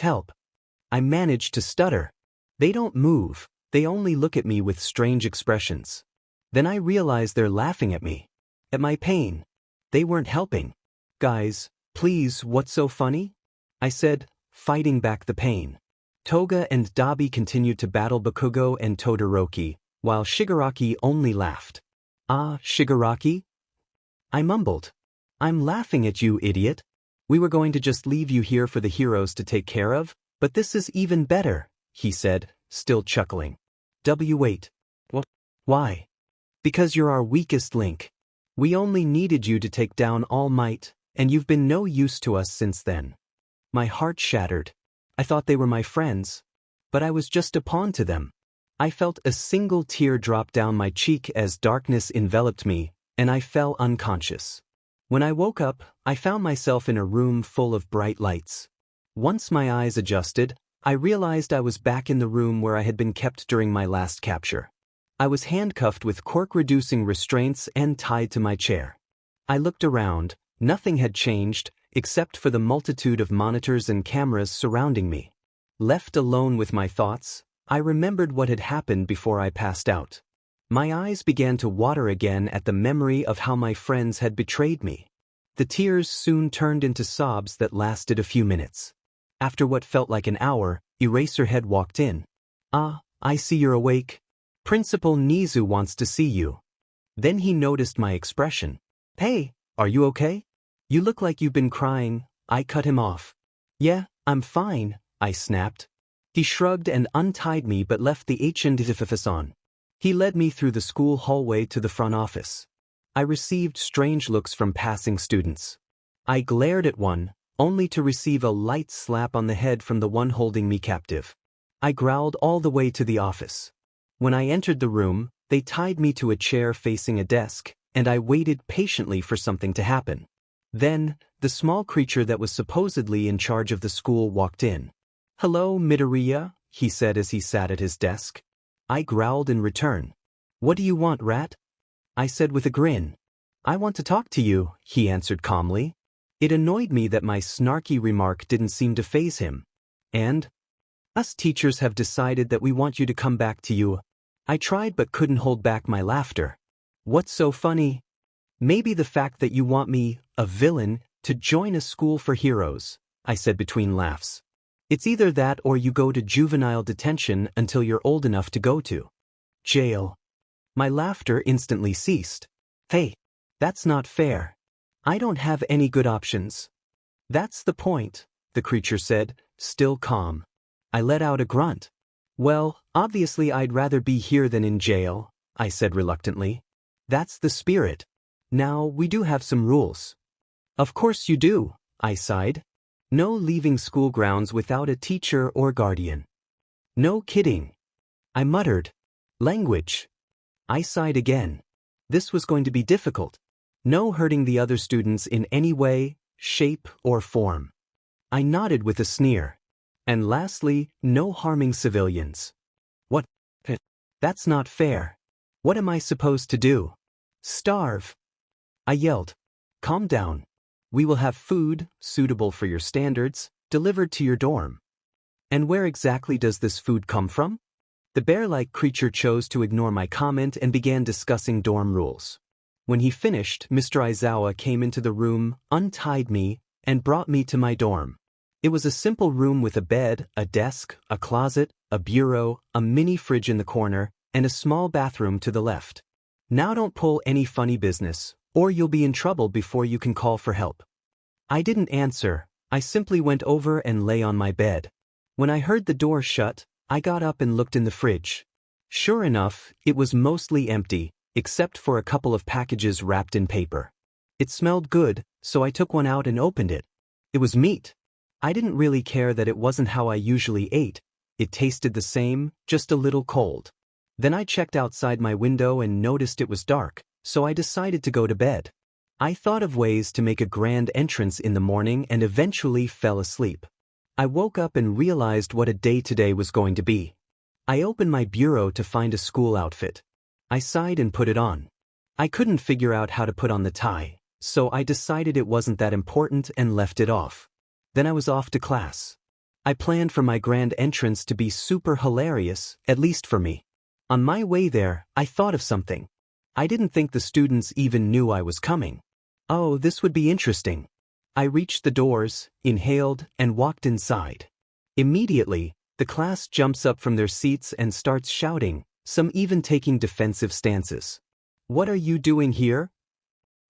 Help. I manage to stutter. They don't move, they only look at me with strange expressions. Then I realize they're laughing at me. At my pain. They weren't helping. Guys, please, what's so funny? I said, fighting back the pain. Toga and Dabi continued to battle Bakugo and Todoroki, while Shigaraki only laughed. Shigaraki? I mumbled. I'm laughing at you, idiot. We were going to just leave you here for the heroes to take care of, but this is even better, he said, still chuckling. Wait. What? Why? Because you're our weakest link. We only needed you to take down All Might, and you've been no use to us since then. My heart shattered. I thought they were my friends. But I was just a pawn to them. I felt a single tear drop down my cheek as darkness enveloped me, and I fell unconscious. When I woke up, I found myself in a room full of bright lights. Once my eyes adjusted, I realized I was back in the room where I had been kept during my last capture. I was handcuffed with Quirk-reducing restraints and tied to my chair. I looked around. Nothing had changed, except for the multitude of monitors and cameras surrounding me. Left alone with my thoughts, I remembered what had happened before I passed out. My eyes began to water again at the memory of how my friends had betrayed me. The tears soon turned into sobs that lasted a few minutes. After what felt like an hour, Eraserhead walked in. "Ah, I see you're awake. Principal Nizu wants to see you." Then he noticed my expression. "Hey, are you okay? You look like you've been crying." I cut him off. "Yeah, I'm fine," I snapped. He shrugged and untied me but left the HNDFFS on. He led me through the school hallway to the front office. I received strange looks from passing students. I glared at one, only to receive a light slap on the head from the one holding me captive. I growled all the way to the office. When I entered the room, they tied me to a chair facing a desk, and I waited patiently for something to happen. Then, the small creature that was supposedly in charge of the school walked in. "Hello, Midoriya," he said as he sat at his desk. I growled in return. "What do you want, rat?" I said with a grin. "I want to talk to you," he answered calmly. It annoyed me that my snarky remark didn't seem to faze him. "And? Us teachers have decided that we want you to come back to you." I tried but couldn't hold back my laughter. "What's so funny?" "Maybe the fact that you want me, a villain, to join a school for heroes," I said between laughs. "It's either that or you go to juvenile detention until you're old enough to go to jail." My laughter instantly ceased. "Hey, that's not fair. I don't have any good options." "That's the point," the creature said, still calm. I let out a grunt. "Well, obviously I'd rather be here than in jail," I said reluctantly. "That's the spirit. Now, we do have some rules." "Of course you do," I sighed. "No leaving school grounds without a teacher or guardian." "No kidding," I muttered. "Language." I sighed again. This was going to be difficult. "No hurting the other students in any way, shape, or form." I nodded with a sneer. "And lastly, no harming civilians." "What? That's not fair. What am I supposed to do? Starve?" I yelled. "Calm down. We will have food, suitable for your standards, delivered to your dorm." "And where exactly does this food come from?" The bear-like creature chose to ignore my comment and began discussing dorm rules. When he finished, Mr. Aizawa came into the room, untied me, and brought me to my dorm. It was a simple room with a bed, a desk, a closet, a bureau, a mini fridge in the corner, and a small bathroom to the left. "Now don't pull any funny business, or you'll be in trouble before you can call for help." I didn't answer. I simply went over and lay on my bed. When I heard the door shut, I got up and looked in the fridge. Sure enough, it was mostly empty, except for a couple of packages wrapped in paper. It smelled good, so I took one out and opened it. It was meat. I didn't really care that it wasn't how I usually ate. It tasted the same, just a little cold. Then I checked outside my window and noticed it was dark, so I decided to go to bed. I thought of ways to make a grand entrance in the morning and eventually fell asleep. I woke up and realized what a day today was going to be. I opened my bureau to find a school outfit. I sighed and put it on. I couldn't figure out how to put on the tie, so I decided it wasn't that important and left it off. Then I was off to class. I planned for my grand entrance to be super hilarious, at least for me. On my way there, I thought of something. I didn't think the students even knew I was coming. Oh, this would be interesting. I reached the doors, inhaled, and walked inside. Immediately, the class jumps up from their seats and starts shouting, some even taking defensive stances. "What are you doing here?"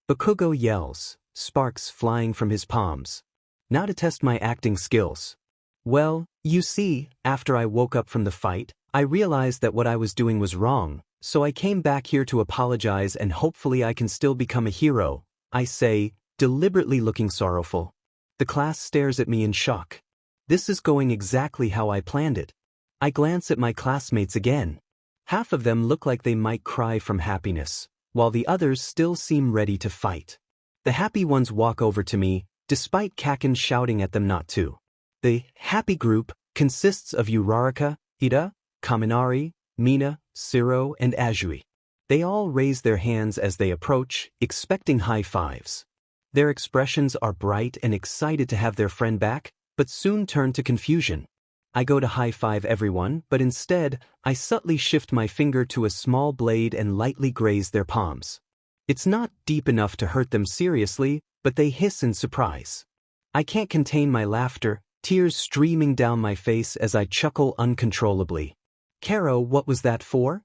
Bakugo yells, sparks flying from his palms. Now to test my acting skills. Well, you see, after I woke up from the fight, I realized that what I was doing was wrong, so I came back here to apologize and hopefully I can still become a hero, I say, deliberately looking sorrowful. The class stares at me in shock. This is going exactly how I planned it. I glance at my classmates again. Half of them look like they might cry from happiness, while the others still seem ready to fight. The happy ones walk over to me, despite Kaken shouting at them not to. The happy group consists of Uraraka, Ida, Kaminari, Mina, Siro, and Azui. They all raise their hands as they approach, expecting high fives. Their expressions are bright and excited to have their friend back, but soon turn to confusion. I go to high five everyone, but instead, I subtly shift my finger to a small blade and lightly graze their palms. It's not deep enough to hurt them seriously, but they hiss in surprise. I can't contain my laughter, tears streaming down my face as I chuckle uncontrollably. Karo, what was that for?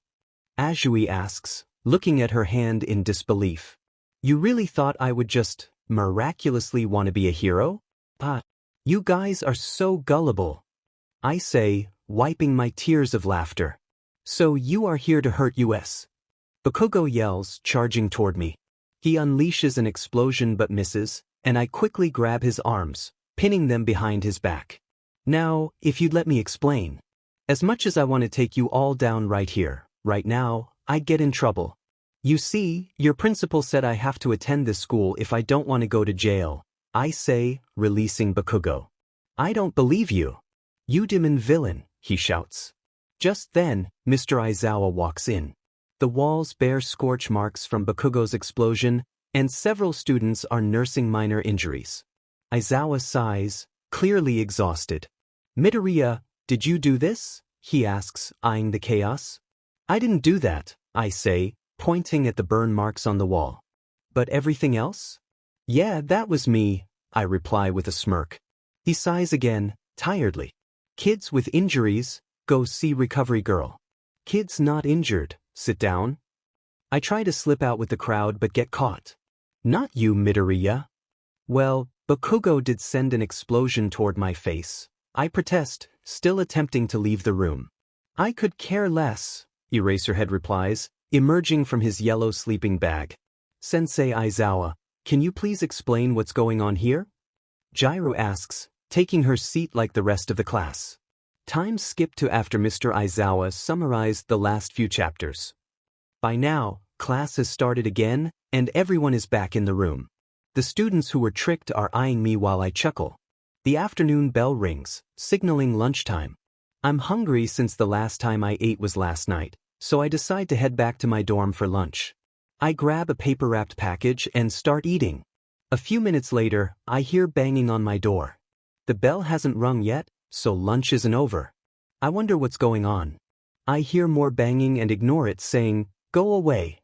Azui asks, looking at her hand in disbelief. You really thought I would just miraculously want to be a hero? You guys are so gullible. I say, wiping my tears of laughter. So you are here to hurt us? Bakugo yells, charging toward me. He unleashes an explosion but misses, and I quickly grab his arms, pinning them behind his back. Now, if you'd let me explain. As much as I want to take you all down right here, right now, I'd get in trouble. You see, your principal said I have to attend this school if I don't want to go to jail, I say, releasing Bakugo. I don't believe you. You demon villain, he shouts. Just then, Mr. Aizawa walks in. The walls bear scorch marks from Bakugo's explosion, and several students are nursing minor injuries. Aizawa sighs, clearly exhausted. Midoriya, did you do this? He asks, eyeing the chaos. I didn't do that, I say, pointing at the burn marks on the wall. But everything else? Yeah, that was me, I reply with a smirk. He sighs again, tiredly. Kids with injuries, go see recovery girl. Kids not injured, sit down. I try to slip out with the crowd but get caught. Not you, Midoriya. Well, Bakugo did send an explosion toward my face. I protest, still attempting to leave the room. I could care less, Eraserhead replies, emerging from his yellow sleeping bag. Sensei Aizawa, can you please explain what's going on here? Jiro asks, taking her seat like the rest of the class. Time skipped to after Mr. Aizawa summarized the last few chapters. By now, class has started again, and everyone is back in the room. The students who were tricked are eyeing me while I chuckle. The afternoon bell rings, signaling lunchtime. I'm hungry since the last time I ate was last night, so I decide to head back to my dorm for lunch. I grab a paper-wrapped package and start eating. A few minutes later, I hear banging on my door. The bell hasn't rung yet, so lunch isn't over. I wonder what's going on. I hear more banging and ignore it, saying, "Go away."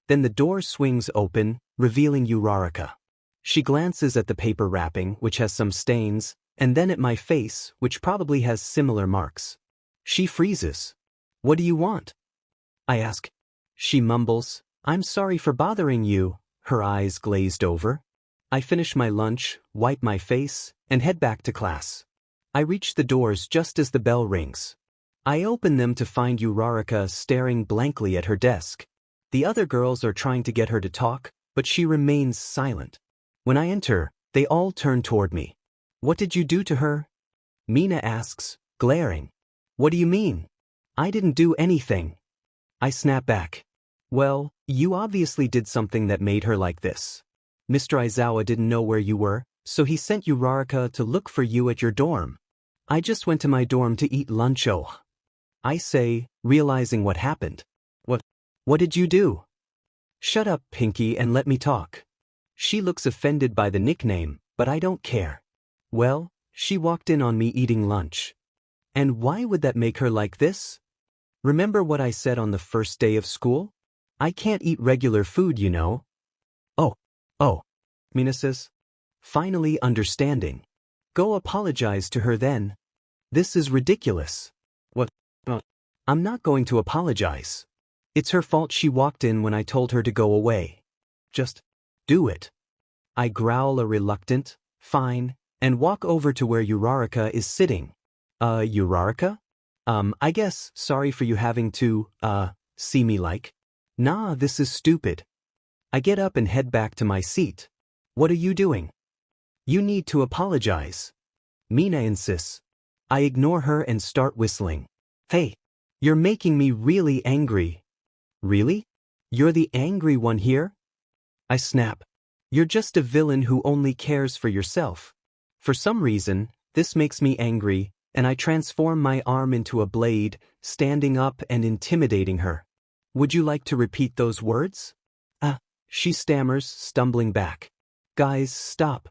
Then the door swings open, revealing Uraraka. She glances at the paper wrapping, which has some stains, and then at my face, which probably has similar marks. She freezes. What do you want? I ask. She mumbles, I'm sorry for bothering you, her eyes glazed over. I finish my lunch, wipe my face, and head back to class. I reach the doors just as the bell rings. I open them to find Uraraka staring blankly at her desk. The other girls are trying to get her to talk, but she remains silent. When I enter, they all turn toward me. What did you do to her? Mina asks, glaring. What do you mean? I didn't do anything. I snap back. Well, you obviously did something that made her like this. Mr. Aizawa didn't know where you were, so he sent Uraraka to look for you at your dorm. I just went to my dorm to eat lunch. Oh, I say, realizing what happened. What did you do? Shut up, Pinky, and let me talk. She looks offended by the nickname, but I don't care. Well, she walked in on me eating lunch. And why would that make her like this? Remember what I said on the first day of school? I can't eat regular food, you know. Oh, Mina says. Finally understanding. Go apologize to her then. This is ridiculous. What? I'm not going to apologize. It's her fault she walked in when I told her to go away. Just do it. I growl a reluctant, fine, and walk over to where Uraraka is sitting. Uraraka? I guess, sorry for you having to, see me like. Nah, this is stupid. I get up and head back to my seat. What are you doing? You need to apologize. Mina insists. I ignore her and start whistling. Hey, you're making me really angry. Really? You're the angry one here? I snap. You're just a villain who only cares for yourself. For some reason, this makes me angry, and I transform my arm into a blade, standing up and intimidating her. Would you like to repeat those words? She stammers, stumbling back. Guys, stop.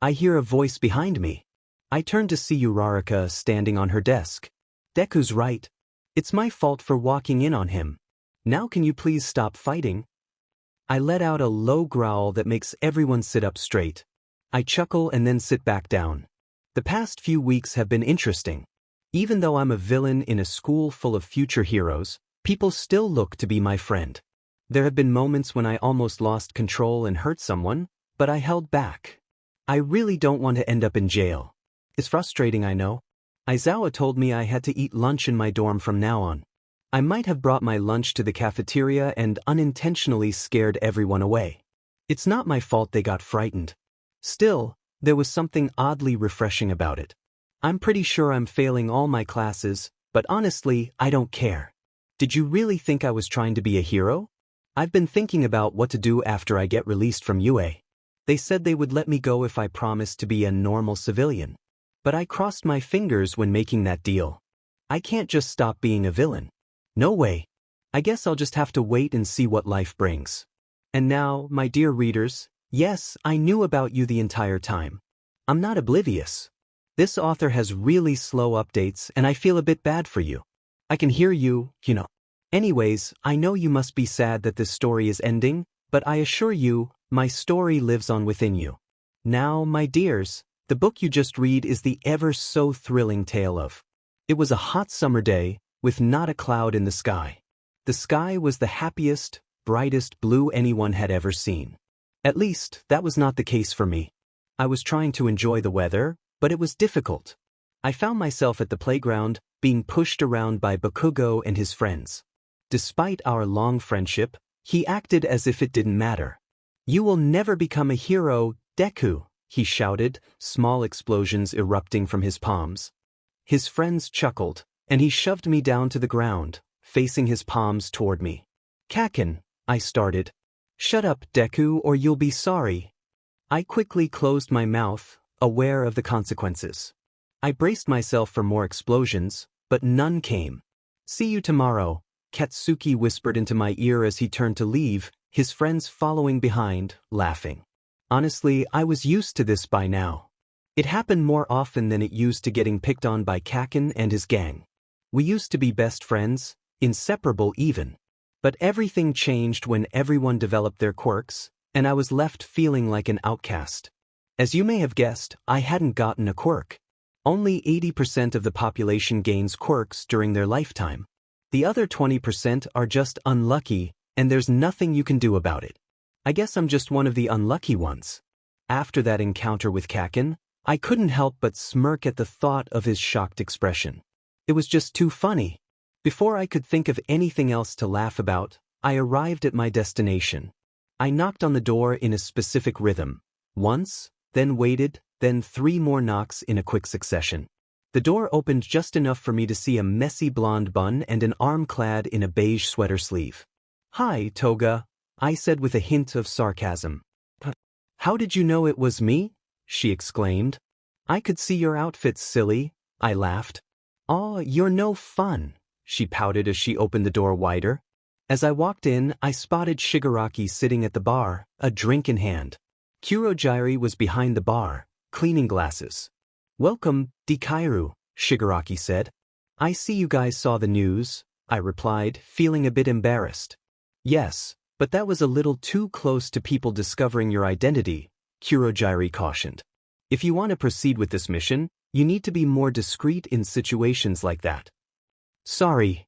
I hear a voice behind me. I turn to see Uraraka standing on her desk. Deku's right. It's my fault for walking in on him. Now can you please stop fighting? I let out a low growl that makes everyone sit up straight. I chuckle and then sit back down. The past few weeks have been interesting. Even though I'm a villain in a school full of future heroes, people still look to be my friend. There have been moments when I almost lost control and hurt someone, but I held back. I really don't want to end up in jail. It's frustrating, I know. Aizawa told me I had to eat lunch in my dorm from now on. I might have brought my lunch to the cafeteria and unintentionally scared everyone away. It's not my fault they got frightened. Still, there was something oddly refreshing about it. I'm pretty sure I'm failing all my classes, but honestly, I don't care. Did you really think I was trying to be a hero? I've been thinking about what to do after I get released from UA. They said they would let me go if I promised to be a normal civilian. But I crossed my fingers when making that deal. I can't just stop being a villain. No way. I guess I'll just have to wait and see what life brings. And now, my dear readers, yes, I knew about you the entire time. I'm not oblivious. This author has really slow updates and I feel a bit bad for you. I can hear you, you know. Anyways, I know you must be sad that this story is ending, but I assure you, my story lives on within you. Now, my dears, the book you just read is the ever so thrilling tale of. It was a hot summer day, with not a cloud in the sky. The sky was the happiest, brightest blue anyone had ever seen. At least, that was not the case for me. I was trying to enjoy the weather, but it was difficult. I found myself at the playground, being pushed around by Bakugo and his friends. Despite our long friendship, he acted as if it didn't matter. You will never become a hero, Deku, he shouted, small explosions erupting from his palms. His friends chuckled, and he shoved me down to the ground, facing his palms toward me. Kaken, I started. Shut up, Deku, or you'll be sorry. I quickly closed my mouth, aware of the consequences. I braced myself for more explosions, but none came. See you tomorrow, Katsuki whispered into my ear as he turned to leave, his friends following behind, laughing. Honestly, I was used to this by now. It happened more often than it used to getting picked on by Kaken and his gang. We used to be best friends, inseparable even. But everything changed when everyone developed their quirks, and I was left feeling like an outcast. As you may have guessed, I hadn't gotten a quirk. Only 80% of the population gains quirks during their lifetime. The other 20% are just unlucky, and there's nothing you can do about it. I guess I'm just one of the unlucky ones. After that encounter with Kaken, I couldn't help but smirk at the thought of his shocked expression. It was just too funny. Before I could think of anything else to laugh about, I arrived at my destination. I knocked on the door in a specific rhythm. Once, then waited, then 3 more knocks in a quick succession. The door opened just enough for me to see a messy blonde bun and an arm clad in a beige sweater sleeve. Hi, Toga, I said with a hint of sarcasm. How did you know it was me? She exclaimed. I could see your outfits, silly, I laughed. Aw, you're no fun, she pouted as she opened the door wider. As I walked in, I spotted Shigaraki sitting at the bar, a drink in hand. Kurojairi was behind the bar, cleaning glasses. Welcome, Dikairu, Shigaraki said. I see you guys saw the news, I replied, feeling a bit embarrassed. Yes, but that was a little too close to people discovering your identity, Kurojairi cautioned. If you want to proceed with this mission, you need to be more discreet in situations like that. Sorry,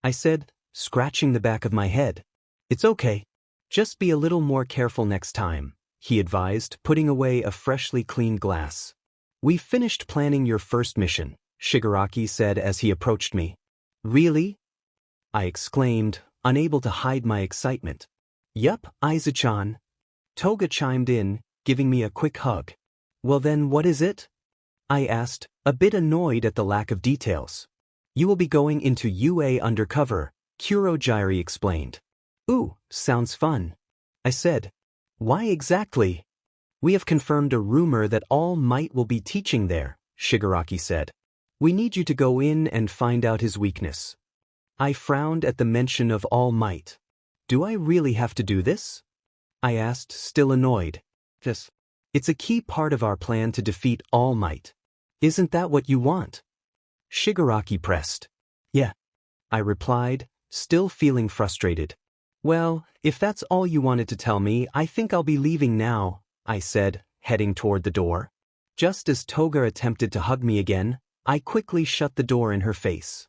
I said, scratching the back of my head. It's okay. Just be a little more careful next time, he advised, putting away a freshly cleaned glass. We've finished planning your first mission, Shigaraki said as he approached me. Really? I exclaimed, unable to hide my excitement. Yup, Aizu-chan. Toga chimed in, giving me a quick hug. Well then, what is it? I asked, a bit annoyed at the lack of details. You will be going into UA undercover, Kurogyuri explained. Ooh, sounds fun. I said. Why exactly? We have confirmed a rumor that All Might will be teaching there, Shigaraki said. We need you to go in and find out his weakness. I frowned at the mention of All Might. Do I really have to do this? I asked, still annoyed. Yes. It's a key part of our plan to defeat All Might. Isn't that what you want? Shigaraki pressed. Yeah. I replied, still feeling frustrated. Well, if that's all you wanted to tell me, I think I'll be leaving now, I said, heading toward the door. Just as Toga attempted to hug me again, I quickly shut the door in her face.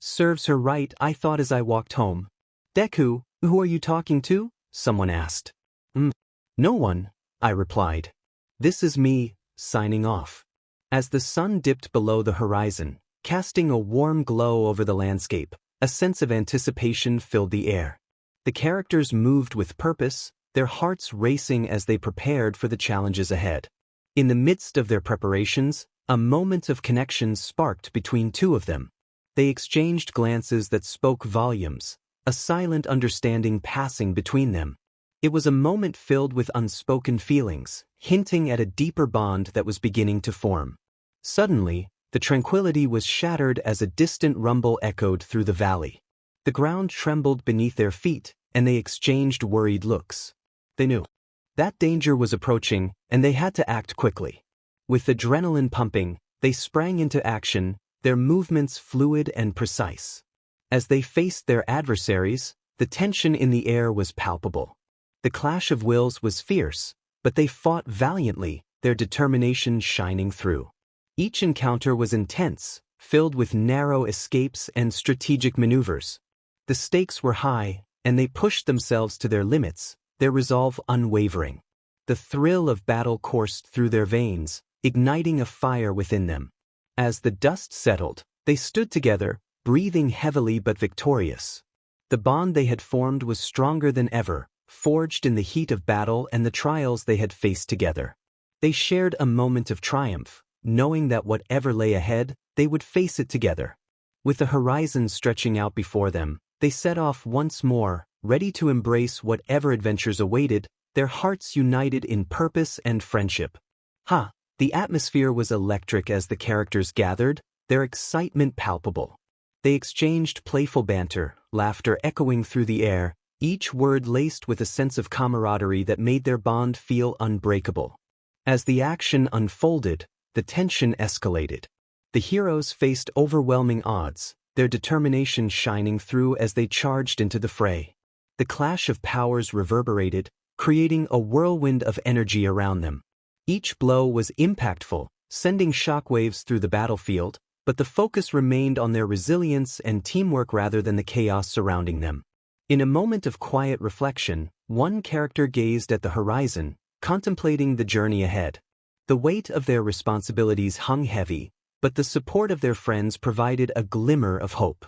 Serves her right, I thought as I walked home. Deku, who are you talking to? Someone asked. No one, I replied. This is me, signing off. As the sun dipped below the horizon, casting a warm glow over the landscape, a sense of anticipation filled the air. The characters moved with purpose, their hearts racing as they prepared for the challenges ahead. In the midst of their preparations, a moment of connection sparked between two of them. They exchanged glances that spoke volumes, a silent understanding passing between them. It was a moment filled with unspoken feelings, hinting at a deeper bond that was beginning to form. Suddenly, the tranquility was shattered as a distant rumble echoed through the valley. The ground trembled beneath their feet, and they exchanged worried looks. They knew that danger was approaching, and they had to act quickly. With adrenaline pumping, they sprang into action, their movements fluid and precise. As they faced their adversaries, the tension in the air was palpable. The clash of wills was fierce, but they fought valiantly, their determination shining through. Each encounter was intense, filled with narrow escapes and strategic maneuvers. The stakes were high, and they pushed themselves to their limits, their resolve unwavering. The thrill of battle coursed through their veins, igniting a fire within them. As the dust settled, they stood together, breathing heavily but victorious. The bond they had formed was stronger than ever, forged in the heat of battle and the trials they had faced together. They shared a moment of triumph, knowing that whatever lay ahead, they would face it together. With the horizon stretching out before them, they set off once more, ready to embrace whatever adventures awaited, their hearts united in purpose and friendship. The atmosphere was electric as the characters gathered, their excitement palpable. They exchanged playful banter, laughter echoing through the air, each word laced with a sense of camaraderie that made their bond feel unbreakable. As the action unfolded, the tension escalated. The heroes faced overwhelming odds, their determination shining through as they charged into the fray. The clash of powers reverberated, creating a whirlwind of energy around them. Each blow was impactful, sending shockwaves through the battlefield, but the focus remained on their resilience and teamwork rather than the chaos surrounding them. In a moment of quiet reflection, one character gazed at the horizon, contemplating the journey ahead. The weight of their responsibilities hung heavy, but the support of their friends provided a glimmer of hope.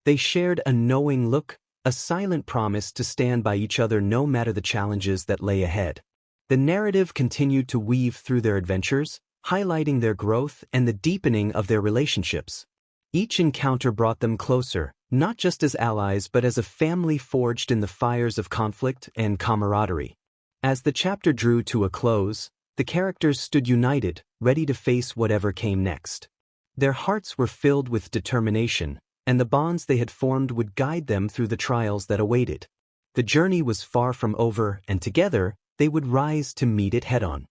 They shared a knowing look, a silent promise to stand by each other no matter the challenges that lay ahead. The narrative continued to weave through their adventures, highlighting their growth and the deepening of their relationships. Each encounter brought them closer, not just as allies but as a family forged in the fires of conflict and camaraderie. As the chapter drew to a close, the characters stood united, ready to face whatever came next. Their hearts were filled with determination, and the bonds they had formed would guide them through the trials that awaited. The journey was far from over, and together, they would rise to meet it head-on.